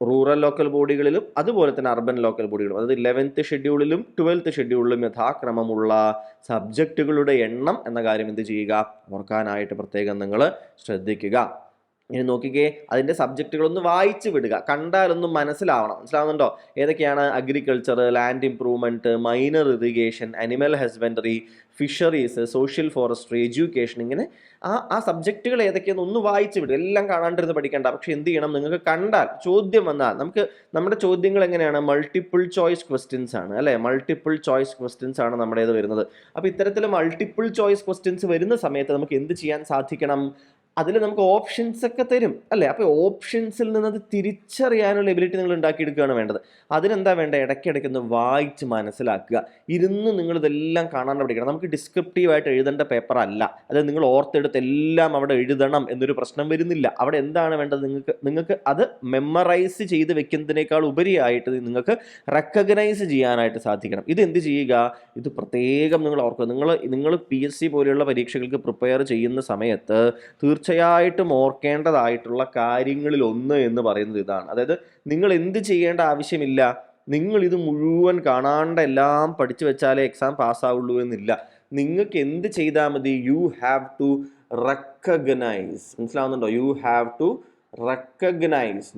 റൂറൽ ലോക്കൽ ബോഡികളിലും അതുപോലെ തന്നെ അർബൻ ലോക്കൽ ബോഡികളും, അതായത് 11th ഷെഡ്യൂളിലും 12th ഷെഡ്യൂളിലും യഥാക്രമമുള്ള സബ്ജക്റ്റുകളുടെ എണ്ണം എന്ന കാര്യം എന്ത് ചെയ്യുക, ഓർക്കാനായിട്ട് പ്രത്യേകം നിങ്ങൾ ശ്രദ്ധിക്കുക. ഇനി നോക്കിക്കേ, അതിൻ്റെ സബ്ജക്റ്റുകളൊന്ന് വായിച്ചു വിടുക, കണ്ടാലൊന്നും മനസ്സിലാവുന്നുണ്ടോ? ഏതൊക്കെയാണ്, agriculture, land improvement, minor irrigation, animal husbandry, fisheries, social forestry, education, ഇങ്ങനെ ആ സബ്ജക്റ്റുകൾ ഏതൊക്കെയാണെന്ന് ഒന്ന് വായിച്ചു വിടുക. എല്ലാം കാണാണ്ടിരുന്ന് പഠിക്കേണ്ട. പക്ഷെ എന്ത് ചെയ്യണം, നിങ്ങൾക്ക് കണ്ടാൽ ചോദ്യം വന്നാൽ, നമ്മുടെ ചോദ്യങ്ങൾ എങ്ങനെയാണ്, മൾട്ടിപ്പിൾ ചോയ്സ് ക്വസ്റ്റ്യൻസ് ആണ് അല്ലേ, മൾട്ടിപ്പിൾ ചോയ്സ് ക്വസ്റ്റ്യൻസ് ആണ് നമ്മുടേത് വരുന്നത്. അപ്പോൾ ഇത്തരത്തിൽ മൾട്ടിപ്പിൾ ചോയ്സ് ക്വസ്റ്റ്യൻസ് വരുന്ന സമയത്ത് നമുക്ക് എന്ത് ചെയ്യാൻ സാധിക്കണം, അതിൽ നമുക്ക് ഓപ്ഷൻസ് ഒക്കെ തരും അല്ലേ. അപ്പോൾ ഓപ്ഷൻസിൽ നിന്ന് അത് തിരിച്ചറിയാനുള്ള എബിലിറ്റി നിങ്ങൾ ഉണ്ടാക്കിയെടുക്കുകയാണ് വേണ്ടത്. അതിനെന്താ വേണ്ടത്, ഇടയ്ക്കിടയ്ക്ക് ഒന്ന് വായിച്ച് മനസ്സിലാക്കുക. ഇരുന്ന് നിങ്ങൾ ഇതെല്ലാം കാണാൻ പഠിക്കണം. നമുക്ക് ഡിസ്ക്രിപ്റ്റീവായിട്ട് എഴുതേണ്ട പേപ്പർ അല്ല, അതായത് നിങ്ങൾ ഓർത്തെടുത്ത് എല്ലാം അവിടെ എഴുതണം എന്നൊരു പ്രശ്നം വരുന്നില്ല. അവിടെ എന്താണ് വേണ്ടത്, നിങ്ങൾക്ക് അത് മെമ്മറൈസ് ചെയ്ത് വെക്കുന്നതിനേക്കാൾ ഉപരിയായിട്ട് നിങ്ങൾക്ക് റെക്കഗ്നൈസ് ചെയ്യാനായിട്ട് സാധിക്കണം. ഇത് എന്ത് ചെയ്യുക, ഇത് പ്രത്യേകം നിങ്ങൾ ഓർക്കുക. നിങ്ങൾ PSC പോലെയുള്ള പരീക്ഷകൾക്ക് പ്രിപ്പയർ ചെയ്യുന്ന സമയത്ത് തീർച്ചയായിട്ടും ഓർക്കേണ്ടതായിട്ടുള്ള കാര്യങ്ങളിൽ ഒന്ന് എന്ന് പറയുന്നത് ഇതാണ്. അതായത് നിങ്ങൾ എന്ത് ചെയ്യേണ്ട ആവശ്യമില്ല, നിങ്ങൾ ഇത് മുഴുവൻ കാണാണ്ട് എല്ലാം പഠിച്ചു വെച്ചാലേ എക്സാം പാസ്സാവുള്ളൂ എന്നില്ല. നിങ്ങൾക്ക് എന്ത് ചെയ്താൽ മതി, യു ഹാവ് ടു റെക്കഗ്നൈസ്. മനസ്സിലാവുന്നുണ്ടോ? You have to recognise,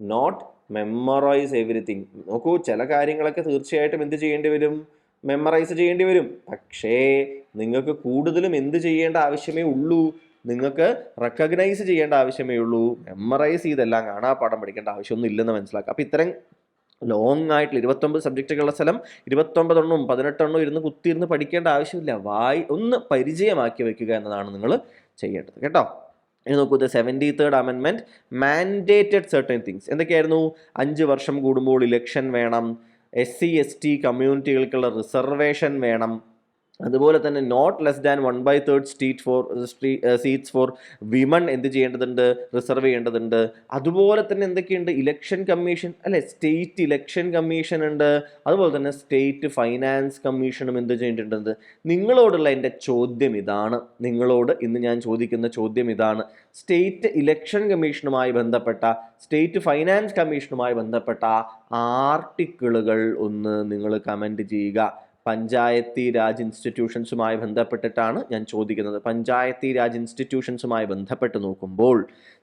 not memorise everything. നോക്കൂ, ചില കാര്യങ്ങളൊക്കെ തീർച്ചയായിട്ടും എന്ത് ചെയ്യേണ്ടി വരും, മെമ്മറൈസ് ചെയ്യേണ്ടി വരും. പക്ഷേ നിങ്ങൾക്ക് കൂടുതലും എന്ത് ചെയ്യേണ്ട ആവശ്യമേ ഉള്ളൂ, നിങ്ങൾക്ക് റെക്കഗ്നൈസ് ചെയ്യേണ്ട ആവശ്യമേ ഉള്ളൂ. മെമ്മറൈസ് ചെയ്തെല്ലാം കാണാപ്പാഠം പഠിക്കേണ്ട ആവശ്യമൊന്നും ഇല്ലെന്ന് മനസ്സിലാക്കുക. അപ്പോൾ ഇത്രയും ലോങ് ആയിട്ടുള്ള 29 സബ്ജക്റ്റുകളുടെ സ്ഥലം 29 എണ്ണവും 18 എണ്ണവും ഇരുന്ന് കുത്തിയിരുന്ന് പഠിക്കേണ്ട ആവശ്യമില്ല. ഒന്ന് പരിചയമാക്കി വെക്കുക എന്നതാണ് നിങ്ങൾ ചെയ്യേണ്ടത് കേട്ടോ. ഇനി നോക്കൂ, ദ 73rd അമെൻമെന്റ് മാൻഡേറ്റഡ് സർട്ടൻ തിങ്സ്. എന്തൊക്കെയായിരുന്നു, 5 വർഷം കൂടുമ്പോൾ ഇലക്ഷൻ വേണം, SC/ST കമ്മ്യൂണിറ്റികൾക്കുള്ള റിസർവേഷൻ വേണം, അതുപോലെ തന്നെ not less than 1/3 seats for women എന്ത് ചെയ്യേണ്ടതുണ്ട്, റിസർവ് ചെയ്യേണ്ടതുണ്ട്. അതുപോലെ തന്നെ എന്തൊക്കെയുണ്ട്, ഇലക്ഷൻ കമ്മീഷൻ അല്ലെ, സ്റ്റേറ്റ് ഇലക്ഷൻ കമ്മീഷൻ ഉണ്ട്. അതുപോലെ തന്നെ സ്റ്റേറ്റ് ഫൈനാൻസ് കമ്മീഷനും എന്ത് ചെയ്യേണ്ടതുണ്ട്. നിങ്ങളോടുള്ള എൻ്റെ ചോദ്യം ഇതാണ്, നിങ്ങളോട് ഇന്ന് ഞാൻ ചോദിക്കുന്ന ചോദ്യം ഇതാണ്. സ്റ്റേറ്റ് ഇലക്ഷൻ കമ്മീഷനുമായി ബന്ധപ്പെട്ട, സ്റ്റേറ്റ് ഫൈനാൻസ് കമ്മീഷനുമായി ബന്ധപ്പെട്ട ആർട്ടിക്കിളുകൾ ഒന്ന് നിങ്ങൾ കമൻറ്റ് ചെയ്യുക. പഞ്ചായത്തി രാജ് ഇൻസ്റ്റിറ്റ്യൂഷൻസുമായി ബന്ധപ്പെട്ടിട്ടാണ് ഞാൻ ചോദിക്കുന്നത്. പഞ്ചായത്തി രാജ് ഇൻസ്റ്റിറ്റ്യൂഷൻസുമായി ബന്ധപ്പെട്ട് നോക്കുമ്പോൾ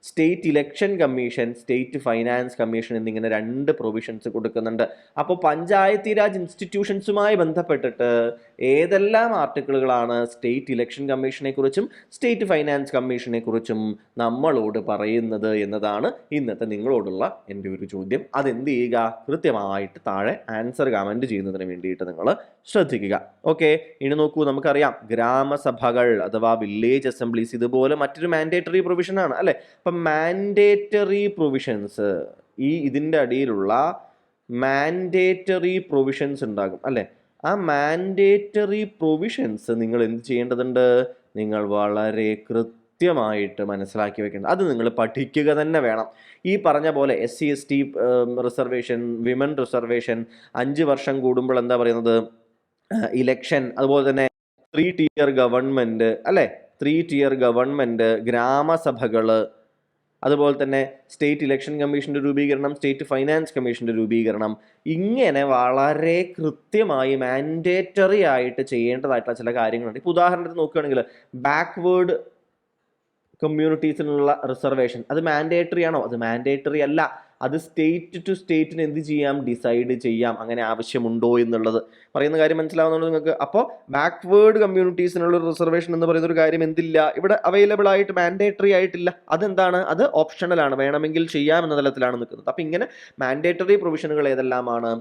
state election commission, state finance commission എന്നിങ്ങനെ 2 പ്രൊവിഷൻസ് കൊടുക്കുന്നുണ്ട്. അപ്പോൾ പഞ്ചായത്തി രാജ് ഇൻസ്റ്റിറ്റ്യൂഷൻസുമായി ബന്ധപ്പെട്ടിട്ട് ഏതെല്ലാം ആർട്ടിക്കിളുകളാണ് സ്റ്റേറ്റ് ഇലക്ഷൻ കമ്മീഷനെ കുറിച്ചും സ്റ്റേറ്റ് ഫൈനാൻസ് കമ്മീഷനെ കുറിച്ചും നമ്മളോട് പറയുന്നത് എന്നതാണ് ഇന്നത്തെ നിങ്ങളോടുള്ള എൻ്റെ ഒരു ചോദ്യം. അതെന്ത് ചെയ്യുക? കൃത്യമായിട്ട് താഴെ ആൻസർ കമൻറ്റ് ചെയ്യുന്നതിന് വേണ്ടിയിട്ട് നിങ്ങൾ ശ്രദ്ധിക്കുക. ഓക്കെ, ഇനി നോക്കൂ, നമുക്കറിയാം ഗ്രാമസഭകൾ അഥവാ വില്ലേജ് അസംബ്ലീസ് ഇതുപോലെ മറ്റൊരു മാൻഡേറ്ററി പ്രൊവിഷൻ ആണ് അല്ലേ. അപ്പം മാൻഡേറ്ററി പ്രൊവിഷൻസ്, ഇതിൻ്റെ അടിയിലുള്ള മാൻഡേറ്ററി പ്രൊവിഷൻസ് ഉണ്ടാകും അല്ലേ. ആ മാൻഡേറ്ററി പ്രൊവിഷൻസ് നിങ്ങൾ എന്ത് ചെയ്യേണ്ടതുണ്ട്? നിങ്ങൾ വളരെ കൃത്യമായിട്ട് മനസ്സിലാക്കി വെക്കണം. അത് നിങ്ങൾ പഠിക്കുക തന്നെ വേണം. ഈ പറഞ്ഞ പോലെ SC/ST റിസർവേഷൻ, വിമൻ റിസർവേഷൻ, 5 വർഷം കൂടുമ്പോൾ എന്താ പറയുന്നത്, ഇലക്ഷൻ, അതുപോലെ തന്നെ 3 tier ഗവൺമെൻറ് അല്ലേ, 3 tier ഗവൺമെൻറ്, ഗ്രാമസഭകൾ, അതുപോലെ തന്നെ സ്റ്റേറ്റ് ഇലക്ഷൻ കമ്മീഷൻ്റെ രൂപീകരണം, സ്റ്റേറ്റ് ഫൈനാൻസ് കമ്മീഷൻ്റെ രൂപീകരണം, ഇങ്ങനെ വളരെ കൃത്യമായി മാൻഡേറ്ററി ആയിട്ട് ചെയ്യേണ്ടതായിട്ടുള്ള ചില കാര്യങ്ങളുണ്ട്. ഇപ്പോൾ ഉദാഹരണത്തിന് നോക്കുകയാണെങ്കിൽ ബാക്ക്വേർഡ് കമ്മ്യൂണിറ്റീസിനുള്ള റിസർവേഷൻ, അത് മാൻഡേറ്ററി ആണോ? അത് മാൻഡേറ്ററി അല്ല. അത് സ്റ്റേറ്റ് ടു സ്റ്റേറ്റിന് എന്ത് ചെയ്യാം? ഡിസൈഡ് ചെയ്യാം അങ്ങനെ ആവശ്യമുണ്ടോ എന്നുള്ളത്. പറയുന്ന കാര്യം മനസ്സിലാവുന്നുണ്ടോ നിങ്ങൾക്ക്? അപ്പോൾ ബാക്ക്വേർഡ് കമ്മ്യൂണിറ്റീസിനുള്ള റിസർവേഷൻ എന്ന് പറയുന്ന ഒരു കാര്യം എന്തില്ല, ഇവിടെ അവൈലബിൾ ആയിട്ട് മാൻഡേറ്ററി ആയിട്ടില്ല. അതെന്താണ്? അത് ഓപ്ഷണൽ ആണ്, വേണമെങ്കിൽ ചെയ്യാം എന്ന തലത്തിലാണ് നിൽക്കുന്നത്. അപ്പം ഇങ്ങനെ മാൻഡേറ്ററി പ്രൊവിഷനുകൾ ഏതെല്ലാമാണ്,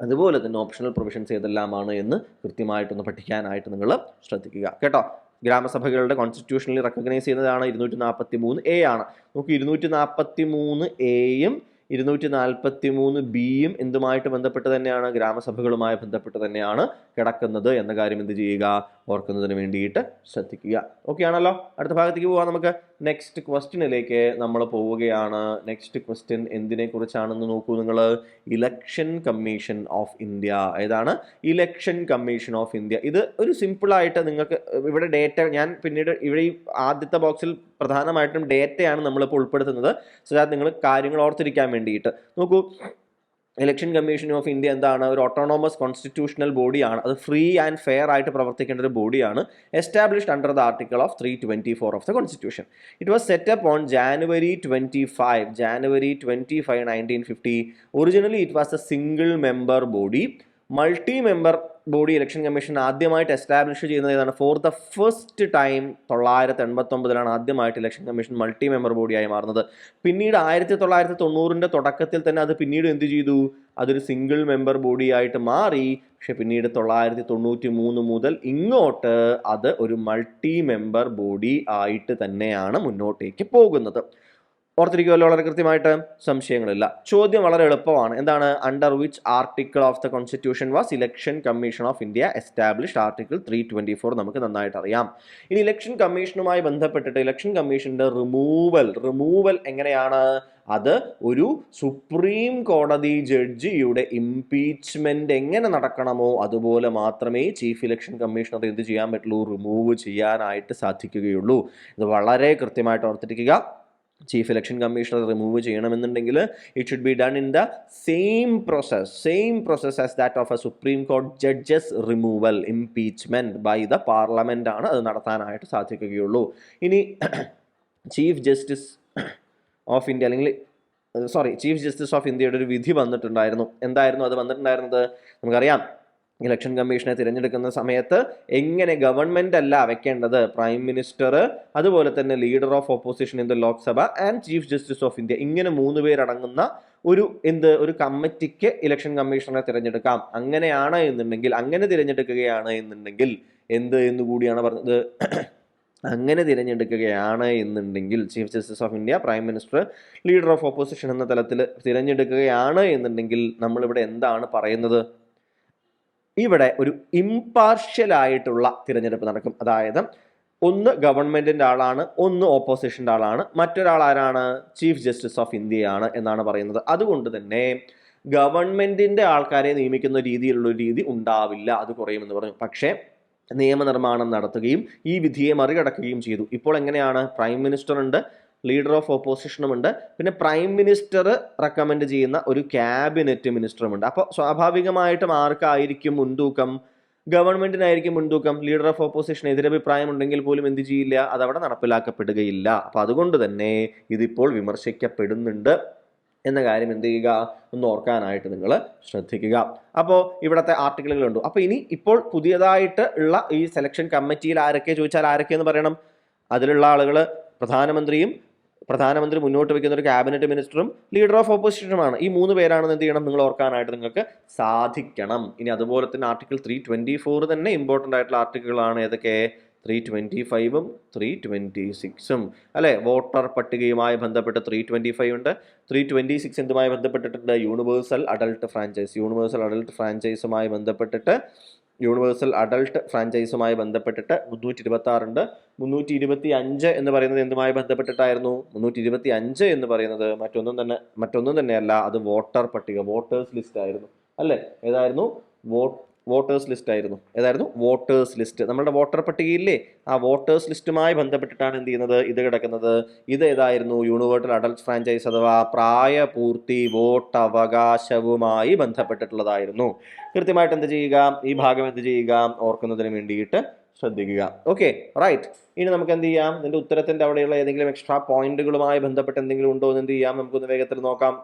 അതുപോലെ തന്നെ ഓപ്ഷണൽ പ്രൊവിഷൻസ് ഏതെല്ലാമാണ് എന്ന് കൃത്യമായിട്ടൊന്ന് പഠിക്കാനായിട്ട് നിങ്ങൾ ശ്രദ്ധിക്കുക കേട്ടോ. ഗ്രാമസഭകളുടെ കോൺസ്റ്റിറ്റ്യൂഷനിൽ റെക്കഗ്നൈസ് ചെയ്യുന്നതാണ് 243A ആണ്. നമുക്ക് 243Aയും 243Bയും എന്തുമായിട്ട് ബന്ധപ്പെട്ട് തന്നെയാണ്? ഗ്രാമസഭകളുമായി ബന്ധപ്പെട്ട് തന്നെയാണ് കിടക്കുന്നത് എന്ന കാര്യം എന്ത് ചെയ്യുക? ഓർക്കുന്നതിന് വേണ്ടിയിട്ട് ശ്രദ്ധിക്കുക. ഓക്കെ ആണല്ലോ. അടുത്ത ഭാഗത്തേക്ക് പോകാം. നമുക്ക് നെക്സ്റ്റ് ക്വസ്റ്റ്യനിലേക്ക് നമ്മൾ പോവുകയാണ്. നെക്സ്റ്റ് ക്വസ്റ്റ്യൻ എന്തിനെ കുറിച്ചാണെന്ന് നോക്കൂ നിങ്ങൾ. Election Commission of India. ഏതാണ്? Election Commission of India. ഇത് ഒരു സിമ്പിളായിട്ട് നിങ്ങൾക്ക് ഇവിടെ ഡേറ്റ, ഞാൻ പിന്നീട് ഇവിടെ ഈ ആദ്യത്തെ ബോക്സിൽ പ്രധാനമായിട്ടും ഡേറ്റയാണ് നമ്മളിപ്പോൾ ഉൾപ്പെടുത്തുന്നത്. സോ ദാറ്റ് നിങ്ങൾ കാര്യങ്ങൾ ഓർത്തിരിക്കാൻ വേണ്ടിയിട്ട്. നോക്കൂ, ഇലക്ഷൻ കമ്മീഷൻ ഓഫ് ഇന്ത്യ എന്താണ്? ഒരു ഓട്ടോണോമസ് കോൺസ്റ്റിറ്റ്യൂഷണൽ ബോഡിയാണ്. അത് ഫ്രീ ആൻഡ് ഫെയർ ആയിട്ട് പ്രവർത്തിക്കേണ്ട ഒരു ബോഡിയാണ്. Established under the article of 324 of the constitution. It was set up on January 25, 1950. Originally it was a single member body. Multi member body Election Commission ആദ്യമായിട്ട് എസ്റ്റാബ്ലിഷ് ചെയ്യുന്നത് ഏതാണ്? ഫോർ ദ ഫസ്റ്റ് ടൈം 1989 ആദ്യമായിട്ട് ഇലക്ഷൻ കമ്മീഷൻ മൾട്ടി മെമ്പർ ബോഡിയായി മാറുന്നത്. പിന്നീട് 1990 തുടക്കത്തിൽ തന്നെ അത് പിന്നീട് എന്ത് ചെയ്തു? അതൊരു സിംഗിൾ മെമ്പർ ബോഡിയായിട്ട് മാറി. പക്ഷെ പിന്നീട് 1993 മുതൽ ഇങ്ങോട്ട് അത് ഒരു മൾട്ടി മെമ്പർ ബോഡി ആയിട്ട് തന്നെയാണ് മുന്നോട്ടേക്ക് പോകുന്നത്. ഓർത്തിരിക്കുമല്ലോ വളരെ കൃത്യമായിട്ട്, സംശയങ്ങളില്ല. ചോദ്യം വളരെ എളുപ്പമാണ്. എന്താണ്? Under which article of the constitution was election Commission of India established? Article 324 നമുക്ക് നന്നായിട്ട് അറിയാം. ഇനി ഇലക്ഷൻ കമ്മീഷനുമായി ബന്ധപ്പെട്ടിട്ട് ഇലക്ഷൻ കമ്മീഷന്റെ റിമൂവൽ എങ്ങനെയാണ്? അത് ഒരു സുപ്രീം കോടതി ജഡ്ജിയുടെ ഇംപീച്ച്മെന്റ് എങ്ങനെ നടക്കണമോ അതുപോലെ മാത്രമേ ചീഫ് ഇലക്ഷൻ കമ്മീഷണർ എന്ത് ചെയ്യാൻ പറ്റുള്ളൂ? റിമൂവ് ചെയ്യാനായിട്ട് സാധിക്കുകയുള്ളൂ. ഇത് വളരെ കൃത്യമായിട്ട് ഓർത്തിരിക്കുക. ചീഫ് ഇലക്ഷൻ കമ്മീഷണർ റിമൂവ് ചെയ്യണമെന്നുണ്ടെങ്കിൽ it should be done in the same process as that of a supreme court judges removal, impeachment by the parliament ആണ് അത് നടത്താനായിട്ട് സാധിക്കുകയുള്ളൂ. ഇനി chief justice of India chief justice of ഇന്ത്യയുടെ ഒരു വിധി വന്നിട്ടുണ്ടായിരുന്നു. എന്തായിരുന്നു അത് വന്നിട്ടുണ്ടായിരുന്നത്? നമുക്കറിയാം, ഇലക്ഷൻ കമ്മീഷനെ തിരഞ്ഞെടുക്കുന്ന സമയത്ത് എങ്ങനെ ഗവൺമെന്റ് അല്ല വെക്കേണ്ടത്, പ്രൈം മിനിസ്റ്റർ, അതുപോലെ തന്നെ leader of opposition in the Lok Sabha and chief justice of India, ഇങ്ങനെ 3 പേരടങ്ങുന്ന ഒരു കമ്മിറ്റിക്ക് ഇലക്ഷൻ കമ്മീഷണറെ തിരഞ്ഞെടുക്കാം. അങ്ങനെ തിരഞ്ഞെടുക്കുകയാണ് എന്നുണ്ടെങ്കിൽ എന്ത് എന്നുകൂടിയാണ് പറഞ്ഞത്? അങ്ങനെ തിരഞ്ഞെടുക്കുകയാണ് എന്നുണ്ടെങ്കിൽ chief justice of India, prime minister, leader of opposition എന്ന തലത്തിൽ തിരഞ്ഞെടുക്കുകയാണ് എന്നുണ്ടെങ്കിൽ നമ്മളിവിടെ എന്താണ് പറയുന്നത്? ഇവിടെ ഒരു ഇംപാർഷ്യൽ ആയിട്ടുള്ള തിരഞ്ഞെടുപ്പ് നടക്കും. അതായത് ഒന്ന് ഗവൺമെന്റിന്റെ ആളാണ്, ഒന്ന് ഓപ്പോസിഷന്റെ ആളാണ്, മറ്റൊരാൾ ആരാണ്? ചീഫ് ജസ്റ്റിസ് ഓഫ് ഇന്ത്യയാണ് എന്നാണ് പറയുന്നത്. അതുകൊണ്ട് തന്നെ ഗവൺമെന്റിന്റെ ആൾക്കാരെ നിയമിക്കുന്ന രീതിയിലുള്ള ഒരു രീതി ഉണ്ടാവില്ല, അത് കുറയുമെന്ന് പറഞ്ഞു. പക്ഷേ നിയമനിർമ്മാണം നടത്തുകയും ഈ വിധിയെ മറികടക്കുകയും ചെയ്തു. ഇപ്പോൾ എങ്ങനെയാണ്? പ്രൈം മിനിസ്റ്റർ ഉണ്ട്, ലീഡർ ഓഫ് ഓപ്പോസിഷനുമുണ്ട്, പിന്നെ പ്രൈം മിനിസ്റ്റർ റെക്കമെൻഡ് ചെയ്യുന്ന ഒരു ക്യാബിനറ്റ് മിനിസ്റ്ററുമുണ്ട്. അപ്പോൾ സ്വാഭാവികമായിട്ടും ആർക്കായിരിക്കും മുൻതൂക്കം? ഗവൺമെന്റിനായിരിക്കും മുൻതൂക്കം. ലീഡർ ഓഫ് ഓപ്പോസിഷൻ എതിരഭിപ്രായം ഉണ്ടെങ്കിൽ പോലും എന്ത് ചെയ്യില്ല, അതവിടെ നടപ്പിലാക്കപ്പെടുകയില്ല. അപ്പൊ അതുകൊണ്ട് തന്നെ ഇതിപ്പോൾ വിമർശിക്കപ്പെടുന്നുണ്ട് എന്ന കാര്യം എന്ത് ചെയ്യുക, ഒന്ന് ഓർക്കാനായിട്ട് നിങ്ങൾ ശ്രദ്ധിക്കുക. അപ്പോൾ ഇവിടുത്തെ ആർട്ടിക്കിളുകളുണ്ട്. അപ്പോൾ ഇപ്പോൾ പുതിയതായിട്ട് ഉള്ള ഈ സെലക്ഷൻ കമ്മിറ്റിയിൽ ആരൊക്കെ ചോദിച്ചാൽ ആരൊക്കെയെന്ന് പറയണം. അതിലുള്ള ആളുകൾ പ്രധാനമന്ത്രി മുന്നോട്ട് വെക്കുന്ന ഒരു ക്യാബിനറ്റ് മിനിസ്റ്ററും ലീഡർ ഓഫ് ഓപ്പോസിഷനുമാണ്. ഈ 3 പേരാണെന്ന് എന്ത് ചെയ്യണം, നിങ്ങൾ ഓർക്കാനായിട്ട് നിങ്ങൾക്ക് സാധിക്കണം. ഇനി അതുപോലെ തന്നെ ആർട്ടിക്കിൾ 324 തന്നെ ഇമ്പോർട്ടൻ്റ് ആയിട്ടുള്ള ആർട്ടിക്കിളാണ്. ഏതൊക്കെ? 325ഉം 326ഉം അല്ലെ. വോട്ടർ പട്ടികയുമായി ബന്ധപ്പെട്ട് 325 ഉണ്ട്. 326 എന്തുമായി ബന്ധപ്പെട്ടിട്ടുണ്ട്? യൂണിവേഴ്സൽ അഡൾട്ട് ഫ്രാഞ്ചൈസുമായി ബന്ധപ്പെട്ടിട്ട് 326 ഉണ്ട്. 325 എന്ന് പറയുന്നത് എന്തുമായി ബന്ധപ്പെട്ടിട്ടായിരുന്നു? 325 എന്ന് പറയുന്നത് മറ്റൊന്നും തന്നെയല്ല, അത് വോട്ടർ പട്ടിക, വോട്ടേഴ്സ് ലിസ്റ്റ് ആയിരുന്നു അല്ലെ. ഏതായിരുന്നു? വോട്ടേഴ്സ് ലിസ്റ്റ് ആയിരുന്നു. ഏതായിരുന്നു? Voters list. നമ്മളുടെ വോട്ടർ പട്ടികയില്ലേ, ആ വോട്ടേഴ്സ് ലിസ്റ്റുമായി ബന്ധപ്പെട്ടിട്ടാണ് എന്ത് ചെയ്യുന്നത്, ഇത് കിടക്കുന്നത്. ഇത് ഏതായിരുന്നു? യൂണിവേഴ്സൽ അഡൾട്ട് ഫ്രാഞ്ചൈസ് അഥവാ പ്രായപൂർത്തി വോട്ട് അവകാശവുമായി ബന്ധപ്പെട്ടിട്ടുള്ളതായിരുന്നു. കൃത്യമായിട്ട് എന്ത് ചെയ്യുക, ഈ ഭാഗം എന്ത് ചെയ്യുക, ഓർക്കുന്നതിന് വേണ്ടിയിട്ട് ശ്രദ്ധിക്കുക. Okay, right. ഇനി നമുക്ക് എന്ത് ചെയ്യാം, ഇതിന്റെ ഉത്തരത്തിന്റെ അവിടെയുള്ള ഏതെങ്കിലും എക്സ്ട്രാ പോയിന്റുകളുമായി ബന്ധപ്പെട്ട് എന്തെങ്കിലും ഉണ്ടോ എന്ന് എന്ത് ചെയ്യാം, നമുക്കൊന്ന് വേഗത്തിൽ നോക്കാം.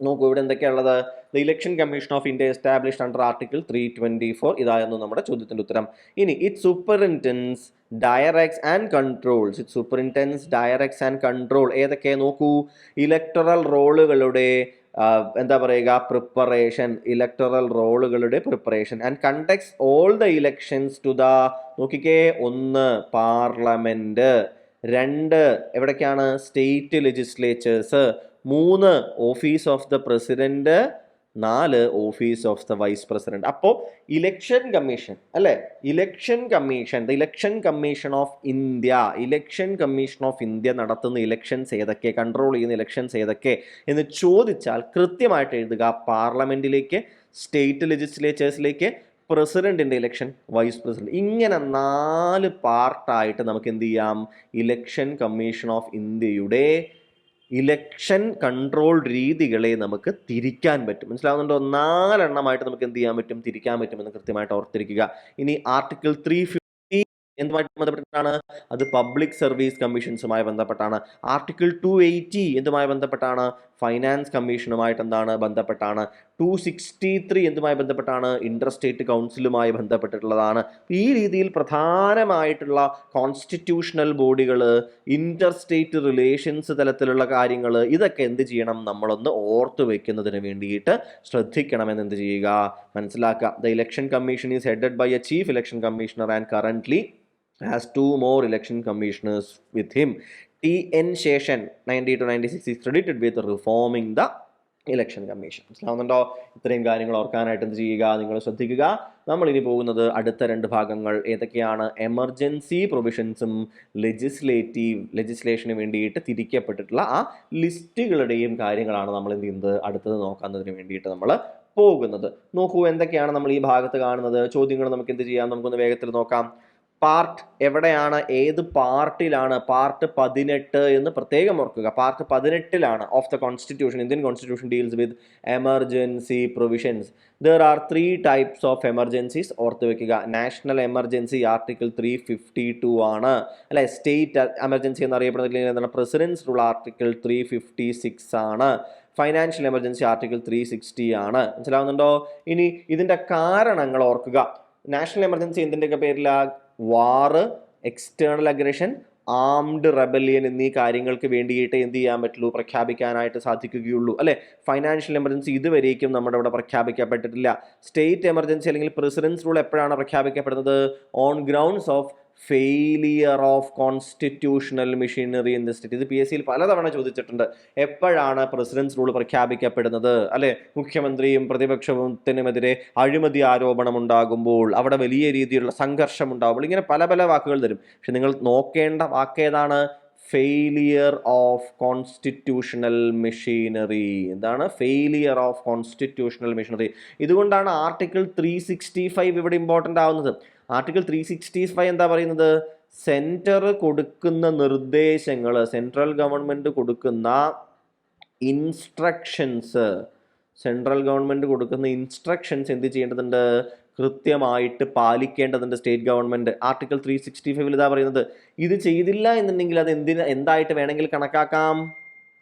നോക്കൂ, ഇവിടെ എന്തൊക്കെയുള്ളത്? The election Commission of India established under article 324. ഇതായിരുന്നു നമ്മുടെ ചോദ്യത്തിന്റെ ഉത്തരം. ഇനി it superintends directs and control ഏതൊക്കെ നോക്കൂ. ഇലക്ടറൽ റോളുകളുടെ preparation and conducts all the elections to the, നോക്കിക്കേ, 1 പാർലമെന്റ്, 2 എവിടേക്കാണ്? State legislatures, 3 office of the president, 4 office of the vice president. അപ്പോൾ ഇലക്ഷൻ കമ്മീഷൻ അല്ലെ, the election Commission of India നടത്തുന്ന ഇലക്ഷൻസ് ഏതൊക്കെ, കൺട്രോൾ ചെയ്യുന്ന ഇലക്ഷൻസ് ഏതൊക്കെ എന്ന് ചോദിച്ചാൽ കൃത്യമായിട്ട് എഴുതുക. പാർലമെന്റിലേക്ക്, സ്റ്റേറ്റ് ലെജിസ്ലേച്ചേഴ്സിലേക്ക്, പ്രസിഡന്റിന്റെ ഇലക്ഷൻ, വൈസ് പ്രസിഡന്റ്, ഇങ്ങനെ 4 പാർട്ടായിട്ട് നമുക്ക് എന്ത് ചെയ്യാം, ഇലക്ഷൻ കമ്മീഷൻ ഓഫ് ഇന്ത്യയുടെ ഇലക്ഷൻ കൺട്രോൾ രീതികളെ നമുക്ക് തിരിക്കാൻ പറ്റും. മനസ്സിലാവുന്നുണ്ടോ? 4 എണ്ണമായിട്ട് നമുക്ക് എന്ത് ചെയ്യാൻ പറ്റും, തിരിക്കാൻ പറ്റുമെന്ന് കൃത്യമായിട്ട് ഓർത്തിരിക്കുക. ഇനി ആർട്ടിക്കിൾ 350 എന്തുമായിട്ട് ബന്ധപ്പെട്ടിട്ടാണ്? അത് പബ്ലിക് സർവീസ് കമ്മീഷൻസുമായി ബന്ധപ്പെട്ടാണ്. ആർട്ടിക്കിൾ 280 എന്തുമായി ബന്ധപ്പെട്ടാണ്? ഫൈനാൻസ് കമ്മീഷനുമായിട്ട് ബന്ധപ്പെട്ടാണ്. 263 എന്തുമായി ബന്ധപ്പെട്ടാണ്? ഇന്റർ സ്റ്റേറ്റ് കൗൺസിലുമായി ബന്ധപ്പെട്ടിട്ടുള്ളതാണ്. ഈ രീതിയിൽ പ്രധാനമായിട്ടുള്ള കോൺസ്റ്റിറ്റ്യൂഷണൽ ബോഡികൾ, ഇന്റർ സ്റ്റേറ്റ് റിലേഷൻസ് തലത്തിലുള്ള കാര്യങ്ങൾ, ഇതൊക്കെ എന്ത് ചെയ്യണം, നമ്മളൊന്ന് ഓർത്തു വെക്കുന്നതിന് വേണ്ടിയിട്ട് ശ്രദ്ധിക്കണമെന്ന് എന്ത് ചെയ്യുക, മനസ്സിലാക്കുക. The election commission is headed by a chief election commissioner and currently has 2 more election commissioners with him. T.N. Sheshan 90 to 96 is credited with reforming the election commission. മനസ്സിലാവുന്നുണ്ടോ? ഇത്രയും കാര്യങ്ങൾ ഓർക്കാനായിട്ട് എന്ത് ചെയ്യുക, നിങ്ങൾ ശ്രദ്ധിക്കുക. നമ്മൾ ഇനി പോകുന്നത് അടുത്ത 2 ഭാഗങ്ങൾ ഏതൊക്കെയാണ്? എമർജൻസി പ്രൊവിഷൻസും ലെജിസ്ലേഷന് വേണ്ടിയിട്ട് തിരിക്കപ്പെട്ടിട്ടുള്ള ആ ലിസ്റ്റുകളുടെയും കാര്യങ്ങളാണ് നമ്മൾ എന്ത് ചെയ്യുന്നത്, അടുത്തത് നോക്കുന്നതിന് വേണ്ടിയിട്ട് നമ്മൾ പോകുന്നത്. നോക്കൂ, എന്തൊക്കെയാണ് നമ്മൾ ഈ ഭാഗത്ത് കാണുന്നത്. ചോദ്യങ്ങൾ നമുക്ക് എന്ത് ചെയ്യാം, നമുക്കൊന്ന് വേഗത്തിൽ നോക്കാം. പാർട്ട് എവിടെയാണ്, ഏത് പാർട്ടിലാണ്? പാർട്ട് 18 എന്ന് പ്രത്യേകം ഓർക്കുക. Part 18 of the constitution. Indian constitution deals with emergency provisions. There are 3 types of emergencies. ഓർത്ത് വെക്കുക. നാഷണൽ എമർജൻസി ആർട്ടിക്കിൾ 352 ആണ് അല്ലെ. സ്റ്റേറ്റ് എമർജൻസി എന്നറിയപ്പെടുന്ന എന്താണ്? പ്രസിഡൻസ് റൂൾ ആർട്ടിക്കിൾ 356 ആണ്. ഫൈനാൻഷ്യൽ എമർജൻസി ആർട്ടിക്കിൾ 360 ആണ്. മനസ്സിലാവുന്നുണ്ടോ? ഇനി ഇതിന്റെ കാരണങ്ങൾ ഓർക്കുക. നാഷണൽ എമർജൻസി എന്തിൻ്റെയൊക്കെ പേരിലാണ്? വാറ്, എക്സ്റ്റേണൽ അഗ്രഷൻ, ആംഡ് റെബലിയൻ എന്നീ കാര്യങ്ങൾക്ക് വേണ്ടിയിട്ട് എന്ത് ചെയ്യാൻ പറ്റുള്ളൂ, പ്രഖ്യാപിക്കാനായിട്ട് സാധിക്കുകയുള്ളൂ അല്ലെ. ഫൈനാൻഷ്യൽ എമർജൻസി ഇതുവരേക്കും നമ്മുടെ ഇവിടെ പ്രഖ്യാപിക്കപ്പെട്ടിട്ടില്ല. സ്റ്റേറ്റ് എമർജൻസി അല്ലെങ്കിൽ പ്രസിഡൻസ് റൂൾ എപ്പോഴാണ് പ്രഖ്യാപിക്കപ്പെടുന്നത്? On grounds of failure of constitutional machinery in the state. ഇത് PSC പലതവണ ചോദിച്ചിട്ടുണ്ട്. എപ്പോഴാണ് പ്രസിഡൻസ് റൂൾ പ്രഖ്യാപിക്കപ്പെടുന്നത് അല്ലെ? മുഖ്യമന്ത്രിയും പ്രതിപക്ഷത്തിനുമെതിരെ അഴിമതി ആരോപണം ഉണ്ടാകുമ്പോൾ, അവിടെ വലിയ രീതിയിലുള്ള സംഘർഷം ഉണ്ടാകുമ്പോൾ, ഇങ്ങനെ പല പല വാക്കുകൾ തരും. പക്ഷെ നിങ്ങൾ നോക്കേണ്ട വാക്ക് ഏതാണ്? Failure of constitutional machinery. എന്താണ് ഫെയിലിയർ ഓഫ് കോൺസ്റ്റിറ്റ്യൂഷണൽ മെഷീനറി? ഇതുകൊണ്ടാണ് ആർട്ടിക്കിൾ 365 ഇവിടെ ഇമ്പോർട്ടൻ്റ് ആവുന്നത്. ആർട്ടിക്കിൾ 365 എന്താ പറയുന്നത്? സെൻറ്റർ കൊടുക്കുന്ന നിർദ്ദേശങ്ങൾ, സെൻട്രൽ ഗവൺമെൻറ് കൊടുക്കുന്ന ഇൻസ്ട്രക്ഷൻസ് എന്ത് ചെയ്യേണ്ടതുണ്ട്? കൃത്യമായിട്ട് പാലിക്കേണ്ടതുണ്ട് സ്റ്റേറ്റ് ഗവൺമെൻറ്. ആർട്ടിക്കിൾ 365 ഇതാ പറയുന്നത്. ഇത് ചെയ്തില്ല എന്നുണ്ടെങ്കിൽ അത് എന്തായിട്ട് വേണമെങ്കിൽ കണക്കാക്കാം?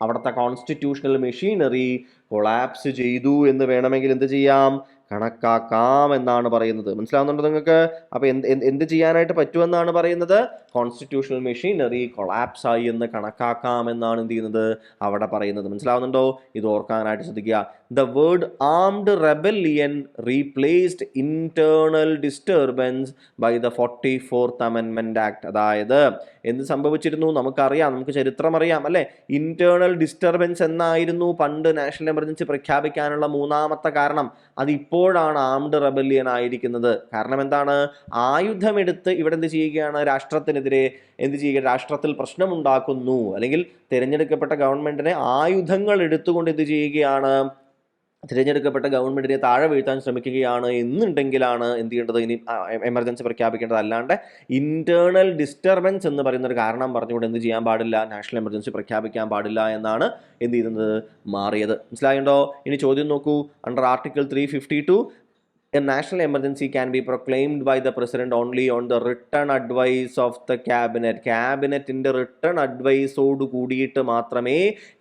അവിടുത്തെ കോൺസ്റ്റിറ്റ്യൂഷണൽ മെഷീനറി കൊളാപ്സ് ചെയ്തു എന്ന് വേണമെങ്കിൽ എന്ത് ചെയ്യാം? കണക്കാക്കാം എന്നാണ് പറയുന്നത്. മനസ്സിലാവുന്നുണ്ടോ നിങ്ങൾക്ക്? അപ്പോൾ എന്ത് ചെയ്യാനായിട്ട് പറ്റുമെന്നാണ് പറയുന്നത്? കോൺസ്റ്റിറ്റ്യൂഷണൽ മെഷീനറി കൊളാപ്സ് ആയി എന്ന് കണക്കാക്കാം എന്നാണ് എന്ത് ചെയ്യുന്നത്? അവിടെ പറയുന്നത്. മനസ്സിലാവുന്നുണ്ടോ? ഇത് ഓർക്കാനായിട്ട് ശ്രദ്ധിക്കുക. The word armed rebellion replaced internal disturbance by the 44th അമെൻമെന്റ് ആക്ട്. അതായത് എന്ത് സംഭവിച്ചിരുന്നു? നമുക്കറിയാം, നമുക്ക് ചരിത്രം അറിയാം അല്ലേ? ഇന്റേണൽ ഡിസ്റ്റർബൻസ് എന്നായിരുന്നു പണ്ട് നാഷണൽ എമർജൻസി പ്രഖ്യാപിക്കാനുള്ള മൂന്നാമത്തെ കാരണം. അത് ഇപ്പോഴാണ് ആംഡ് റെബല്ലിയൻ ആയിരിക്കുന്നത്. കാരണം എന്താണ്? ആയുധമെടുത്ത് ഇവിടെ എന്ത് ചെയ്യുകയാണ്? രാഷ്ട്രത്തിനെതിരെ എന്ത് ചെയ്യുക? രാഷ്ട്രത്തിൽ പ്രശ്നമുണ്ടാക്കുന്നു, അല്ലെങ്കിൽ തിരഞ്ഞെടുക്കപ്പെട്ട ഗവൺമെന്റിനെ ആയുധങ്ങൾ എടുത്തുകൊണ്ട് എന്ത് ചെയ്യുകയാണ്? തിരഞ്ഞെടുക്കപ്പെട്ട ഗവൺമെന്റിനെ താഴെ വീഴ്ത്താൻ ശ്രമിക്കുകയാണ് എന്നുണ്ടെങ്കിലാണ് എന്ത് ചെയ്യേണ്ടത്? ഇനി എമർജൻസി പ്രഖ്യാപിക്കേണ്ടത്. അല്ലാണ്ട് ഇന്റേണൽ ഡിസ്റ്റർബൻസ് എന്ന് പറയുന്ന ഒരു കാരണം പറഞ്ഞുകൊണ്ട് എന്ത് ചെയ്യാൻ പാടില്ല? നാഷണൽ എമർജൻസി പ്രഖ്യാപിക്കാൻ പാടില്ല എന്നാണ് എന്ത് ചെയ്യുന്നത്? മാറിയത്. മനസ്സിലായുണ്ടോ? ഇനി ചോദ്യം നോക്കൂ. Under article 352 a national emergency can be proclaimed by the president only on the written advice of the cabinet. ക്യാബിനറ്റിന്റെ റിട്ടേൺ അഡ്വൈസോട് കൂടിയിട്ട് മാത്രമേ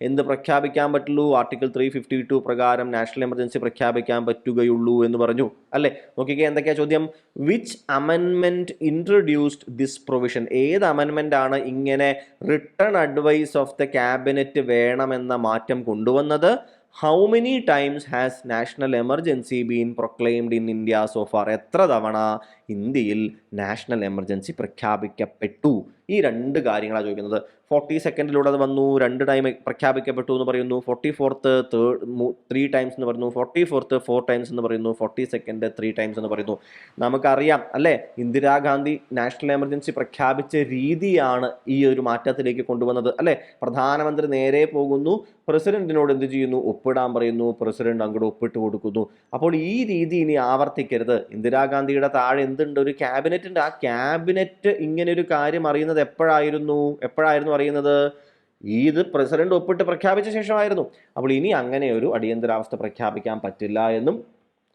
എന്ത് പ്രഖ്യാപിക്കാൻ പറ്റുള്ളൂ? ആർട്ടിക്കിൾ 352 പ്രകാരം നാഷണൽ എമർജൻസി പ്രഖ്യാപിക്കാൻ പറ്റുകയുള്ളൂ എന്ന് പറഞ്ഞു അല്ലേ? നോക്കിക്കേ, എന്തൊക്കെയാ ചോദ്യം? വിച്ച് അമെൻമെന്റ് ഇൻട്രൊഡ്യൂസ്ഡ് ദിസ് പ്രൊവിഷൻ? ഏത് അമെൻമെന്റ് ആണ് ഇങ്ങനെ return advice of the cabinet വേണമെന്ന മാറ്റം കൊണ്ടുവന്നത്? How many times has national emergency been proclaimed in India so far? എത്ര തവണ ഇന്ത്യയിൽ നാഷണൽ എമർജൻസി പ്രഖ്യാപിക്കപ്പെട്ടു? ഈ രണ്ട് കാര്യങ്ങളാണ് ചോദിക്കുന്നത്. 42nd അത് വന്നു, 2 ടൈം പ്രഖ്യാപിക്കപ്പെട്ടു എന്ന് പറയുന്നു. 44th 3 ടൈംസ് എന്ന് പറയുന്നു. 44th 4 ടൈംസ് എന്ന് പറയുന്നു. 42nd 3 ടൈംസ് എന്ന് പറയുന്നു. നമുക്കറിയാം അല്ലേ, ഇന്ദിരാഗാന്ധി നാഷണൽ എമർജൻസി പ്രഖ്യാപിച്ച രീതിയാണ് ഈ ഒരു മാറ്റത്തിലേക്ക് കൊണ്ടുവന്നത് അല്ലേ? പ്രധാനമന്ത്രി നേരെ പോകുന്നു, പ്രസിഡന്റിനോട് എന്ത് ചെയ്യുന്നു? ഒപ്പിടാൻ പറയുന്നു. പ്രസിഡന്റ് അങ്ങോട്ട് ഒപ്പിട്ട് കൊടുക്കുന്നു. അപ്പോൾ ഈ രീതി ഇനി ആവർത്തിക്കരുത്. ഇന്ദിരാഗാന്ധിയുടെ താഴെ എന്തുണ്ട്? ഒരു ക്യാബിനറ്റ് ഉണ്ട്. ആ ക്യാബിനറ്റ് ഇങ്ങനെ ഒരു കാര്യം അറിയുന്നത് എപ്പോഴായിരുന്നു അറിയുന്നത്? ഇത് പ്രസിഡന്റ് ഒപ്പിട്ട് പ്രഖ്യാപിച്ച ശേഷമായിരുന്നു. അപ്പോൾ ഇനി അങ്ങനെ ഒരു അടിയന്തരാവസ്ഥ പ്രഖ്യാപിക്കാൻ പറ്റില്ല എന്നും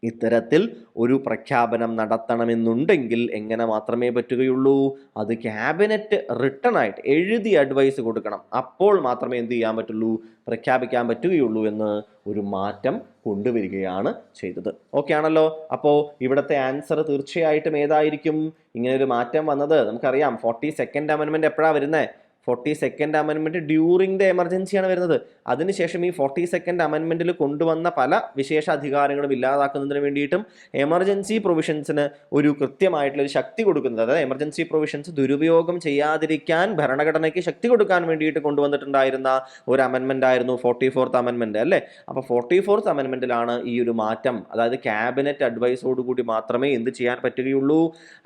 ഇത്തരത്തിൽ ഒരു പ്രഖ്യാപനം നടത്തണമെന്നുണ്ടെങ്കിൽ എങ്ങനെ മാത്രമേ പറ്റുകയുള്ളൂ? അത് ക്യാബിനറ്റ് റിട്ടൺ ആയിട്ട് എഴുതി അഡ്വൈസ് കൊടുക്കണം. അപ്പോൾ മാത്രമേ എന്ത് ചെയ്യാൻ പറ്റുള്ളൂ? പ്രഖ്യാപിക്കാൻ പറ്റുകയുള്ളൂ എന്ന് ഒരു മാറ്റം കൊണ്ടുവരികയാണ് ചെയ്തത്. ഓക്കെ ആണല്ലോ? അപ്പോൾ ഇവിടുത്തെ ആൻസർ തീർച്ചയായിട്ടും ഏതായിരിക്കും? ഇങ്ങനെ ഒരു മാറ്റം വന്നത് നമുക്കറിയാം. 42nd അമെൻമെന്റ് എപ്പോഴാണ് വരുന്നത്? 42nd അമെൻമെന്റ് ഡ്യൂറിങ് ദ എമർജൻസിയാണ് വരുന്നത്. അതിനുശേഷം ഈ 42nd അമെൻമെന്റിൽ കൊണ്ടുവന്ന പല വിശേഷ അധികാരങ്ങളും ഇല്ലാതാക്കുന്നതിന് വേണ്ടിയിട്ടും എമർജൻസി പ്രൊവിഷൻസിന് ഒരു കൃത്യമായിട്ടുള്ള ഒരു ശക്തി കൊടുക്കുന്നത്, അതായത് എമർജൻസി പ്രൊവിഷൻസ് ദുരുപയോഗം ചെയ്യാതിരിക്കാൻ ഭരണഘടനയ്ക്ക് ശക്തി കൊടുക്കാൻ വേണ്ടിയിട്ട് കൊണ്ടുവന്നിട്ടുണ്ടായിരുന്ന ഒരു അമെൻമെന്റ് ആയിരുന്നു 44th അമെൻമെന്റ് അല്ലേ? അപ്പോൾ 44th അമെൻമെന്റിലാണ് ഈ ഒരു മാറ്റം, അതായത് ക്യാബിനറ്റ് അഡ്വൈസോടുകൂടി മാത്രമേ എന്ത് ചെയ്യാൻ പറ്റുകയുള്ളൂ?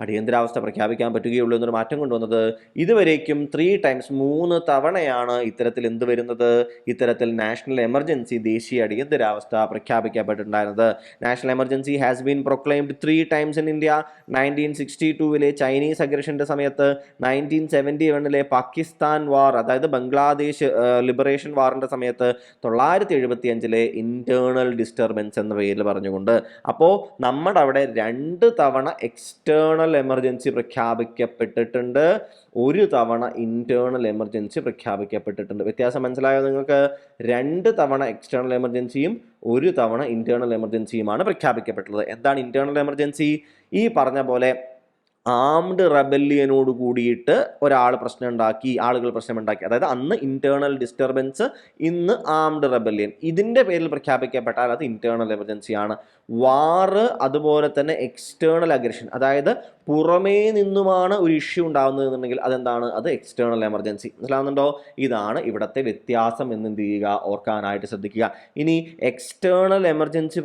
അടിയന്തരാവസ്ഥ പ്രഖ്യാപിക്കാൻ പറ്റുകയുള്ളൂ എന്നൊരു മാറ്റം കൊണ്ടുവന്നത്. ഇതുവരേക്കും 3 ടൈംസ് 3 തവണയാണ് ഇത്തരത്തിൽ എന്ത് വരുന്നത്? ഇത്തരത്തിൽ നാഷണൽ എമർജൻസി, ദേശീയ അടിയന്തരാവസ്ഥ പ്രഖ്യാപിക്കപ്പെട്ടിട്ടുണ്ടായിരുന്നത്. National emergency has been proclaimed 3 times in India. 1962 Chinese അഗ്രഷന്റെ സമയത്ത്, 1971 പാകിസ്ഥാൻ വാർ, അതായത് ബംഗ്ലാദേശ് ലിബറേഷൻ വാറിന്റെ സമയത്ത്, 975 ഇന്റേണൽ ഡിസ്റ്റർബൻസ് എന്ന പേരിൽ പറഞ്ഞുകൊണ്ട്. അപ്പോൾ നമ്മുടെ അവിടെ 2 തവണ എക്സ്റ്റേണൽ എമർജൻസി പ്രഖ്യാപിക്കപ്പെട്ടിട്ടുണ്ട്, 1 തവണ ഇന്റേണൽ എമർജൻസി പ്രഖ്യാപിക്കപ്പെട്ടിട്ടുണ്ട്. വ്യത്യാസം മനസ്സിലായോ നിങ്ങൾക്ക്? 2 തവണ എക്സ്റ്റേണൽ എമർജൻസിയും 1 തവണ ഇന്റേണൽ എമർജൻസിയുമാണ് പ്രഖ്യാപിക്കപ്പെട്ടുള്ളത്. എന്താണ് ഇന്റേണൽ എമർജൻസി? ഈ പറഞ്ഞ പോലെ ആംഡ് റെബല്ലിയനോട് കൂടിയിട്ട് ആളുകൾ പ്രശ്നമുണ്ടാക്കി, അതായത് അന്ന് ഇന്റേണൽ ഡിസ്റ്റർബൻസ്, ഇന്ന് ആംഡ് റെബല്ലിയൻ, ഇതിൻ്റെ പേരിൽ പ്രഖ്യാപിക്കപ്പെട്ടാൽ അത് ഇന്റേണൽ എമർജൻസിയാണ്. വാറ്, അതുപോലെ തന്നെ എക്സ്റ്റേണൽ അഗ്രഷൻ, അതായത് പുറമേ നിന്നുമാണ് ഒരു ഇഷ്യൂ ഉണ്ടാകുന്നതെന്നുണ്ടെങ്കിൽ അതെന്താണ്? അത് എക്സ്റ്റേണൽ എമർജൻസി. മനസ്സിലാവുന്നുണ്ടോ? ഇതാണ് ഇവിടുത്തെ വ്യത്യാസം എന്ന് എന്ത് ചെയ്യുക? ഓർക്കാനായിട്ട് ശ്രദ്ധിക്കുക. ഇനി എക്സ്റ്റേണൽ എമർജൻസി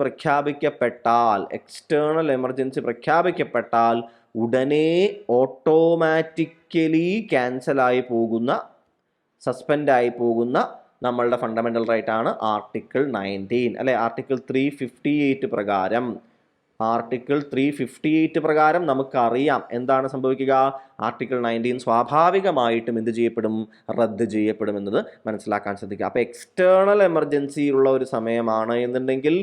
പ്രഖ്യാപിക്കപ്പെട്ടാൽ ഉടനെ ഓട്ടോമാറ്റിക്കലി ക്യാൻസലായി പോകുന്ന, സസ്പെൻഡായി പോകുന്ന നമ്മളുടെ ഫണ്ടമെൻ്റൽ റൈറ്റ് ആണ് ആർട്ടിക്കിൾ 19 അല്ലെ? ആർട്ടിക്കിൾ 358 പ്രകാരം നമുക്കറിയാം എന്താണ് സംഭവിക്കുക? ആർട്ടിക്കിൾ 19 സ്വാഭാവികമായിട്ടും എന്ത് ചെയ്യപ്പെടും? റദ്ദ് ചെയ്യപ്പെടും എന്നത് മനസ്സിലാക്കാൻ ശ്രദ്ധിക്കുക. അപ്പോൾ എക്സ്റ്റേണൽ എമർജൻസി ഉള്ള ഒരു സമയമാണ് എന്നുണ്ടെങ്കിൽ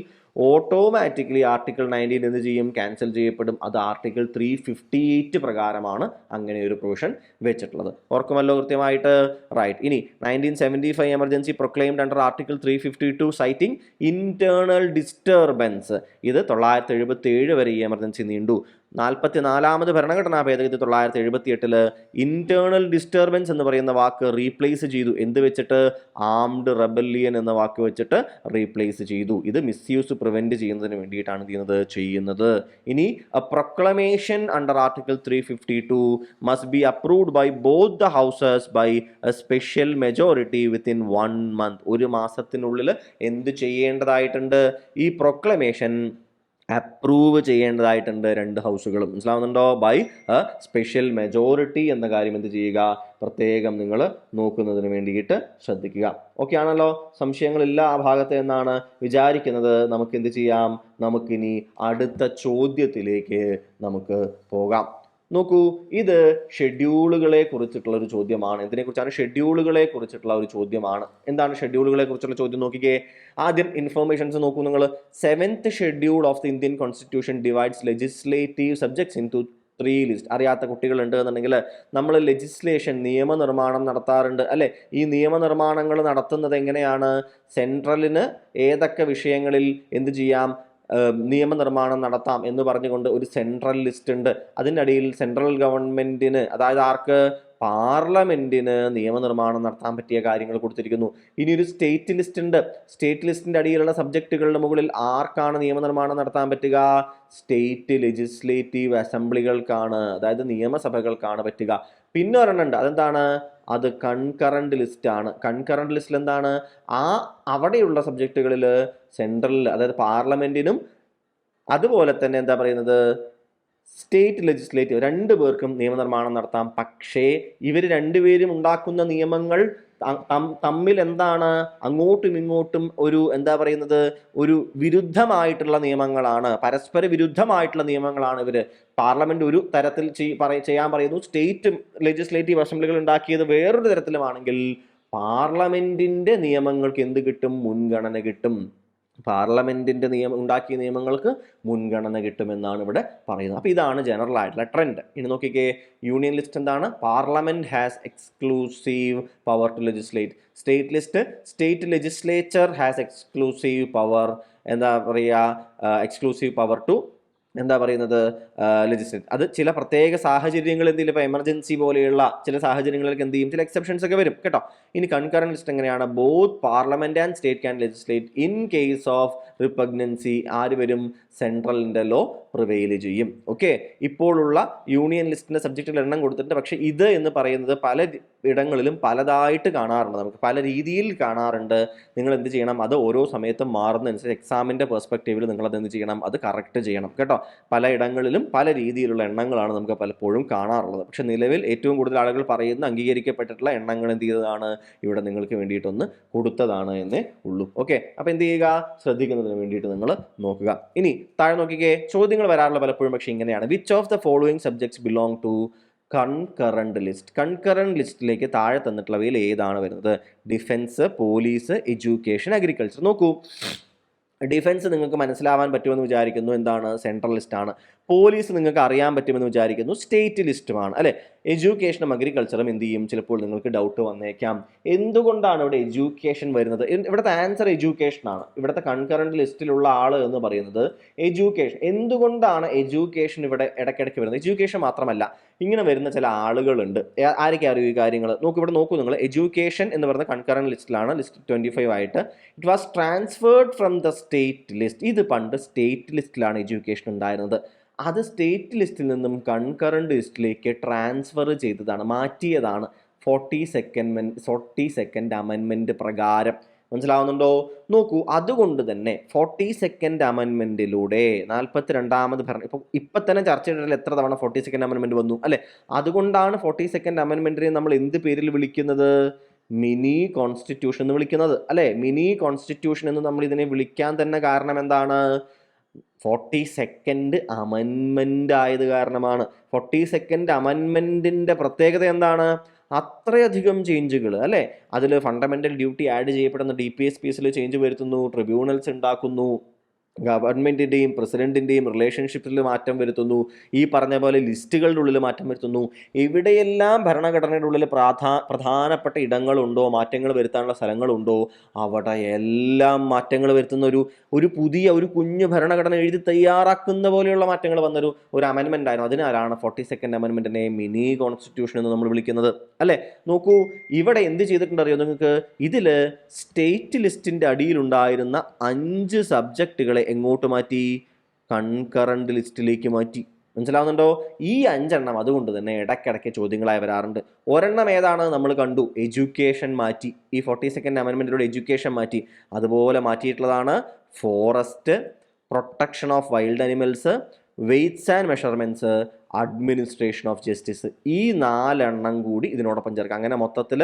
ഓട്ടോമാറ്റിക്കലി ആർട്ടിക്കിൾ 19 എന്ത് ചെയ്യും, ക്യാൻസൽ ചെയ്യപ്പെടും. അത് ആർട്ടിക്കിൾ 358 പ്രകാരമാണ് അങ്ങനെ ഒരു പ്രൊവിഷൻ വെച്ചിട്ടുള്ളത്. ഓർക്കുമല്ലോ കൃത്യമായിട്ട്, റൈറ്റ്. ഇനി 1975 emergency proclaimed under article 352 citing internal disturbance. ഇത് 977 വരെ ഈ എമർജൻസി നീണ്ടു. 44ാമത് ഭരണഘടനാ ഭേദഗതി 978 ഇന്റേണൽ ഡിസ്റ്റർബൻസ് എന്ന് പറയുന്ന വാക്ക് റീപ്ലേസ് ചെയ്തു. എന്ത് വെച്ചിട്ട്? ആംഡ് റെബല്ലിയൻ എന്ന വാക്ക് വെച്ചിട്ട് റീപ്ലേസ് ചെയ്തു. ഇത് മിസ്യൂസ് പ്രിവെന്റ് ചെയ്യുന്നതിന് വേണ്ടിയിട്ടാണ് ചെയ്യുന്നത്. ഇനി a proclamation under article 352 must be approved by both the houses by a special majority within 1 month. ഒരു മാസത്തിനുള്ളിൽ എന്ത് ചെയ്യേണ്ടതായിട്ടുണ്ട്? ഈ പ്രൊക്ലമേഷൻ അപ്രൂവ് ചെയ്യേണ്ടതായിട്ടുണ്ട് രണ്ട് ഹൗസുകളും. മനസ്സിലാവുന്നുണ്ടോ? ബൈ എ സ്പെഷ്യൽ മെജോറിറ്റി എന്ന കാര്യം എന്ത് ചെയ്യുക, പ്രത്യേകം നിങ്ങൾ നോക്കുന്നതിന് വേണ്ടിയിട്ട് ശ്രദ്ധിക്കുക. ഓക്കെ ആണല്ലോ? സംശയങ്ങളില്ല ആ ഭാഗത്ത് എന്നാണ് വിചാരിക്കുന്നത്. നമുക്ക് എന്ത് ചെയ്യാം, നമുക്കിനി അടുത്ത ചോദ്യത്തിലേക്ക് നമുക്ക് പോകാം. നോക്കൂ, ഇത് ഷെഡ്യൂളുകളെ കുറിച്ചിട്ടുള്ള ഒരു ചോദ്യമാണ്. എന്തിനെക്കുറിച്ചാണ്? ഷെഡ്യൂളുകളെ കുറിച്ചിട്ടുള്ള ഒരു ചോദ്യമാണ്. എന്താണ് ഷെഡ്യൂളുകളെ കുറിച്ചുള്ള ചോദ്യം? നോക്കിക്കേ, ആദ്യം ഇൻഫർമേഷൻസ് നോക്കൂ നിങ്ങൾ. 7th schedule of the Indian constitution divides legislative subjects into 3 list. അറിയാത്ത കുട്ടികളുണ്ട് എന്നുണ്ടെങ്കിൽ, നമ്മൾ ലെജിസ്ലേഷൻ നിയമനിർമ്മാണം നടത്താറുണ്ട് അല്ലെ? ഈ നിയമനിർമ്മാണങ്ങൾ നടത്തുന്നത് എങ്ങനെയാണ്? സെൻട്രലിന് ഏതൊക്കെ വിഷയങ്ങളിൽ എന്ത് ചെയ്യാം, നിയമനിർമ്മാണം നടത്താം എന്ന് പറഞ്ഞുകൊണ്ട് ഒരു സെൻട്രൽ ലിസ്റ്റ് ഉണ്ട്. അതിൻ്റെ അടിയിൽ സെൻട്രൽ ഗവൺമെന്റിന്, അതായത് ആർക്ക്? പാർലമെന്റിന് നിയമനിർമ്മാണം നടത്താൻ പറ്റിയ കാര്യങ്ങൾ കൊടുത്തിരിക്കുന്നു. ഇനി ഒരു സ്റ്റേറ്റ് ലിസ്റ്റ് ഉണ്ട്. സ്റ്റേറ്റ് ലിസ്റ്റിന്റെ അടിയിലുള്ള സബ്ജക്റ്റുകളുടെ മുകളിൽ ആർക്കാണ് നിയമനിർമ്മാണം നടത്താൻ പറ്റുക? സ്റ്റേറ്റ് ലെജിസ്ലേറ്റീവ് അസംബ്ലികൾക്കാണ്, അതായത് നിയമസഭകൾക്കാണ് പറ്റുക. പിന്നെ ഒരെണ്ണുണ്ട്, അതെന്താണ്? അത് കൺകറന്റ് ലിസ്റ്റ് ആണ്. കൺകറന്റ് ലിസ്റ്റിൽ എന്താണ്? അവിടെയുള്ള സബ്ജക്റ്റുകളിൽ സെൻട്രൽ, അതായത് പാർലമെന്റിനും അതുപോലെ തന്നെ എന്താ പറയുന്നത്, സ്റ്റേറ്റ് ലെജിസ്ലേറ്റീവ്, 2 പേർക്കും നിയമനിർമ്മാണം നടത്താം. പക്ഷേ ഇവർ 2 പേരും ഉണ്ടാക്കുന്ന നിയമങ്ങൾ തമ്മിൽ എന്താണ്, അങ്ങോട്ടും ഇങ്ങോട്ടും ഒരു എന്താ പറയുന്നത്, ഒരു വിരുദ്ധമായിട്ടുള്ള നിയമങ്ങളാണ്, പരസ്പര വിരുദ്ധമായിട്ടുള്ള നിയമങ്ങളാണ് ഇവർ. പാർലമെന്റ് ഒരു തരത്തിൽ ചെയ്യാൻ പറയുന്നു, സ്റ്റേറ്റ് ലെജിസ്ലേറ്റീവ് അസംബ്ലികൾ ഉണ്ടാക്കിയത് വേറൊരു തരത്തിലുമാണെങ്കിൽ പാർലമെന്റിന്റെ നിയമങ്ങൾക്ക് എന്ത് കിട്ടും? മുൻഗണന കിട്ടും. പാർലമെന്റിന്റെ ഉണ്ടാക്കിയ നിയമങ്ങൾക്ക് മുൻഗണന കിട്ടുമെന്നാണ് ഇവിടെ പറയുന്നത്. അപ്പോൾ ഇതാണ് ജനറൽ ആയിട്ടുള്ള ട്രെൻഡ്. ഇനി നോക്കിക്കേ, യൂണിയൻ ലിസ്റ്റ് എന്താണ്? Parliament has exclusive power to legislate. State list, state legislature has exclusive power, എന്താ പറയുക, എക്സ്ക്ലൂസീവ് പവർ ടു എന്താ പറയുന്നത്, ലെജിസ്ലേറ്റ്. അത് ചില പ്രത്യേക സാഹചര്യങ്ങൾ എന്തെങ്കിലും, ഇപ്പോൾ എമർജൻസി പോലെയുള്ള ചില സാഹചര്യങ്ങളിലേക്ക് എന്ത് ചെയ്യും, ചില എക്സെപ്ഷൻസ് ഒക്കെ വരും കേട്ടോ. ഇനി കൺകറന്റ് ലിസ്റ്റ് എങ്ങനെയാണ്? Both parliament and state can legislate in case of repugnancy. ആര് വരും? സെൻട്രലിന്റെ ലോ പ്രിവെയിൽ ചെയ്യും. ഓക്കെ, ഇപ്പോഴുള്ള യൂണിയൻ ലിസ്റ്റിന്റെ സബ്ജക്റ്റുകൾ എണ്ണം കൊടുത്തിട്ടുണ്ട്. പക്ഷേ ഇത് എന്ന് പറയുന്നത് പല ഇടങ്ങളിലും പലതായിട്ട് കാണാറുണ്ട്, നമുക്ക് പല രീതിയിൽ കാണാറുണ്ട്. നിങ്ങൾ എന്ത് ചെയ്യണം, അത് ഓരോ സമയത്തും മാറുന്നതനുസരിച്ച് എക്സാമിന്റെ പെർസ്പെക്റ്റീവിൽ നിങ്ങൾ അത് എന്ത് ചെയ്യണം, അത് കറക്റ്റ് ചെയ്യണം കേട്ടോ. പല ഇടങ്ങളിലും പല രീതിയിലുള്ള എണ്ണങ്ങളാണ് നമുക്ക് പലപ്പോഴും കാണാറുള്ളത്. പക്ഷെ നിലവിൽ ഏറ്റവും കൂടുതൽ ആളുകൾ പറയുന്ന അംഗീകരിക്കപ്പെട്ടിട്ടുള്ള എണ്ണങ്ങൾ എന്ത് ചെയ്തതാണ്, ഇവിടെ നിങ്ങൾക്ക് വേണ്ടിയിട്ടൊന്ന് കൊടുത്തതാണ് എന്നേ ഉള്ളൂ. ഓക്കെ, അപ്പോൾ എന്ത് ചെയ്യുക, ശ്രദ്ധിക്കുന്നതിന് വേണ്ടിയിട്ട് നിങ്ങൾ നോക്കുക. ഇനി താഴെ നോക്കിക്കേ, ചോദ്യങ്ങൾ വരാറുള്ള പലപ്പോഴും പക്ഷേ ഇങ്ങനെയാണ്. Which of the following subjects belong to concurrent list? Concurrent ലിസ്റ്റിലേക്ക് താഴെ തന്നിട്ടുള്ളവയിൽ ഏതാണ് വരുന്നത്? Defence, police, education, agriculture. നോക്കൂ, ഡിഫൻസ് നിങ്ങൾക്ക് മനസ്സിലാവാൻ പറ്റുമെന്ന് വിചാരിക്കുന്നു, എന്താണ്? സെൻട്രൽ ലിസ്റ്റാണ്. പോലീസ് നിങ്ങൾക്ക് അറിയാൻ പറ്റുമെന്ന് വിചാരിക്കുന്നു, സ്റ്റേറ്റ് ലിസ്റ്റുമാണ് അല്ലെ. എഡ്യൂക്കേഷനും അഗ്രികൾച്ചറും എന്ത് ചെയ്യും, ചിലപ്പോൾ നിങ്ങൾക്ക് ഡൗട്ട് വന്നേക്കാം, എന്തുകൊണ്ടാണ് ഇവിടെ എഡ്യൂക്കേഷൻ വരുന്നത്? ഇവിടുത്തെ ആൻസർ എഡ്യൂക്കേഷൻ ആണ്. ഇവിടുത്തെ കൺകറന്റ് ലിസ്റ്റിലുള്ള ആൾ എന്ന് പറയുന്നത് എഡ്യൂക്കേഷൻ. എന്തുകൊണ്ടാണ് എഡ്യൂക്കേഷൻ ഇവിടെ ഇടയ്ക്കിടയ്ക്ക് വരുന്നത്? എഡ്യൂക്കേഷൻ മാത്രമല്ല, ഇങ്ങനെ വരുന്ന ചില ആളുകളുണ്ട്. ആരൊക്കെ അറിയൂ ഈ കാര്യങ്ങൾ? ഇവിടെ നോക്കൂ നിങ്ങൾ. എഡ്യൂക്കേഷൻ എന്ന് പറയുന്ന കൺകറന്റ് ലിസ്റ്റിലാണ്, ലിസ്റ്റ് 25 ആയിട്ട്. It was transferred from the state list. ഇത് പണ്ട് സ്റ്റേറ്റ് ലിസ്റ്റിലാണ് എഡ്യൂക്കേഷൻ ഉണ്ടായിരുന്നത്. അത് സ്റ്റേറ്റ് ലിസ്റ്റിൽ നിന്നും കൺകറന്റ് ലിസ്റ്റിലേക്ക് ട്രാൻസ്ഫർ ചെയ്തതാണ്, മാറ്റിയതാണ് 42nd അമെൻമെന്റ് പ്രകാരം. മനസ്സിലാവുന്നുണ്ടോ? നോക്കൂ, അതുകൊണ്ട് തന്നെ 42nd അമെൻമെന്റിലൂടെ 42ാമത് ഇപ്പം തന്നെ ചർച്ചയുടെ എത്ര തവണ 42nd അമെൻമെന്റ് വന്നു അല്ലെ? അതുകൊണ്ടാണ് 42nd അമെൻമെന്റിനെ നമ്മൾ എന്ത് പേരിൽ വിളിക്കുന്നത്? മിനി കോൺസ്റ്റിറ്റ്യൂഷൻ എന്ന് വിളിക്കുന്നത് അല്ലെ. മിനി കോൺസ്റ്റിറ്റ്യൂഷൻ എന്ന് നമ്മൾ ഇതിനെ വിളിക്കാൻ തന്നെ കാരണം എന്താണ്? 42nd അമെൻമെന്റ് ആയത് കാരണമാണ്. 42nd അമെൻമെന്റിന്റെ പ്രത്യേകത എന്താണ്? അത്രയധികം ചേഞ്ചുകൾ അല്ലേ. അതിൽ ഫണ്ടമെന്റൽ ഡ്യൂട്ടി ആഡ് ചെയ്യപ്പെടുന്ന DPSPസിൽ ചേഞ്ച് വരുത്തുന്നു, ട്രിബ്യൂണൽസ് ഉണ്ടാക്കുന്നു, ഗവൺമെൻറ്റിൻ്റെയും പ്രസിഡൻറ്റിൻ്റെയും റിലേഷൻഷിപ്പിൽ മാറ്റം വരുത്തുന്നു, ഈ പറഞ്ഞ പോലെ ലിസ്റ്റുകളുടെ ഉള്ളിൽ മാറ്റം വരുത്തുന്നു. എവിടെയെല്ലാം ഭരണഘടനയുടെ ഉള്ളിൽ പ്രധാനപ്പെട്ട ഇടങ്ങളുണ്ടോ, മാറ്റങ്ങൾ വരുത്താനുള്ള സ്ഥലങ്ങളുണ്ടോ, അവിടെ എല്ലാം മാറ്റങ്ങൾ വരുത്തുന്ന ഒരു പുതിയ കുഞ്ഞു ഭരണഘടന എഴുതി തയ്യാറാക്കുന്ന പോലെയുള്ള മാറ്റങ്ങൾ വന്നൊരു അമെൻമെൻ്റ് ആയിരുന്നു. അതിനാലാണ് 42nd അമെൻമെൻറ്റിനെ മിനി കോൺസ്റ്റിറ്റ്യൂഷൻ എന്ന് നമ്മൾ വിളിക്കുന്നത്, അല്ലേ? നോക്കൂ, ഇവിടെ എന്ത് ചെയ്തിട്ടുണ്ടറിയോ നിങ്ങൾക്ക്? ഇതിൽ സ്റ്റേറ്റ് ലിസ്റ്റിൻ്റെ അടിയിലുണ്ടായിരുന്ന 5 സബ്ജക്റ്റുകളെ എങ്ങോട്ട് മാറ്റി? കൺകറന്റ് ലിസ്റ്റിലേക്ക് മാറ്റി. മനസ്സിലാവുന്നുണ്ടോ? ഈ 5 എണ്ണം അതുകൊണ്ട് തന്നെ ഇടയ്ക്കിടയ്ക്ക് ചോദ്യങ്ങളായി വരാറുണ്ട്. ഒരെണ്ണം ഏതാണ്? നമ്മൾ കണ്ടു, എഡ്യൂക്കേഷൻ മാറ്റി. ഈ 42nd അമെൻമെൻറ്റിലൂടെ എഡ്യൂക്കേഷൻ മാറ്റി. അതുപോലെ മാറ്റിയിട്ടുള്ളതാണ് forest, protection of wild animals, weights and measurements, administration of justice. ഈ 4 എണ്ണം കൂടി ഇതിനോടൊപ്പം ചേർക്കാം. അങ്ങനെ മൊത്തത്തിൽ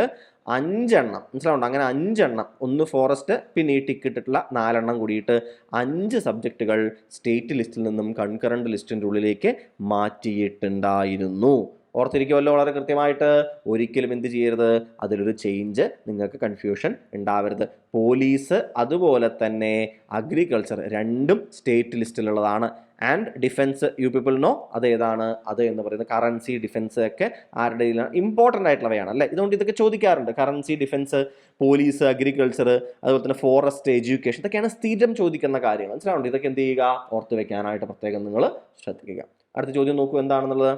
5 എണ്ണം. മനസ്സിലാവുന്നുണ്ടോ? അങ്ങനെ 5 എണ്ണം, ഒന്ന് ഫോറസ്റ്റ്, പിന്നെ ഈ ടിക്കിട്ടിട്ടുള്ള 4 എണ്ണം കൂടിയിട്ട് 5 സബ്ജക്റ്റുകൾ സ്റ്റേറ്റ് ലിസ്റ്റിൽ നിന്നും കൺകറന്റ് ലിസ്റ്റിൻ്റെ ഉള്ളിലേക്ക് മാറ്റിയിട്ടുണ്ടായിരുന്നു. ഓർത്തിരിക്കുമല്ലോ വളരെ കൃത്യമായിട്ട്. ഒരിക്കലും എന്ത് ചെയ്യരുത്, അതിലൊരു ചേഞ്ച്, നിങ്ങൾക്ക് കൺഫ്യൂഷൻ ഉണ്ടാവരുത്. പോലീസ് അതുപോലെ തന്നെ അഗ്രികൾച്ചർ രണ്ടും സ്റ്റേറ്റ് ലിസ്റ്റിലുള്ളതാണ്. And defence, you people know അത് ഏതാണ്? അത് എന്ന് പറയുന്നത് കറൻസി, ഡിഫൻസ് ഒക്കെ ആരുടെ ഇമ്പോർട്ടൻ്റ് ആയിട്ടുള്ളവയാണ്, അല്ലേ? ഇതുകൊണ്ട് ഇതൊക്കെ ചോദിക്കാറുണ്ട്. കറൻസി, ഡിഫൻസ്, പോലീസ്, അഗ്രികൾച്ചർ, അതുപോലെ തന്നെ ഫോറസ്റ്റ്, എഡ്യൂക്കേഷൻ, ഇതൊക്കെയാണ് സ്ഥിരം ചോദിക്കുന്ന കാര്യങ്ങൾ. മനസ്സിലാവുന്നുണ്ട്? ഇതൊക്കെ എന്ത് ചെയ്യുക, ഓർത്ത് വെക്കാനായിട്ട് പ്രത്യേകം നിങ്ങൾ ശ്രദ്ധിക്കുക. അടുത്ത ചോദ്യം നോക്കൂ എന്താണെന്നുള്ളത്.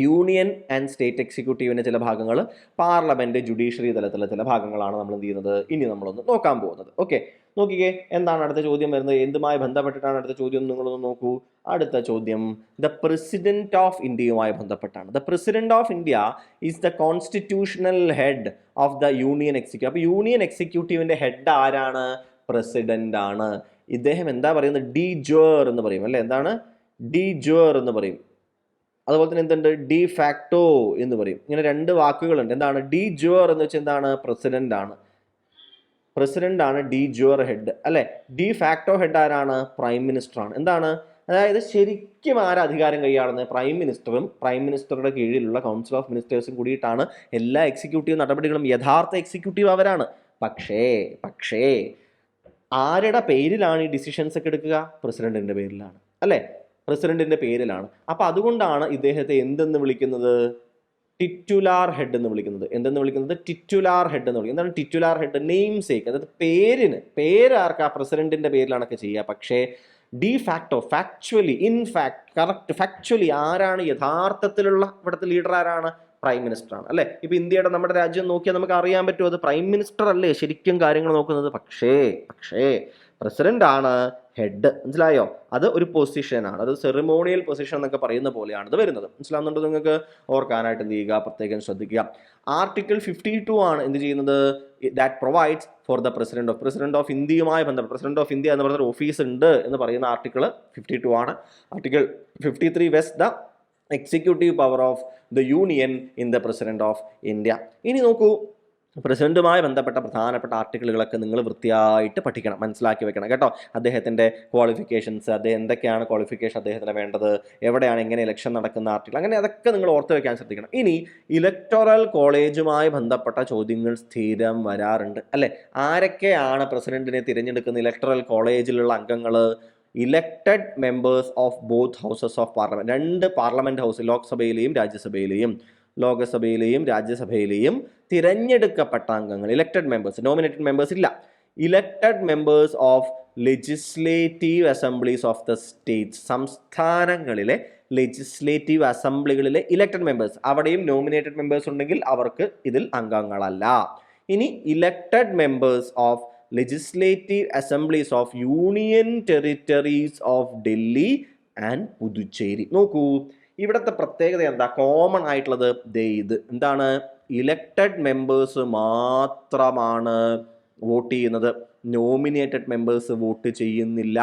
യൂണിയൻ ആൻഡ് സ്റ്റേറ്റ് എക്സിക്യൂട്ടീവിൻ്റെ ചില ഭാഗങ്ങൾ, പാർലമെൻറ്റ്, ജുഡീഷ്യറി തലത്തിലുള്ള ചില ഭാഗങ്ങളാണ് നമ്മൾ എന്ത് ചെയ്യുന്നത്, ഇനി നമ്മളൊന്ന് നോക്കാൻ പോകുന്നത്. ഓക്കെ, നോക്കിക്കേ എന്താണ് അടുത്ത ചോദ്യം വരുന്നത്, എന്തുമായി ബന്ധപ്പെട്ടിട്ടാണ് അടുത്ത ചോദ്യം, നിങ്ങളൊന്ന് നോക്കൂ. അടുത്ത ചോദ്യം ദ പ്രസിഡന്റ് ഓഫ് ഇന്ത്യയുമായി ബന്ധപ്പെട്ടാണ്. The president of India is the constitutional head of the union executive. അപ്പോൾ യൂണിയൻ എക്സിക്യൂട്ടീവിൻ്റെ ഹെഡ് ആരാണ്? പ്രസിഡന്റ് ആണ്. ഇദ്ദേഹം എന്താ പറയുന്നത്? ഡി ജോർ എന്ന് പറയും, അല്ലേ? എന്താണ്? ഡി ജോർ എന്ന് പറയും. അതുപോലെ തന്നെ എന്തുണ്ട്? ഡി ഫാക്ടോ എന്ന് പറയും. ഇങ്ങനെ 2 വാക്കുകളുണ്ട്. എന്താണ്? ഡി ജോർ എന്ന് വെച്ചാൽ എന്താണ്? പ്രസിഡന്റ് ആണ്. പ്രസിഡന്റ് ആണ് ഡി ജോർ ഹെഡ്, അല്ലെ? ഡി ഫാക്ടോ ഹെഡ് ആരാണ്? പ്രൈം മിനിസ്റ്റർ ആണ്. എന്താണ്? അതായത് ശരിക്കും ആരാ അധികാരം കൈയാളുന്നത്? പ്രൈം മിനിസ്റ്ററും പ്രൈം മിനിസ്റ്ററുടെ കീഴിലുള്ള കൗൺസിൽ ഓഫ് മിനിസ്റ്റേഴ്സും കൂടിയിട്ടാണ് എല്ലാ എക്സിക്യൂട്ടീവ് നടപടികളും. യഥാർത്ഥ എക്സിക്യൂട്ടീവ് അവരാണ്. പക്ഷേ ആരുടെ പേരിലാണ് ഈ ഡിസിഷൻസ് ഒക്കെ എടുക്കുക? പ്രസിഡന്റിന്റെ പേരിലാണ്, അല്ലേ? പ്രസിഡന്റിന്റെ പേരിലാണ്. അപ്പൊ അതുകൊണ്ടാണ് ഇദ്ദേഹത്തെ എന്തെന്ന് വിളിക്കുന്നത്? ടിറ്റുലാർ ഹെഡ് എന്ന് വിളിക്കുന്നത്. എന്തെന്ന് വിളിക്കുന്നത്? ടിറ്റുലാർ ഹെഡ് എന്ന് വിളിക്കുന്നത്. എന്താണ് ടിറ്റുലാർ ഹെഡ്? നെയിം സേക്ക്, അതായത് പേര് ആർക്കാ? പ്രസിഡന്റിന്റെ പേരിലാണൊക്കെ ചെയ്യുക. പക്ഷേ de facto, factually, in fact, correct, factually ആരാണ് യഥാർത്ഥത്തിലുള്ള ഇവിടുത്തെ ലീഡർ? ആരാണ്? പ്രൈം മിനിസ്റ്റർ ആണ്, അല്ലേ? ഇപ്പൊ ഇന്ത്യയുടെ, നമ്മുടെ രാജ്യം നോക്കിയാൽ നമുക്ക് അറിയാൻ പറ്റും, അത് പ്രൈം മിനിസ്റ്റർ അല്ലേ ശരിക്കും കാര്യങ്ങൾ നോക്കുന്നത്. പക്ഷേ പ്രസിഡന്റ് ആണ് ഹെഡ്. മനസ്സിലായോ? അത് ഒരു പൊസിഷനാണ്, അത് സെറിമോണിയൽ പൊസിഷൻ എന്നൊക്കെ പറയുന്ന പോലെയാണ് ഇത് വരുന്നത്. മനസ്സിലാവുന്നുണ്ടോ? നിങ്ങൾക്ക് ഓർക്കാനായിട്ട് എന്ത് ചെയ്യുക, പ്രത്യേകം ശ്രദ്ധിക്കുക. ആർട്ടിക്കിൾ 52 ആണ് എന്ത് ചെയ്യുന്നത്? That provides for the president of ഇന്ത്യയുമായി ബന്ധപ്പെട്ട്, പ്രസിഡന്റ് ഓഫ് ഇന്ത്യ എന്ന് പറയുന്ന ഓഫീസ് ഉണ്ട് എന്ന് പറയുന്ന ആർട്ടിക്കിൾ 52 ആണ്. Article 53 west the executive power of the union in the president of India. ഇനി നോക്കൂ, പ്രസിഡന്റുമായി ബന്ധപ്പെട്ട പ്രധാനപ്പെട്ട ആർട്ടിക്കിളുകളൊക്കെ നിങ്ങൾ വൃത്തിയായിട്ട് പഠിക്കണം, മനസ്സിലാക്കി വെക്കണം കേട്ടോ. അദ്ദേഹത്തിൻ്റെ ക്വാളിഫിക്കേഷൻസ്, അദ്ദേഹം എന്തൊക്കെയാണ് ക്വാളിഫിക്കേഷൻ അദ്ദേഹത്തിന് വേണ്ടത്, എവിടെയാണ് എങ്ങനെ ഇലക്ഷൻ നടക്കുന്ന ആർട്ടിക്കിൾ, അങ്ങനെ അതൊക്കെ നിങ്ങൾ ഓർത്ത് വെക്കാൻ ശ്രദ്ധിക്കണം. ഇനി ഇലക്ടോറൽ കോളേജുമായി ബന്ധപ്പെട്ട ചോദ്യങ്ങൾ സ്ഥിരം വരാറുണ്ട്, അല്ലേ? ആരൊക്കെയാണ് പ്രസിഡന്റിനെ തിരഞ്ഞെടുക്കുന്ന ഇലക്ടറൽ കോളേജിലുള്ള അംഗങ്ങൾ? Elected members of both houses of parliament. 2 parliament house, ലോകസഭയിലെയും രാജ്യസഭയിലെയും തിരഞ്ഞെടുക്കപ്പെട്ട അംഗങ്ങൾ, ഇലക്റ്റഡ് മെമ്പേഴ്സ്, നോമിനേറ്റഡ് മെമ്പേഴ്സ് ഇല്ല. Elected members of legislative assemblies of the states. സംസ്ഥാനങ്ങളിലെ ലെജിസ്ലേറ്റീവ് അസംബ്ലികളിലെ ഇലക്റ്റഡ് മെമ്പേഴ്സ്, അവിടെയും നോമിനേറ്റഡ് മെമ്പേഴ്സ് ഉണ്ടെങ്കിൽ അവർക്ക് ഇതിൽ അംഗങ്ങളല്ല. ഇനി elected members of legislative assemblies of union territories of Delhi and Puducherry. നോക്കൂ, ഇവിടുത്തെ പ്രത്യേകത എന്താ? കോമൺ ആയിട്ടുള്ളത് ഇത് എന്താണ്? ഇലക്റ്റഡ് മെമ്പേഴ്സ് മാത്രമാണ് വോട്ട് ചെയ്യുന്നത്, നോമിനേറ്റഡ് മെമ്പേഴ്സ് വോട്ട് ചെയ്യുന്നില്ല.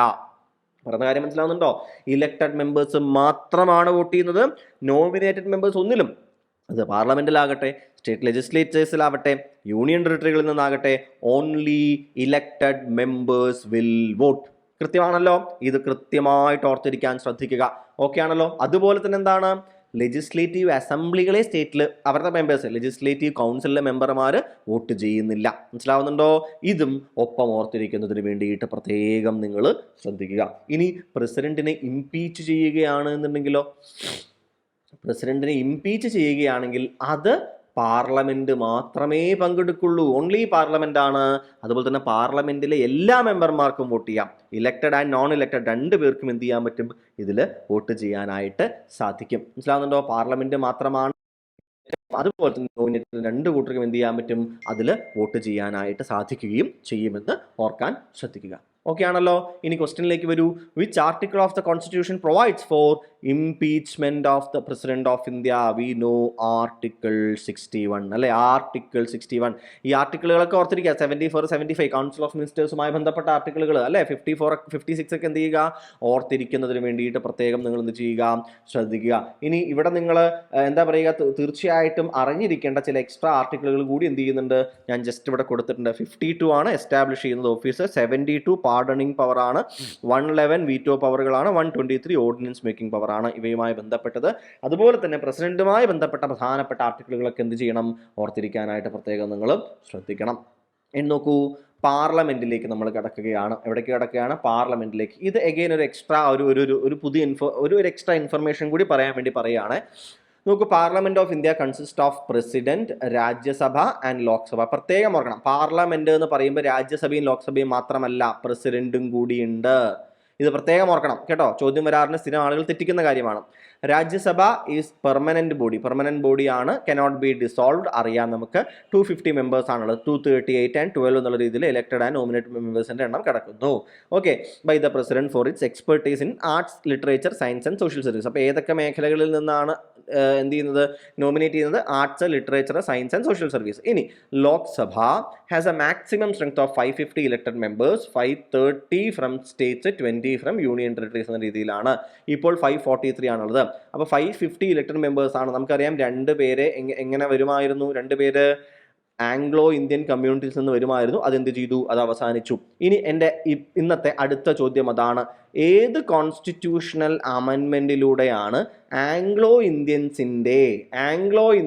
പറഞ്ഞ കാര്യം മനസ്സിലാവുന്നുണ്ടോ? ഇലക്റ്റഡ് മെമ്പേഴ്സ് മാത്രമാണ് വോട്ട് ചെയ്യുന്നത്, നോമിനേറ്റഡ് മെമ്പേഴ്സ് ഒന്നിലും, അത് പാർലമെന്റിലാകട്ടെ, സ്റ്റേറ്റ് ലെജിസ്ലേച്ചേഴ്സിലാവട്ടെ, യൂണിയൻ ടെറിട്ടറികളിൽ നിന്നാകട്ടെ, only elected members will vote. കൃത്യമാണല്ലോ? ഇത് കൃത്യമായിട്ട് ഓർത്തിരിക്കാൻ ശ്രദ്ധിക്കുക. ഓക്കെ ആണല്ലോ? അതുപോലെ തന്നെ എന്താണ്? ലെജിസ്ലേറ്റീവ് അസംബ്ലികളെ സ്റ്റേറ്റിൽ അവരുടെ മെമ്പേഴ്സ് ലെജിസ്ലേറ്റീവ് കൗൺസിലിലെ മെമ്പർമാർ വോട്ട് ചെയ്യുന്നില്ല. മനസ്സിലാവുന്നുണ്ടോ? ഇതും ഒപ്പം ഓർത്തിരിക്കുന്നതിന് വേണ്ടിയിട്ട് പ്രത്യേകം നിങ്ങൾ ശ്രദ്ധിക്കുക. ഇനി പ്രസിഡന്റിനെ ഇംപീച്ച് ചെയ്യുകയാണ് എന്നുണ്ടെങ്കിലോ, പ്രസിഡന്റിനെ ഇംപീച്ച് ചെയ്യുകയാണെങ്കിൽ അത് പാർലമെന്റ് മാത്രമേ പങ്കെടുക്കുള്ളൂ. ഓൺലി പാർലമെന്റ് ആണ്. അതുപോലെ തന്നെ പാർലമെന്റിലെ എല്ലാ മെമ്പർമാർക്കും വോട്ട് ചെയ്യാം. ഇലക്റ്റഡ് ആൻഡ് നോൺ ഇലക്റ്റഡ് 2 പേർക്കും എന്ത് ചെയ്യാൻ പറ്റും? ഇതിൽ വോട്ട് ചെയ്യാനായിട്ട് സാധിക്കും. മനസ്സിലാവുന്നുണ്ടോ? പാർലമെന്റ് മാത്രമാണ്. അതുപോലെ തന്നെ നോമിനേറ്റഡ് 2 കൂട്ടർക്കും എന്ത് ചെയ്യാൻ പറ്റും? അതിൽ വോട്ട് ചെയ്യാനായിട്ട് സാധിക്കുകയും ചെയ്യുമെന്ന് ഓർക്കാൻ ശ്രദ്ധിക്കുക. ഓക്കെ ആണല്ലോ? ഇനി ക്വസ്റ്റ്യനിലേക്ക് വരൂ. Which article of the constitution provides for impeachment of the president of India? We know article 61 അല്ലെ? ആർട്ടിക്കിൾ 61. ഈ ആർട്ടിക്കിളുകളൊക്കെ ഓർത്തിരിക്കുക. 74, 75 കൗൺസിൽ ഓഫ് മിനിസ്റ്റേഴ്സുമായി ബന്ധപ്പെട്ട ആർട്ടിക്കിളുകൾ അല്ലെ? 54, 56 ഒക്കെ എന്ത് ചെയ്യുക? ഓർത്തിരിക്കുന്നതിന് വേണ്ടിയിട്ട് പ്രത്യേകം നിങ്ങൾ എന്ത് ചെയ്യുക? ശ്രദ്ധിക്കുക. ഇനി ഇവിടെ നിങ്ങൾ എന്താ പറയുക, തീർച്ചയായിട്ടും അറിഞ്ഞിരിക്കേണ്ട ചില എക്സ്ട്രാ ആർട്ടിക്കിളുകൾ കൂടി എന്ത് ചെയ്യുന്നുണ്ട്, ഞാൻ ജസ്റ്റ് ഇവിടെ കൊടുത്തിട്ടുണ്ട്. 52 ആണ് എസ്റ്റാബ്ലിഷ് ചെയ്യുന്നത് ഓഫീസ്, 72 പാർഡണിംഗ് പവർ ആണ്, 111 വീറ്റോ പവറുകളാണ്, 123 ഓർഡിനൻസ് മേക്കിംഗ് പവർ ആണ് ഇവയുമായി ബന്ധപ്പെട്ടത്. അതുപോലെ തന്നെ പ്രസിഡന്റുമായി ബന്ധപ്പെട്ട പ്രധാനപ്പെട്ട ആർട്ടിക്കിളുകളൊക്കെ എന്ത് ചെയ്യണം? ഓർത്തിരിക്കാനായിട്ട് പ്രത്യേകം നിങ്ങൾ ശ്രദ്ധിക്കണം. എന്ന് നോക്കൂ, പാർലമെന്റിലേക്ക് നമ്മൾ കിടക്കുകയാണ്. എവിടേക്ക് കിടക്കുകയാണ്? പാർലമെന്റിലേക്ക്. ഇത് എഗെയിൻ ഒരു എക്സ്ട്രാ ഒരു പുതിയ ഒരു എക്സ്ട്രാ ഇൻഫർമേഷൻ കൂടി പറയാൻ വേണ്ടി പറയുകയാണ്. നോക്കൂ, parliament of India consist of president, Rajya Sabha and Lok Sabha. പ്രത്യേകം ഓർക്കണം, പാർലമെന്റ് എന്ന് പറയുമ്പോൾ രാജ്യസഭയും ലോക്സഭയും മാത്രമല്ല, പ്രസിഡന്റും കൂടിയുണ്ട്. ഇത് പ്രത്യേകം ഓർക്കണം കേട്ടോ. ചോദ്യം വരാറിന് സ്ഥിരം ആളുകൾ തെറ്റിക്കുന്ന കാര്യമാണ്. രാജ്യസഭ ഈസ് പെർമനന്റ് ബോഡിയാണ്, കനോട്ട് ബി ഡിസോൾവ്ഡ്. അറിയാം നമുക്ക്. 250 മെമ്പേഴ്സ് ആണുള്ളത്. 238 and 12 എന്നുള്ള രീതിയിൽ ഇലക്ടഡ് ആൻഡ് നോമിനേറ്റഡ് മെമ്പേഴ്സിന്റെ എണ്ണം കിടക്കുന്നു. Okay, by the president for its expertise in arts, literature, science and social service. അപ്പോൾ ഏതൊക്കെ മേഖലകളിൽ നിന്നാണ് എന്ത് ചെയ്യുന്നത്? നോമിനേറ്റ് ചെയ്യുന്നത്? Arts, literature, science and social service. ഇനി Lok Sabha has a maximum strength of 550 elected members, 530 from states, 20 from union territories എന്ന രീതിയിലാണ്. ഇപ്പോൾ 543 ആണുള്ളത്. അപ്പോൾ 550 ഇലക്ടഡ് മെമ്പേഴ്സ് ആണ്. നമുക്കറിയാം 2 പേര് എങ്ങനെ വരുമായിരുന്നു? 2 പേര് ആംഗ്ലോ ഇന്ത്യൻ കമ്മ്യൂണിറ്റീസ് നിന്ന് വരുമായിരുന്നു. അതെന്ത് ചെയ്തു? അത് അവസാനിച്ചു. ഇനി എൻ്റെ ഇന്നത്തെ അടുത്ത ചോദ്യം അതാണ്. ഏത് കോൺസ്റ്റിറ്റ്യൂഷണൽ അമെൻമെൻറ്റിലൂടെയാണ് ആംഗ്ലോ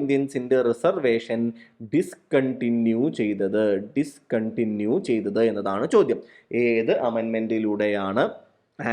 ഇന്ത്യൻസിൻ്റെ റിസർവേഷൻ ഡിസ്കണ്ടിന്യൂ ചെയ്തത് എന്നതാണ് ചോദ്യം. ഏത് അമെൻമെൻറ്റിലൂടെയാണ്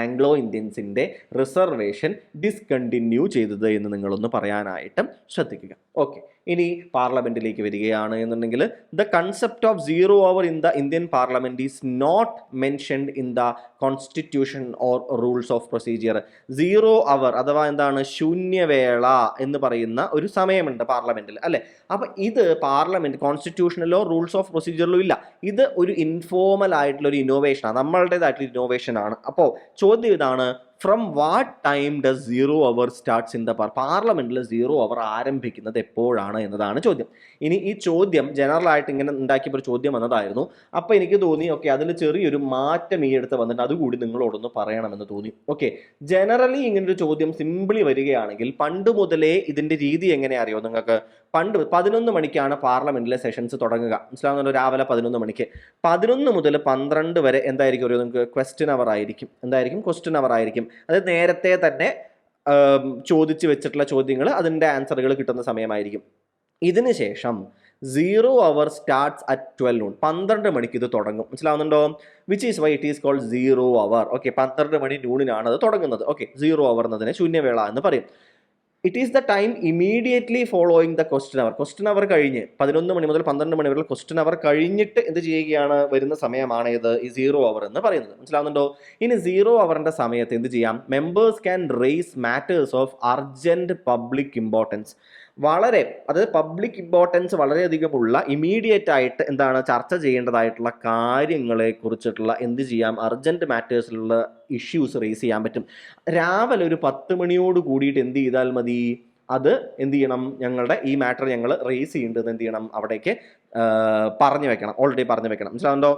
ആംഗ്ലോ ഇന്ത്യൻസിൻ്റെ റിസർവേഷൻ ഡിസ്കണ്ടിന്യൂ ചെയ്തത് എന്ന് നിങ്ങളൊന്ന് പറയാനായിട്ട് ശ്രദ്ധിക്കുക. ഓക്കെ, ഇനി പാർലമെന്റിലേക്ക് വരികയാണ് എന്നുണ്ടെങ്കിൽ the concept of 0 hour in the Indian parliament is not mentioned in the constitution or rules of procedure. 0 hour അഥവാ എന്താണ്? ശൂന്യവേള എന്ന് പറയുന്ന ഒരു സമയമുണ്ട് പാർലമെന്റിൽ അല്ലെ? അപ്പൊ ഇത് പാർലമെന്റ് കോൺസ്റ്റിറ്റ്യൂഷനിലോ റൂൾസ് ഓഫ് പ്രൊസീജിയറിലോ ഇല്ല. ഇത് ഒരു ഇൻഫോർമൽ ആയിട്ടുള്ള ഒരു ഇന്നോവേഷനാണ്, നമ്മളുടേതായിട്ടുള്ള ഇന്നോവേഷനാണ്. അപ്പോൾ ചോദ്യം ഇതാണ്, from what time does 0 hour starts in the പാർലമെന്റിൽ 0 hour ആരംഭിക്കുന്നത് എപ്പോഴാണ് എന്നതാണ് ചോദ്യം. ഇനി ഈ ചോദ്യം ജനറൽ ആയിട്ട് ഇങ്ങനെ ഉണ്ടാക്കിയപ്പോൾ ഒരു ചോദ്യം വന്നതായിരുന്നു. അപ്പോൾ എനിക്ക് തോന്നി ഓക്കെ, അതിൽ ചെറിയൊരു മാറ്റം ഈ അടുത്ത് വന്നിട്ട് അതുകൂടി നിങ്ങളോടൊന്ന് പറയണമെന്ന് തോന്നി. ഓക്കെ, ജനറലി ഇങ്ങനൊരു ചോദ്യം സിംപിളി വരികയാണെങ്കിൽ പണ്ട് മുതലേ ഇതിന്റെ രീതി എങ്ങനെ അറിയോ നിങ്ങൾക്ക്? പണ്ട് 11 മണിക്കാണ് പാർലമെന്റിലെ സെഷൻസ് തുടങ്ങുക. മനസ്സിലാവുന്നുണ്ടോ? രാവിലെ 11 മണിക്ക്. 11 മുതൽ 12 വരെ എന്തായിരിക്കും അറിയോ നിങ്ങൾക്ക്? ക്വസ്റ്റ്യൻ അവർ ആയിരിക്കും. എന്തായിരിക്കും? ക്വസ്റ്റ്യൻ അവർ ആയിരിക്കും. അത് നേരത്തെ തന്നെ ചോദിച്ചു വെച്ചിട്ടുള്ള ചോദ്യങ്ങൾ, അതിൻ്റെ ആൻസറുകൾ കിട്ടുന്ന സമയമായിരിക്കും. ഇതിന് ശേഷം 0 hour സ്റ്റാർട്ട്സ് അറ്റ് 12 noon. 12 മണിക്ക് ഇത് തുടങ്ങും. മനസ്സിലാവുന്നുണ്ടോ? Which is why it is called 0 hour. Okay, 12 മണി നൂണിനാണ് അത് തുടങ്ങുന്നത്. ഓക്കെ, 0 hour എന്നതിനെ ശൂന്യവേള എന്ന് പറയും. It is the time immediately following the question hour. Question hour കഴിഞ്ഞ് 11 മണി മുതൽ 12 മണി വരെ ക്വസ്റ്റ്യൻ അവർ കഴിഞ്ഞിട്ട് എന്ത് ചെയ്യുകയാണ്? വരുന്ന സമയമാണ് ഇത് ഈ 0 hour എന്ന് പറയുന്നത്. മനസ്സിലാവുന്നുണ്ടോ? ഇനി 0 hourന്റെ സമയത്ത് എന്ത് ചെയ്യാം? Members can raise matters of urgent public importance. അതായത് പബ്ലിക് ഇമ്പോർട്ടൻസ് വളരെയധികമുള്ള ഇമീഡിയറ്റ് ആയിട്ട് എന്താണ് ചർച്ച ചെയ്യേണ്ടതായിട്ടുള്ള കാര്യങ്ങളെ കുറിച്ചിട്ടുള്ള എന്ത് ചെയ്യാം? അർജന്റ് മാറ്റേഴ്സിലുള്ള ഇഷ്യൂസ് റേസ് ചെയ്യാൻ പറ്റും. രാവിലെ ഒരു 10 മണിയോട് കൂടിയിട്ട് എന്ത് ചെയ്താൽ മതി? അത് എന്ത് ചെയ്യണം? ഞങ്ങളുടെ ഈ മാറ്റർ ഞങ്ങൾ റേസ് ചെയ്യേണ്ടത് എന്ത് ചെയ്യണം? അവിടേക്ക് ഓൾറെഡി പറഞ്ഞു വെക്കണം. മനസ്സിലാവുന്നുണ്ടോ?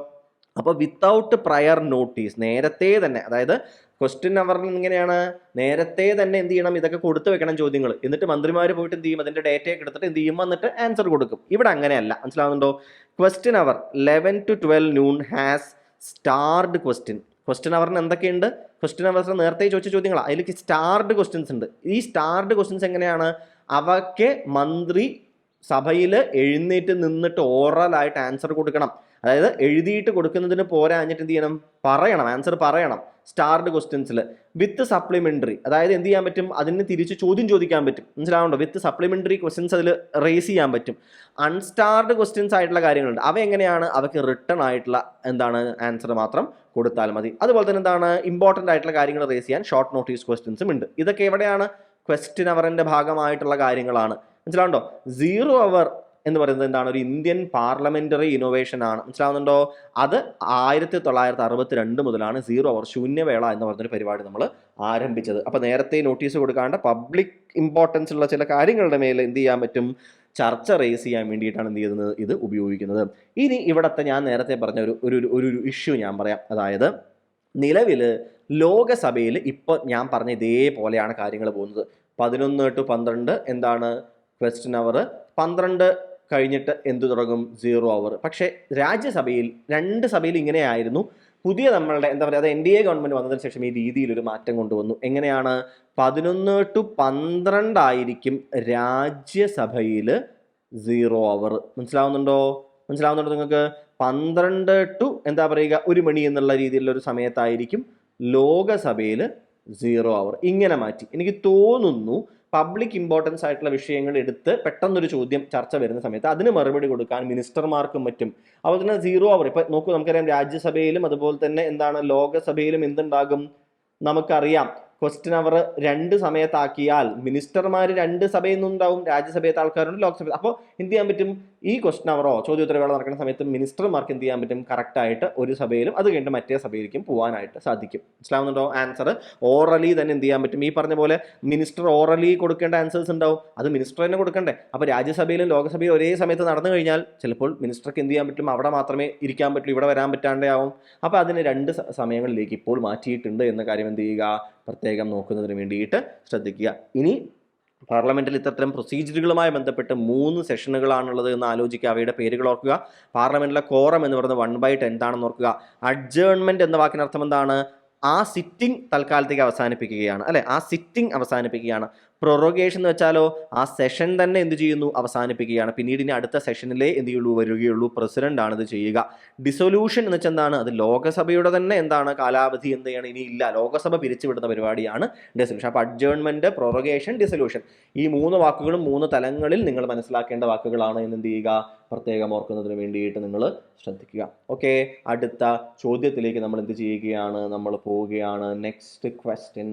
അപ്പോൾ വിത്തൗട്ട് പ്രയർ നോട്ടീസ്, നേരത്തെ തന്നെ, അതായത് ക്വസ്റ്റ്യൻ അവറിൽ ഇങ്ങനെയാണ്, നേരത്തെ തന്നെ എന്ത് ചെയ്യണം? ഇതൊക്കെ കൊടുത്തു വെക്കണം ചോദ്യങ്ങൾ. എന്നിട്ട് മന്ത്രിമാർ പോയിട്ട് എന്ത് ചെയ്യും? അതിന്റെ ഡേറ്റയൊക്കെ എടുത്തിട്ട് എന്ത് ചെയ്യും? വന്നിട്ട് ആൻസർ കൊടുക്കും. ഇവിടെ അങ്ങനെയല്ല. മനസ്സിലാവുന്നുണ്ടോ? Question hour 11 to 12 noon has started question. Question അവറിന് എന്തൊക്കെയുണ്ട്? ക്വസ്റ്റ്യൻ അവേഴ്സിൽ നേരത്തെ ചോദിച്ച ചോദ്യങ്ങളാണ്. അതിലേക്ക് സ്റ്റാർഡ് ക്വസ്റ്റ്യൻസ് ഉണ്ട്. ഈ സ്റ്റാർഡ് ക്വസ്റ്റ്യൻസ് എങ്ങനെയാണ്? അവയ്ക്ക് മന്ത്രി സഭയിൽ എഴുന്നേറ്റ് നിന്നിട്ട് ഓറലായിട്ട് ആൻസർ കൊടുക്കണം. അതായത് എഴുതിയിട്ട് കൊടുക്കുന്നതിന് പോരാഞ്ഞിട്ട് എന്ത് ചെയ്യണം? പറയണം, ആൻസർ പറയണം. സ്റ്റാർഡ് ക്വസ്റ്റ്യൻസിൽ വിത്ത് സപ്ലിമെന്ററി, അതായത് എന്ത് ചെയ്യാൻ പറ്റും? അതിന് തിരിച്ച് ചോദ്യം ചോദിക്കാൻ പറ്റും. മനസ്സിലാവുന്നുണ്ടോ? വിത്ത് സപ്ലിമെന്ററി ക്വസ്റ്റ്യൻസ് അതിൽ റേസ് ചെയ്യാൻ പറ്റും. അൺസ്റ്റാർഡ് ക്വസ്റ്റ്യൻസ് ആയിട്ടുള്ള കാര്യങ്ങളുണ്ട്. അവ എങ്ങനെയാണ്? അവയ്ക്ക് റിട്ടൺ ആയിട്ടുള്ള ആൻസർ മാത്രം കൊടുത്താൽ മതി. അതുപോലെ തന്നെ എന്താണ്? ഇമ്പോർട്ടൻ്റ് ആയിട്ടുള്ള കാര്യങ്ങൾ റേസ് ചെയ്യാൻ ഷോർട്ട് നോട്ടീസ് ക്വസ്റ്റ്യൻസും ഉണ്ട്. ഇതൊക്കെ എവിടെയാണ്? ക്വസ്റ്റ്യൻ അവറിന്റെ ഭാഗമായിട്ടുള്ള കാര്യങ്ങളാണ്. മനസ്സിലാവുണ്ടോ? 0 അവർ എന്ന് പറയുന്നത് എന്താണ്? ഒരു ഇന്ത്യൻ പാർലമെന്ററി ഇന്നോവേഷൻ ആണ്. മനസ്സിലാവുന്നുണ്ടോ? അത് 1962 മുതലാണ് 0 അവർ ശൂന്യവേള എന്ന് പറഞ്ഞൊരു പരിപാടി നമ്മൾ ആരംഭിച്ചത്. അപ്പൊ നേരത്തെ നോട്ടീസ് കൊടുക്കാണ്ട് പബ്ലിക് ഇമ്പോർട്ടൻസ് ഉള്ള ചില കാര്യങ്ങളുടെ മേലെ എന്ത് ചെയ്യാൻ പറ്റും? ചർച്ച റേസ് ചെയ്യാൻ വേണ്ടിയിട്ടാണ് എന്ത് ചെയ്യുന്നത്? ഇത് ഉപയോഗിക്കുന്നത്. ഇനി ഇവിടത്തെ ഞാൻ നേരത്തെ പറഞ്ഞ ഒരു ഇഷ്യൂ ഞാൻ പറയാം. അതായത് നിലവിൽ ലോകസഭയിൽ ഇപ്പോൾ ഞാൻ പറഞ്ഞ ഇതേപോലെയാണ് കാര്യങ്ങൾ പോകുന്നത്. 11 to 12 എന്താണ്? ക്വസ്റ്റ്യൻ അവർ. 12 കഴിഞ്ഞിട്ട് എന്ത് തുടങ്ങും? 0 അവർ. പക്ഷേ രാജ്യസഭയിൽ 2 സഭയിൽ ഇങ്ങനെയായിരുന്നു. പുതിയ നമ്മളുടെ എന്താ പറയുക, അത് NDA ഗവൺമെന്റ് വന്നതിന് ശേഷം ഈ രീതിയിൽ ഒരു മാറ്റം കൊണ്ടുവന്നു. എങ്ങനെയാണ്? 11 to 12 ആയിരിക്കും രാജ്യസഭയിൽ 0 അവർ. മനസ്സിലാവുന്നുണ്ടോ നിങ്ങൾക്ക്? 12 to എന്താ പറയുക 1 മണി എന്നുള്ള രീതിയിലുള്ള ഒരു സമയത്തായിരിക്കും ലോകസഭയിൽ 0 അവർ. ഇങ്ങനെ മാറ്റി. എനിക്ക് തോന്നുന്നു പബ്ലിക് ഇമ്പോർട്ടൻസ് ആയിട്ടുള്ള വിഷയങ്ങൾ എടുത്ത് പെട്ടെന്നൊരു ചോദ്യം ചർച്ച വരുന്ന സമയത്ത് അതിന് മറുപടി കൊടുക്കാൻ മിനിസ്റ്റർമാർക്കും പറ്റും. അതുപോലെ തന്നെ 0 അവർ. ഇപ്പൊ നോക്കൂ, നമുക്കറിയാം രാജ്യസഭയിലും അതുപോലെ തന്നെ എന്താണ് ലോകസഭയിലും എന്തുണ്ടാകും? നമുക്കറിയാം ക്വസ്റ്റ്യൻ അവർ 2 സമയത്താക്കിയാൽ മിനിസ്റ്റർമാർ 2 സഭയിൽ നിന്നുണ്ടാവും. രാജ്യസഭയത്തെ ആൾക്കാരുണ്ട്, ലോക്സഭ. അപ്പോൾ എന്ത് ചെയ്യാൻ പറ്റും? ഈ ക്വസ്റ്റ്യൻ അവറോ ചോദ്യോത്തരവേള നടക്കുന്ന സമയത്ത് മിനിസ്റ്റർമാർക്ക് എന്ത് ചെയ്യാൻ പറ്റും? കറക്റ്റായിട്ട് ഒരു സഭയിലും അത് കഴിഞ്ഞിട്ട് മറ്റേ സഭയിലേക്കും പോകാനായിട്ട് സാധിക്കും. മനസ്സിലാവുന്നുണ്ടോ? ആൻസർ ഓറലി തന്നെ എന്ത് ചെയ്യാൻ പറ്റും? ഈ പറഞ്ഞ പോലെ മിനിസ്റ്റർ ഓറലി കൊടുക്കേണ്ട ആൻസേഴ്സ് ഉണ്ടാവും, അത് മിനിസ്റ്റർ തന്നെ കൊടുക്കണ്ടേ? അപ്പോൾ രാജ്യസഭയിലും ലോകസഭയിലും ഒരേ സമയത്ത് നടന്നു കഴിഞ്ഞാൽ ചിലപ്പോൾ മിനിസ്റ്റർക്ക് എന്ത് ചെയ്യാൻ പറ്റും? അവിടെ മാത്രമേ ഇരിക്കാൻ പറ്റൂ, ഇവിടെ വരാൻ പറ്റാണ്ടേ ആവും. അപ്പോൾ അതിന് 2 സമയങ്ങളിലേക്ക് ഇപ്പോൾ മാറ്റിയിട്ടുണ്ട് എന്ന കാര്യം എന്ത് ചെയ്യുക? പ്രത്യേകം നോക്കുന്നതിന് വേണ്ടിയിട്ട് ശ്രദ്ധിക്കുക. ഇനി പാർലമെന്റിൽ ഇത്തരം പ്രൊസീജിയറുകളുമായി ബന്ധപ്പെട്ട് 3 സെഷനുകളാണുള്ളത് എന്ന് ആലോചിക്കുക. അവയുടെ പേരുകൾ ഓർക്കുക. പാർലമെന്റിലെ കോറം എന്ന് പറയുന്നത് 1/10 ആണെന്ന് ഓർക്കുക. അഡ്ജേൺമെന്റ് എന്ന വാക്കിനർത്ഥം എന്താണ്? ആ സിറ്റിംഗ് തൽക്കാലത്തേക്ക് അവസാനിപ്പിക്കുകയാണ്, അല്ലെ? ആ സിറ്റിംഗ് അവസാനിപ്പിക്കുകയാണ്. പ്രൊറോഗേഷൻ എന്ന് വെച്ചാലോ ആ സെഷൻ തന്നെ എന്ത് ചെയ്യുന്നു? അവസാനിപ്പിക്കുകയാണ്. പിന്നീട് ഇനി അടുത്ത സെഷനിലേ എന്ത് ചെയ്യുള്ളൂ? വരികയുള്ളൂ. പ്രസിഡന്റ് ആണ് ഇത് ചെയ്യുക. ഡിസൊല്യൂഷൻ എന്ന് വെച്ചാൽ എന്താണ്? അത് ലോകസഭയുടെ തന്നെ എന്താണ് കാലാവധി എന്ത് ചെയ്യണം? ഇനി ഇല്ല, ലോകസഭ പിരിച്ചുവിടുന്ന പരിപാടിയാണ് ഡിസൊല്യൂഷൻ. അപ്പോൾ അഡ്ജേൺമെന്റ്, പ്രൊറോഗേഷൻ, ഡിസൊല്യൂഷൻ, ഈ 3 വാക്കുകളും 3 തലങ്ങളിൽ നിങ്ങൾ മനസ്സിലാക്കേണ്ട വാക്കുകളാണ് എന്ന് എന്ത് ചെയ്യുക? പ്രത്യേകം ഓർക്കുന്നതിന് വേണ്ടിയിട്ട് നിങ്ങൾ ശ്രദ്ധിക്കുക. ഓക്കെ, അടുത്ത ചോദ്യത്തിലേക്ക് നമ്മൾ എന്ത് ചെയ്യുകയാണ്? നമ്മൾ പോവുകയാണ്. നെക്സ്റ്റ് ക്വസ്റ്റ്യൻ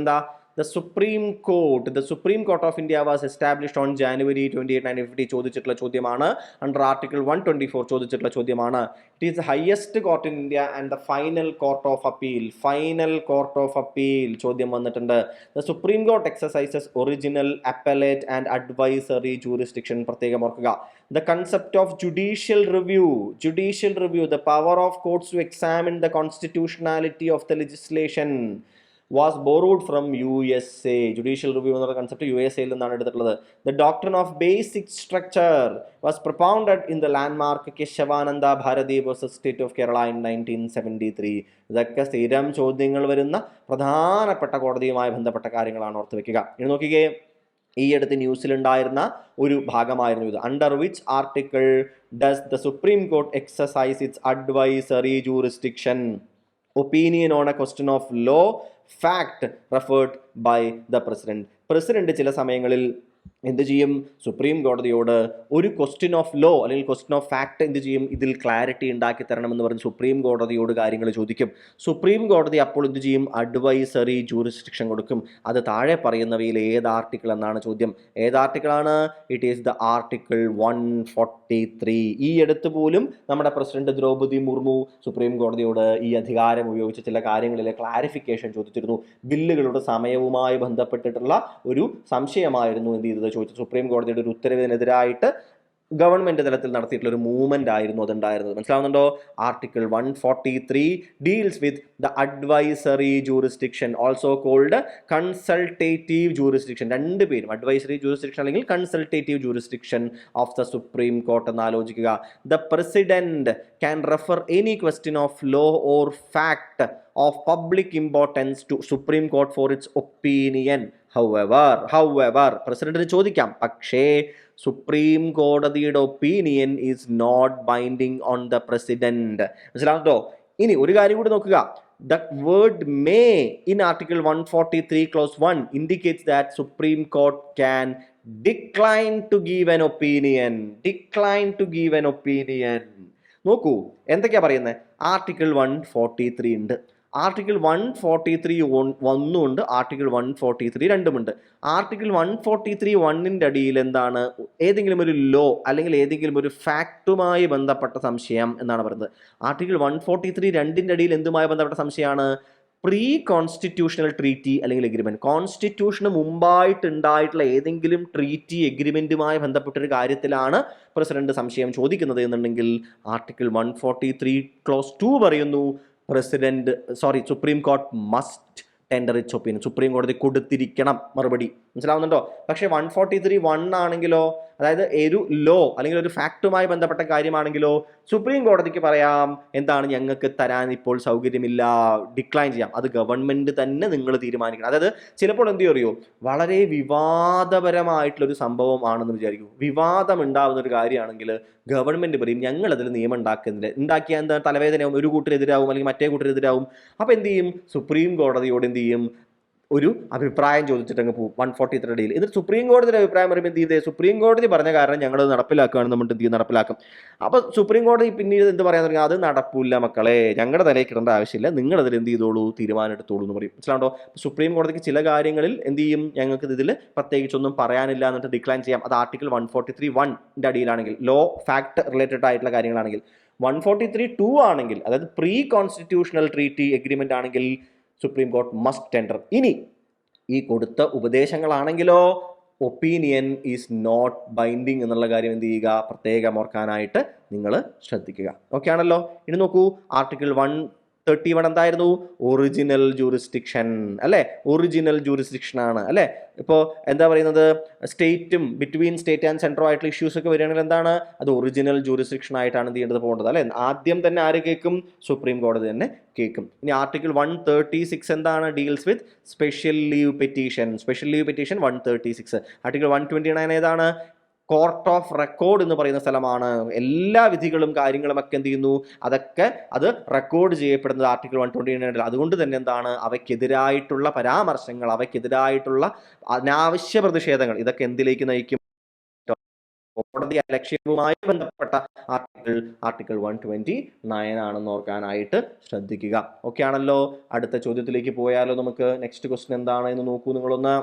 എന്താ? The Supreme Court of India was established on January 28, 1950 ചോദിച്ചിട്ടുള്ള ചോദ്യമാണ്. അണ്ടർ ആർട്ടിക്കിൾ 124 ചോദിച്ചിട്ടുള്ള ചോദ്യമാണ്. It is the highest court in India and the final court of appeal. ചോദ്യം വന്നിട്ടുണ്ട്. The supreme court exercises original, appellate and advisory jurisdiction. പ്രത്യേകം ഓർക്കുക. The concept of judicial review, the power of courts to examine the constitutionality of the legislation was borrowed from USA. Judicial review എന്ന കൺസെപ്റ്റ് USA-യിൽ നിന്നാണ് എടുത്തിട്ടുള്ളത്. The doctrine of basic structure was propounded in the landmark Keshavananda Bharati versus State of Kerala in 1973. ഇതൊക്കെ സ്ഥിരം ചോദ്യങ്ങൾ വരുന്ന പ്രധാനപ്പെട്ട കോടതിയുമായി ബന്ധപ്പെട്ട കാര്യങ്ങളാണ് ഓർത്ത് വെക്കുക. ഇനി നോക്കിക്കേ, ഈ അടുത്ത് ന്യൂസിലുണ്ടായിരുന്ന ഒരു ഭാഗമായിരുന്നു ഇത്. Under which article does the supreme court exercise its advisory jurisdiction? Opinion on a question of law, fact referred by the president ചില സമയങ്ങളിൽ എന്ത് ചെയ്യും? സുപ്രീം കോടതിയോട് ഒരു ക്വസ്റ്റ്യൻ ഓഫ് ലോ അല്ലെങ്കിൽ ക്വസ്റ്റ്യൻ ഓഫ് ഫാക്ട് എന്ത് ചെയ്യും? ഇതിൽ ക്ലാരിറ്റി ഉണ്ടാക്കി തരണമെന്ന് പറഞ്ഞ് സുപ്രീം കോടതിയോട് കാര്യങ്ങൾ ചോദിക്കും. സുപ്രീം കോടതി അപ്പോൾ എന്ത് ചെയ്യും? അഡ്വൈസറി ജൂറിസ്ഡിക്ഷൻ കൊടുക്കും. അത് താഴെ പറയുന്നവയിൽ ഏത് ആർട്ടിക്കിൾ എന്നാണ് ചോദ്യം. ഏത് ആർട്ടിക്കിളാണ്? It is the article 143. ഈ അടുത്ത് പോലും നമ്മുടെ പ്രസിഡന്റ് ദ്രൗപദി മുർമു സുപ്രീം കോടതിയോട് ഈ അധികാരം ഉപയോഗിച്ച് ചില കാര്യങ്ങളിലെ ക്ലാരിഫിക്കേഷൻ ചോദിച്ചിരുന്നു. ബില്ലുകളുടെ സമയവുമായി ബന്ധപ്പെട്ടിട്ടുള്ള ഒരു സംശയമായിരുന്നു എന്ത് ചെയ്തത്? ചോദിച്ചു. സുപ്രീം കോടതിയുടെ ഒരു ഉത്തരവിനെതിരായിട്ട് ഗവൺമെന്റ് തലത്തിൽ നടത്തിയിട്ടുള്ള ഒരു മൂവ്മെന്റ് ആയിരുന്നു അതുണ്ടായിരുന്നത്. മനസ്സിലാവുന്നുണ്ടോ? Article 143 deals with the advisory jurisdiction, also called consultative jurisdiction. രണ്ട് പേരും അഡ്വൈസറി ജൂറിസ്ഡിക്ഷൻ അല്ലെങ്കിൽ consultative jurisdiction of the supreme court എന്ന് ആലോചിക്കുക. The president can refer any question of law or fact of public importance to supreme court for its opinion. However പ്രസിഡന്റിന് ചോദിക്കാം, പക്ഷേ സുപ്രീം കോടതിയുടെ opinion is not binding on the president. മനസ്സിലാവുന്നുണ്ടോ? ഇനി ഒരു കാര്യം കൂടി നോക്കുക. The word may in Article 143 clause 1 indicates that Supreme Court can decline to give an opinion. നോക്കൂ എന്തൊക്കെയാ പറയുന്നത്. ആർട്ടിക്കിൾ 143 ഉണ്ട്, ആർട്ടിക്കിൾ 143 ഒന്നുണ്ട്, ആർട്ടിക്കിൾ 143 രണ്ടുമുണ്ട്. ആർട്ടിക്കിൾ 143 1ന്റെ അടിയിൽ എന്താണ്? ഏതെങ്കിലും ഒരു ലോ അല്ലെങ്കിൽ ഏതെങ്കിലും ഒരു ഫാക്റ്റുമായി ബന്ധപ്പെട്ട സംശയം എന്നാണ് പറയുന്നത്. ആർട്ടിക്കിൾ 143 2ന്റെ അടിയിൽ എന്തുമായി ബന്ധപ്പെട്ട സംശയമാണ്? പ്രീ കോൺസ്റ്റിറ്റ്യൂഷണൽ ട്രീറ്റി അല്ലെങ്കിൽ എഗ്രിമെന്റ്. കോൺസ്റ്റിറ്റ്യൂഷന് മുമ്പായിട്ടുണ്ടായിട്ടുള്ള ഏതെങ്കിലും ട്രീറ്റി എഗ്രിമെന്റുമായി ബന്ധപ്പെട്ടൊരു കാര്യത്തിലാണ് പ്രസിഡന്റ് സംശയം ചോദിക്കുന്നത് എന്നുണ്ടെങ്കിൽ ആർട്ടിക്കിൾ 143 ക്ലോസ് 2 പറയുന്നു supreme court must tender it's opinion. Supreme കോടതി കൊടുത്തിരിക്കണം മറുപടി. മനസ്സിലാവുന്നുണ്ടോ? പക്ഷേ 143 1 ആണെങ്കിലോ, അതായത് ഒരു ലോ അല്ലെങ്കിൽ ഒരു ഫാക്റ്റുമായി ബന്ധപ്പെട്ട കാര്യമാണെങ്കിലോ സുപ്രീം കോടതിക്ക് പറയാം എന്താണ്, ഞങ്ങൾക്ക് തരാൻ ഇപ്പോൾ സൗകര്യമില്ല, ഡിക്ലൈൻ ചെയ്യാം. അത് ഗവൺമെന്റ് തന്നെ നിങ്ങൾ തീരുമാനിക്കണം. അതായത് ചിലപ്പോൾ എന്ത് അറിയോ, വളരെ വിവാദപരമായിട്ടുള്ളൊരു സംഭവം ആണെന്ന് വിചാരിക്കൂ. വിവാദം ഉണ്ടാവുന്ന ഒരു കാര്യമാണെങ്കിൽ ഗവൺമെന്റ് പറയും ഞങ്ങൾ അതിൽ നിയമം ഉണ്ടാക്കുന്നില്ല. ഉണ്ടാക്കിയാൽ എന്താ തലവേദനയാവും, ഒരു കൂട്ടരെതിരാവും അല്ലെങ്കിൽ മറ്റേ കൂട്ടരെതിരാവും. അപ്പോൾ എന്ത് ചെയ്യും? സുപ്രീം കോടതിയോട് എന്ത് ചെയ്യും? ഒരു അഭിപ്രായം ചോദിച്ചിട്ട് അങ്ങ് പോകും 143 ഡേയിൽ. ഇത് സുപ്രീം കോടതിയുടെ അഭിപ്രായം പറയുമ്പോൾ എന്ത് ചെയ്തേ? സുപ്രീം കോടതി പറഞ്ഞ കാരണം ഞങ്ങളത് നടപ്പിലാക്കുകയാണ്, നമ്മൾ എന്ത് ചെയ്യും? നടപ്പിലാക്കും. അപ്പോൾ സുപ്രീം കോടതി പിന്നീട് എന്ത് പറയാൻ തുടങ്ങി? അത് നടപ്പില്ല മക്കളെ, ഞങ്ങളുടെ തലയിൽ കിടേണ്ട ആവശ്യമില്ല, നിങ്ങളതിൽ എന്ത് ചെയ്തോളൂ, തീരുമാനം എടുത്തോളൂ എന്ന് പറയും. മനസ്സിലാണ്ടോ? സുപ്രീം കോടതിക്ക് ചില കാര്യങ്ങളിൽ എന്ത് ചെയ്യും? ഞങ്ങൾക്ക് ഇതിൽ പ്രത്യേകിച്ചൊന്നും പറയാനില്ല എന്നിട്ട് ഡിക്ലൈൻ ചെയ്യാം. അത് ആർട്ടിക്കിൾ 143 1ന്റെ അടിയിലാണെങ്കിൽ, ലോ ഫാക്ട് റിലേറ്റഡ് ആയിട്ടുള്ള കാര്യങ്ങളാണെങ്കിൽ. 143 2 ആണെങ്കിൽ, അതായത് പ്രീ കോൺസ്റ്റിറ്റ്യൂഷണൽ ട്രീറ്റി എഗ്രിമെന്റ് ആണെങ്കിൽ സുപ്രീം കോർട്ട് മസ്റ്റ് ടെൻഡർ. ഇനി ഈ കൊടുത്ത ഉപദേശങ്ങളാണെങ്കിലോ ഒപ്പീനിയൻ ഈസ് നോട്ട് ബൈൻഡിങ് എന്നുള്ള കാര്യം എന്ത് ചെയ്യുക? പ്രത്യേകം ഓർക്കാനായിട്ട് നിങ്ങൾ ശ്രദ്ധിക്കുക. ഓക്കെ ആണല്ലോ? ഇനി നോക്കൂ, ആർട്ടിക്കിൾ 131 എന്തായിരുന്നു? ഒറിജിനൽ ജൂറിസ്ഡിക്ഷൻ അല്ലേ? ഒറിജിനൽ ജൂറിസ്ഡിക്ഷൻ ആണ് അല്ലേ? ഇപ്പോൾ എന്താ പറയുന്നത്, സ്റ്റേറ്റും ബിറ്റ്വീൻ സ്റ്റേറ്റ് ആൻഡ് സെൻട്രൽ ആയിട്ടുള്ള ഇഷ്യൂസ് ഒക്കെ വരികയാണെങ്കിൽ എന്താണ്, അത് ഒറിജിനൽ ജൂറിസ്ഡിക്ഷൻ ആയിട്ടാണ് എന്ത് ചെയ്യേണ്ടത്, പോകേണ്ടത് അല്ലേ? ആദ്യം തന്നെ ആര് കേൾക്കും? സുപ്രീം കോടതി തന്നെ കേൾക്കും. ഇനി ആർട്ടിക്കിൾ 136 എന്താണ്? Deals with special leave petition. Special leave petition 136. Article 129 ഏതാണ്? കോർട്ട് ഓഫ് റെക്കോർഡ് എന്ന് പറയുന്ന സ്ഥലമാണ്. എല്ലാ വിധികളും കാര്യങ്ങളും ഒക്കെ എന്ത് ചെയ്യുന്നു, അതൊക്കെ അത് റെക്കോർഡ് ചെയ്യപ്പെടുന്നത് ആർട്ടിക്കിൾ 129. അതുകൊണ്ട് തന്നെ എന്താണ്, അവയ്ക്കെതിരായിട്ടുള്ള പരാമർശങ്ങൾ, അവയ്ക്കെതിരായിട്ടുള്ള അനാവശ്യ പ്രതിഷേധങ്ങൾ, ഇതൊക്കെ എന്തിലേക്ക് നയിക്കും? കോടതി അലക്ഷ്യവുമായി ബന്ധപ്പെട്ട ആർട്ടിക്കിൾ 129 ആണെന്ന് ഓർക്കാനായിട്ട് ശ്രദ്ധിക്കുക. ഓക്കെ ആണല്ലോ? അടുത്ത ചോദ്യത്തിലേക്ക് പോയാലോ നമുക്ക്? നെക്സ്റ്റ് ക്വസ്റ്റ്യൻ എന്താണ് എന്ന് നോക്കൂ നിങ്ങളൊന്ന്.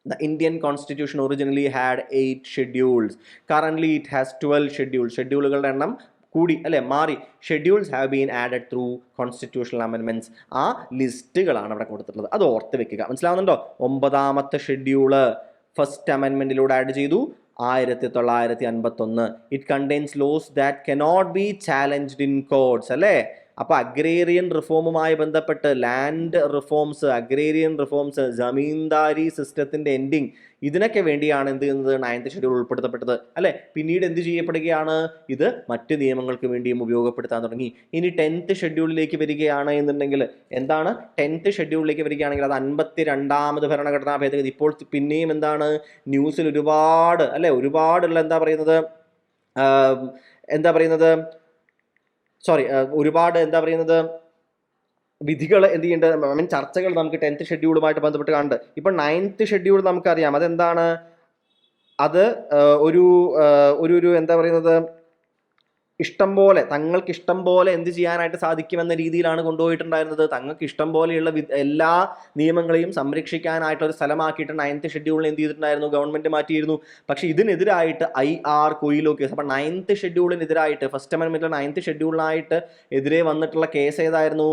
The Indian Constitution originally had 8 schedules. Currently it has 12 schedules. ഷെഡ്യൂളുകളുടെ എണ്ണം കൂടി അല്ലെ, മാറി. Schedules have been added through constitutional അമെൻമെന്റ്സ്. ആ ലിസ്റ്റുകളാണ് അവിടെ കൊടുത്തിട്ടുള്ളത്, അത് ഓർത്ത് വെക്കുക. മനസ്സിലാവുന്നുണ്ടോ? 9ാമത്തെ ഷെഡ്യൂള് ഫസ്റ്റ് അമെൻമെന്റിലൂടെ ആഡ് ചെയ്തു 1951. It contains laws that cannot be challenged in courts അല്ലേ? അപ്പോൾ അഗ്രേറിയൻ റിഫോമുമായി ബന്ധപ്പെട്ട് land reforms, agrarian reforms, zamindari സിസ്റ്റത്തിന്റെ എൻഡിങ്, ഇതിനൊക്കെ വേണ്ടിയാണ് എന്ത് ചെയ്യുന്നത്? 9th ഷെഡ്യൂൾ ഉൾപ്പെടുത്തപ്പെട്ടത് അല്ലേ? പിന്നീട് എന്ത് ചെയ്യപ്പെടുകയാണ്? ഇത് മറ്റ് നിയമങ്ങൾക്ക് വേണ്ടിയും ഉപയോഗപ്പെടുത്താൻ തുടങ്ങി. ഇനി 10th ഷെഡ്യൂളിലേക്ക് വരികയാണ് എന്നുണ്ടെങ്കിൽ എന്താണ്? 10th ഷെഡ്യൂളിലേക്ക് വരികയാണെങ്കിൽ അത് 52ാമത് ഭരണഘടനാ ഭേദഗതി. ഇപ്പോൾ പിന്നെയും എന്താണ്, ന്യൂസിൽ ഒരുപാട് അല്ലെ, ഒരുപാടുള്ള ഒരുപാട് വിധികൾ എന്ത് ചെയ്യേണ്ടത്, ചർച്ചകൾ നമുക്ക് 10th ഷെഡ്യൂളുമായിട്ട് ബന്ധപ്പെട്ട് കണ്ട്. ഇപ്പം 9th ഷെഡ്യൂൾ നമുക്കറിയാം, അതെന്താണ്? അത് ഇഷ്ടം പോലെ, തങ്ങൾക്ക് ഇഷ്ടം പോലെ എന്ത് ചെയ്യാനായിട്ട് സാധിക്കുമെന്ന രീതിയിലാണ് കൊണ്ടുപോയിട്ടുണ്ടായിരുന്നത്. തങ്ങൾക്ക് ഇഷ്ടം പോലെയുള്ള എല്ലാ നിയമങ്ങളെയും സംരക്ഷിക്കാനായിട്ട് ഒരു സ്ഥലമാക്കിയിട്ട് 9th ഷെഡ്യൂളിൽ എന്ത് ചെയ്തിട്ടുണ്ടായിരുന്നു? ഗവൺമെന്റ് മാറ്റിയിരുന്നു. പക്ഷെ ഇതിനെതിരായിട്ട് IR കൊയിലോ കേസ്. അപ്പം 9th ഷെഡ്യൂളിനെതിരായിട്ട്, ഫസ്റ്റ് അമെൻമെന്റിലെ 9th ഷെഡ്യൂളിനായിട്ട് എതിരെ വന്നിട്ടുള്ള കേസ് ഏതായിരുന്നു?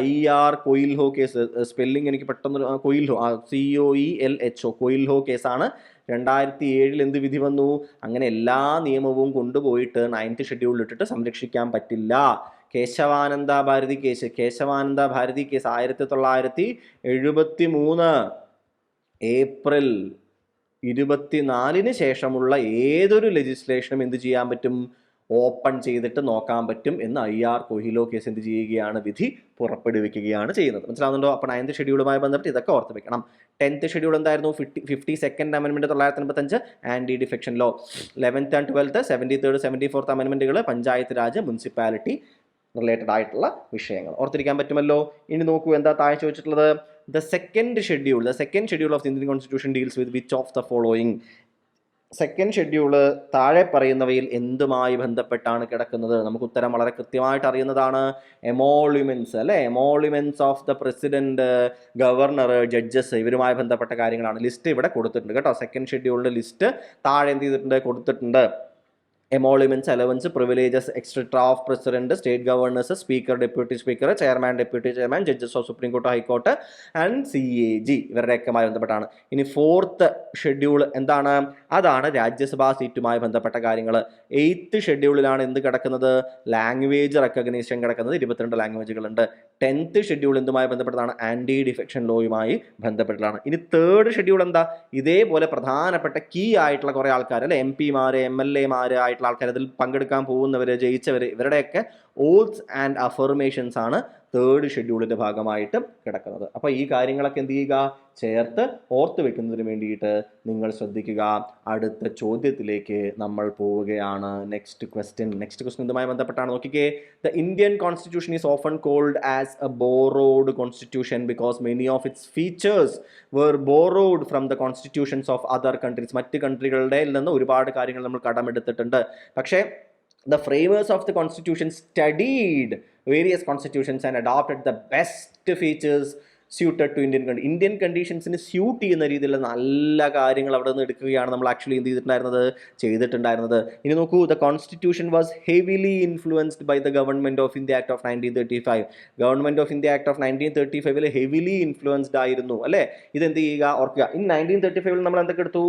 IR കൊയിൽഹോ case. സ്പെല്ലിംഗ് എനിക്ക് പെട്ടെന്ന്, കൊയിൽഹോ, COELHO കൊയിൽഹോ കേസാണ് 2007 എന്ത് വിധി വന്നു? അങ്ങനെ എല്ലാ നിയമവും കൊണ്ടുപോയിട്ട് 9th ഷെഡ്യൂളിൽ ഇട്ടിട്ട് സംരക്ഷിക്കാൻ പറ്റില്ല. കേശവാനന്ദ ഭാരതി കേസ് 1973 ഏപ്രിൽ 24 ശേഷമുള്ള ഏതൊരു ലെജിസ്ലേഷനും എന്ത് ചെയ്യാൻ പറ്റും? ഓപ്പൺ ചെയ്തിട്ട് നോക്കാൻ പറ്റും എന്ന് IR കൊഹിലോ കേസ് എന്ത് ചെയ്യുകയാണ്? വിധി പുറപ്പെടുവിക്കുകയാണ് ചെയ്യുന്നത്. മനസ്സിലാവുന്നുണ്ടോ? അപ്പോൾ 9th ഷെഡ്യൂളുമായി ബന്ധപ്പെട്ട് ഇതൊക്കെ ഓർത്ത് വെക്കണം. 10th ഷെഡ്യൂൾ എന്തായിരുന്നു? 52nd അമെൻമെന്റ് 985 anti defection law. 11th and 12th 73rd 74th അമെൻമെന്റുകൾ പഞ്ചായത്ത് രാജ് മുനിസിപ്പാലിറ്റി റിലേറ്റഡ് ആയിട്ടുള്ള വിഷയങ്ങൾ ഓർത്തിരിക്കാൻ പറ്റുമല്ലോ. ഇനി നോക്കൂ എന്താ താഴെ ചോദിച്ചിട്ടുള്ളത്. The second schedule of the Indian Constitution deals with which of the following? Second schedule താഴെ പറയുന്നവയിൽ എന്തുമായി ബന്ധപ്പെട്ടാണ് കിടക്കുന്നത്? നമുക്ക് ഉത്തരം വളരെ കൃത്യമായിട്ട് അറിയുന്നതാണ്. എമോളുമെന്റ്സ് അല്ലെ, emoluments of the president, governor, judges, ഇവരുമായി ബന്ധപ്പെട്ട കാര്യങ്ങളാണ്. ലിസ്റ്റ് ഇവിടെ കൊടുത്തിട്ടുണ്ട് കേട്ടോ. സെക്കൻഡ് ഷെഡ്യൂളിന്റെ ലിസ്റ്റ് താഴെ എന്ത് ചെയ്തിട്ടുണ്ട്? കൊടുത്തിട്ടുണ്ട്. emoluments, allowance, privileges, etc. of president, state governors, speaker, deputy speaker, chairman, deputy chairman, judges of Supreme Court, High Court and CAG ഇവരുടെയൊക്കെയുമായി ബന്ധപ്പെട്ടാണ്. ഇനി ഫോർത്ത് ഷെഡ്യൂൾ എന്താണ്? അതാണ് രാജ്യസഭാ സീറ്റുമായി ബന്ധപ്പെട്ട കാര്യങ്ങൾ. 8th ഷെഡ്യൂളിലാണ് എന്ത് കിടക്കുന്നത്? ലാംഗ്വേജ് റെക്കഗ്നീഷൻ കിടക്കുന്നത്. 22 ലാംഗ്വേജുകളുണ്ട്. 10th ഷെഡ്യൂൾ എന്തുമായി ബന്ധപ്പെട്ടതാണ്? ആന്റി ഡിഫെക്ഷൻ ലോയുമായി ബന്ധപ്പെട്ടതാണ്. ഇനി തേർഡ് ഷെഡ്യൂൾ എന്താ? ഇതേപോലെ പ്രധാനപ്പെട്ട കീ ആയിട്ടുള്ള കുറെ ആൾക്കാർ അല്ലെ, MP-മാര്, MLA-മാര് ആയിട്ടുള്ള ആൾക്കാർ, അതിൽ പങ്കെടുക്കാൻ പോകുന്നവർ, ജയിച്ചവർ, ഇവരുടെയൊക്കെ ഓത്ത്സ് ആൻഡ് അഫർമേഷൻസ് ആണ് തേർഡ് ഷെഡ്യൂളിന്റെ ഭാഗമായിട്ട് കിടക്കുന്നത്. അപ്പോൾ ഈ കാര്യങ്ങളൊക്കെ എന്ത് ചെയ്യുക? ചേർത്ത് ഓർത്ത് വെക്കുന്നതിന് വേണ്ടിയിട്ട് നിങ്ങൾ ശ്രദ്ധിക്കുക. അടുത്ത ചോദ്യത്തിലേക്ക് നമ്മൾ പോവുകയാണ്. നെക്സ്റ്റ് ക്വസ്റ്റ്യൻ ഇതുമായി ബന്ധപ്പെട്ടാണ്. നോക്കിക്കേ. The Indian constitution is often called as a borrowed constitution because many of its features were borrowed from the constitutions of other countries. മറ്റ് കൺട്രികളുടെ നിന്ന് ഒരുപാട് കാര്യങ്ങൾ നമ്മൾ കടമെടുത്തിട്ടുണ്ട്. പക്ഷേ the framers of the constitution studied various constitutions and adopted the best features suited to Indian conditions-ന് സ്യൂട്ട് ചെയ്യുന്ന രീതിയിലുള്ള നല്ല കാര്യങ്ങൾ അവിടെ നിന്ന് എടുക്കുകയാണ് നമ്മൾ ആക്ച്വലി എന്ത് ചെയ്തിട്ടുണ്ടായിരുന്നത്. ഇനി നോക്കൂ. The constitution was heavily influenced by the government of India act of 1935. Government of India act of 1935 heavily influenced ആയിരുന്നു അല്ലേ. ഇതെന്ത് ചെയ്യുക? ഓർക്കുക. ഇൻ 1935 നമ്മൾ എന്തൊക്കെ എടുത്തു?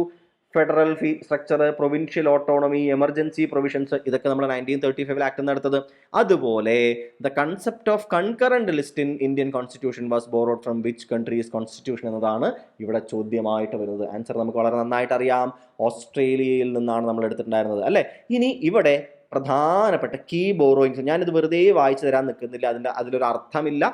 Federal fee structure, provincial autonomy, emergency provisions, ഇതൊക്കെ നമ്മൾ 1935 ആക്ട് നടത്തത്. അതുപോലെ the concept of concurrent list in Indian constitution was borrowed from which countries constitution എന്നതാണ് ഇവിടെ ചോദ്യമായിട്ട് വരുന്നത്. ആൻസർ നമുക്ക് വളരെ നന്നായിട്ട് അറിയാം. ഓസ്ട്രേലിയയിൽ നിന്നാണ് നമ്മൾ എടുത്തിട്ടുണ്ടായിരുന്നത് അല്ലേ. ഇനി ഇവിടെ പ്രധാനപ്പെട്ട കീ ബോറോയിങ്സ്, ഞാനിത് വെറുതെ വായിച്ചു തരാൻ നിൽക്കുന്നില്ല, അതിലൊരു അർത്ഥമില്ല.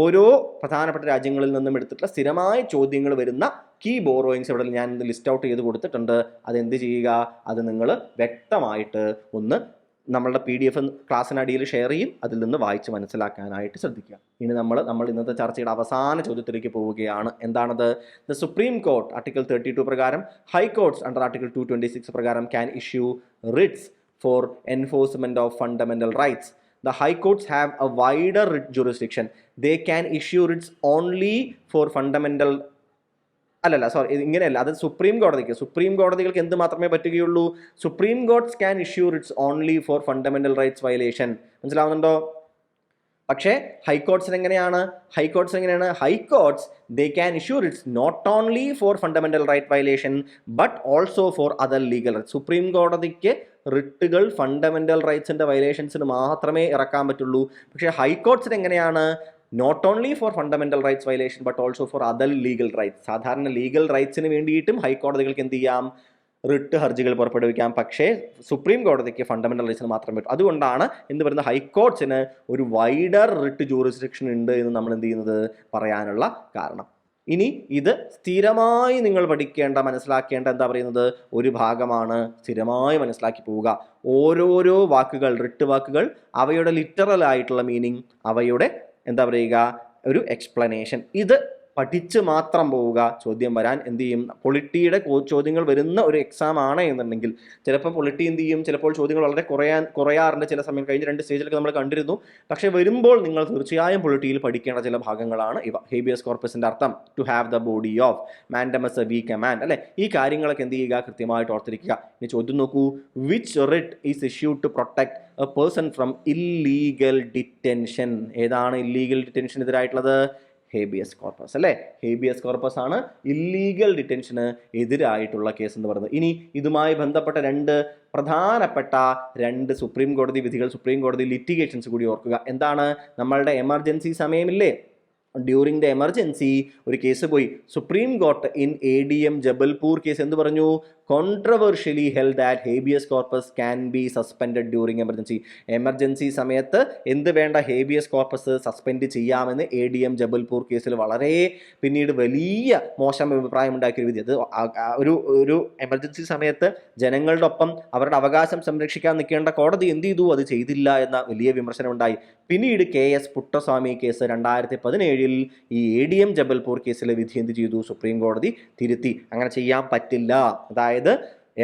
ഓരോ പ്രധാനപ്പെട്ട രാജ്യങ്ങളിൽ നിന്നും എടുത്തിട്ടുള്ള സ്ഥിരമായ ചോദ്യങ്ങൾ വരുന്ന കീ ബോറോയിങ്സ് ഇവിടെ ഞാൻ ലിസ്റ്റ് ഔട്ട് ചെയ്ത് കൊടുത്തിട്ടുണ്ട്. അതെന്ത് ചെയ്യുക? അത് നിങ്ങൾ വ്യക്തമായിട്ട് ഒന്ന് നമ്മളുടെ PDF ക്ലാസ്സിനടിയിൽ ഷെയർ ചെയ്യും. അതിൽ നിന്ന് വായിച്ച് മനസ്സിലാക്കാനായിട്ട് ശ്രദ്ധിക്കുക. ഇനി നമ്മൾ ഇന്നത്തെ ചർച്ചയുടെ അവസാന ചോദ്യത്തിലേക്ക് പോവുകയാണ്. എന്താണത്? ദ സുപ്രീം കോർട്ട് ആർട്ടിക്കിൾ 32 പ്രകാരം, ഹൈക്കോർട്ട്സ് അണ്ടർ ആർട്ടിക്കിൾ 226 പ്രകാരം can issue writs for enforcement of fundamental rights. The high courts have a wider writ jurisdiction. They can issue writs only for fundamental ഇങ്ങനെയല്ല. അത് സുപ്രീം കോടതികൾക്ക് എന്ത് മാത്രമേ പറ്റുകയുള്ളൂ? Supreme courts can issue writs only for fundamental rights violation. മനസ്സിലാവുന്നുണ്ടോ? പക്ഷേ ഹൈക്കോർട്ട്സിന് എങ്ങനെയാണ്? High courts they can issue writs not only for fundamental right violation but also for other legal rights. Supreme കോടതിക്ക് റിട്ടുകൾ ഫണ്ടമെന്റൽ റൈറ്റ്സിന്റെ വയലേഷൻസിന് മാത്രമേ ഇറക്കാൻ പറ്റുള്ളൂ. പക്ഷേ ഹൈക്കോർട്ട്സിന് എങ്ങനെയാണ്? Not only for fundamental rights violation but also for other legal rights. സാധാരണ ലീഗൽ റൈറ്റ്സിന് വേണ്ടിയിട്ടും ഹൈക്കോടതികൾക്ക് എന്ത് ചെയ്യാം? റിട്ട് ഹർജികൾ പുറപ്പെടുവിക്കാം. പക്ഷേ സുപ്രീം കോടതിക്ക് ഫണ്ടമെന്റൽ റൈറ്റ്സിന് മാത്രമേ പറ്റൂ. അതുകൊണ്ടാണ് എന്ത് പറയുന്നത്? ഹൈക്കോർട്ട്സിന് ഒരു വൈഡർ റിട്ട് ജൂറിസ്ഡിക്ഷൻ ഉണ്ട് എന്ന് നമ്മൾ എന്ത് ചെയ്യുന്നത് പറയാനുള്ള കാരണം. ഇനി ഇത് സ്ഥിരമായി നിങ്ങൾ മനസ്സിലാക്കേണ്ട എന്താ പറയുന്നത് ഒരു ഭാഗമാണ്. സ്ഥിരമായി മനസ്സിലാക്കി പോവുക. ഓരോരോ വാക്കുകൾ, റിട്ട് വാക്കുകൾ, അവയുടെ ലിറ്ററൽ ആയിട്ടുള്ള മീനിങ്, അവയുടെ എന്താ പറയുക ഒരു എക്സ്പ്ലനേഷൻ, ഇത് പഠിച്ച് മാത്രം പോവുക. ചോദ്യം വരാൻ എന്ത് ചെയ്യും? പൊളിറ്റിയുടെ ചോദ്യങ്ങൾ വരുന്ന ഒരു എക്സാം ആണ് എന്നുണ്ടെങ്കിൽ ചിലപ്പോൾ പൊളിറ്റി എന്ത് ചെയ്യും? ചിലപ്പോൾ ചോദ്യങ്ങൾ വളരെ കുറയാറുണ്ട് ചില സമയം. കഴിഞ്ഞ 2 സ്റ്റേജിലൊക്കെ നമ്മൾ കണ്ടിരുന്നു. പക്ഷേ വരുമ്പോൾ നിങ്ങൾ തീർച്ചയായും പൊളിറ്റിയിൽ പഠിക്കേണ്ട ചില ഭാഗങ്ങളാണ് ഇവ. ഹേബിയസ് കോർപ്പസിന്റെ അർത്ഥം to have the body of, mandamus a we command അല്ലെ. ഈ കാര്യങ്ങളൊക്കെ എന്ത് ചെയ്യുക? കൃത്യമായിട്ട് ഓർത്തിരിക്കുക. ഇനി ചോദ്യം നോക്കൂ. Which writ is issued to protect a person from illegal detention. ഏതാണ് ഇല്ലീഗൽ ഡിറ്റൻഷൻ എതിരായിട്ടുള്ളത്? ഹേബിയസ് കോർപ്പസ് അല്ലേ. ഹേബിയസ് കോർപ്പസ് ആണ് ഇല്ലീഗൽ ഡിറ്റൻഷന് എതിരായിട്ടുള്ള കേസ് എന്ന് പറയുന്നത്. ഇനി ഇതുമായി ബന്ധപ്പെട്ട പ്രധാനപ്പെട്ട രണ്ട് സുപ്രീം കോടതി വിധികൾ, സുപ്രീം കോടതി ലിറ്റിഗേഷൻസ് കൂടി ഓർക്കുക. എന്താണ്? നമ്മളുടെ എമർജൻസി സമയമില്ലേ, ഡ്യൂറിങ് ദ എമർജൻസി ഒരു കേസ് പോയി. Supreme court in ADM Jabalpur case എന്ത് പറഞ്ഞു? Controversially held that habeas corpus can be suspended during emergency. Emergency സമയത്ത് എന്ത് വേണ്ട, ഹേബിയസ് കോർപ്പസ് സസ്പെൻഡ് ചെയ്യാമെന്ന് ADM ജബൽപൂർ കേസിൽ വളരെ പിന്നീട് വലിയ മോശം അഭിപ്രായം ഉണ്ടാക്കിയ ഒരു വിധി. അത് ഒരു എമർജൻസി സമയത്ത് ജനങ്ങളുടെ ഒപ്പം അവരുടെ അവകാശം സംരക്ഷിക്കാൻ നിൽക്കേണ്ട കോടതി എന്ത് ചെയ്തു? അത് ചെയ്തില്ല എന്ന വലിയ വിമർശനം ഉണ്ടായി. പിന്നീട് KS പുട്ടസ്വാമി കേസ് 2017 ഈ ADM ജബൽപൂർ കേസിലെ വിധി എന്ത് ചെയ്തു? സുപ്രീം കോടതി തിരുത്തി. അങ്ങനെ ചെയ്യാൻ പറ്റില്ല. അതായത്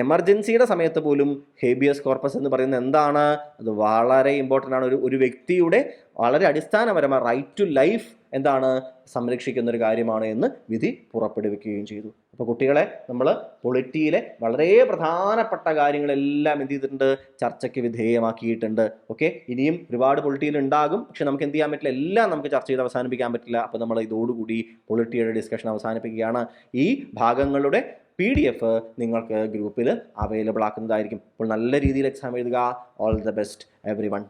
എമർജൻസിയുടെ സമയത്ത് പോലും ഹേബിയസ് കോർപ്പസ് എന്ന് പറയുന്നത് എന്താണ്? അത് വളരെ ഇമ്പോർട്ടൻ്റ് ആണ്. ഒരു വ്യക്തിയുടെ വളരെ അടിസ്ഥാനപരമായ റൈറ്റ് ടു ലൈഫ് എന്താണ് സംരക്ഷിക്കുന്ന ഒരു കാര്യമാണ് എന്ന് വിധി പുറപ്പെടുവിക്കുകയും ചെയ്തു. അപ്പോൾ കുട്ടികളെ, നമ്മൾ പൊളിറ്റിയിലെ വളരെ പ്രധാനപ്പെട്ട കാര്യങ്ങളെല്ലാം എന്ത് ചെയ്തിട്ടുണ്ട്? ചർച്ചയ്ക്ക് വിധേയമാക്കിയിട്ടുണ്ട്. ഓക്കെ, ഇനിയും ഒരുപാട് പൊളിറ്റിയിൽ ഉണ്ടാകും, പക്ഷെ നമുക്ക് എന്ത് ചെയ്യാൻ പറ്റില്ല, എല്ലാം നമുക്ക് ചർച്ച ചെയ്ത് അവസാനിപ്പിക്കാൻ പറ്റില്ല. അപ്പോൾ നമ്മൾ ഇതോടുകൂടി പൊളിറ്റിയുടെ ഡിസ്കഷൻ അവസാനിപ്പിക്കുകയാണ്. ഈ ഭാഗങ്ങളുടെ PDF നിങ്ങൾക്ക് ഗ്രൂപ്പിൽ അവൈലബിൾ ആക്കുന്നതായിരിക്കും. അപ്പോൾ നല്ല രീതിയിൽ എക്സാം എഴുതുക. All the best every one.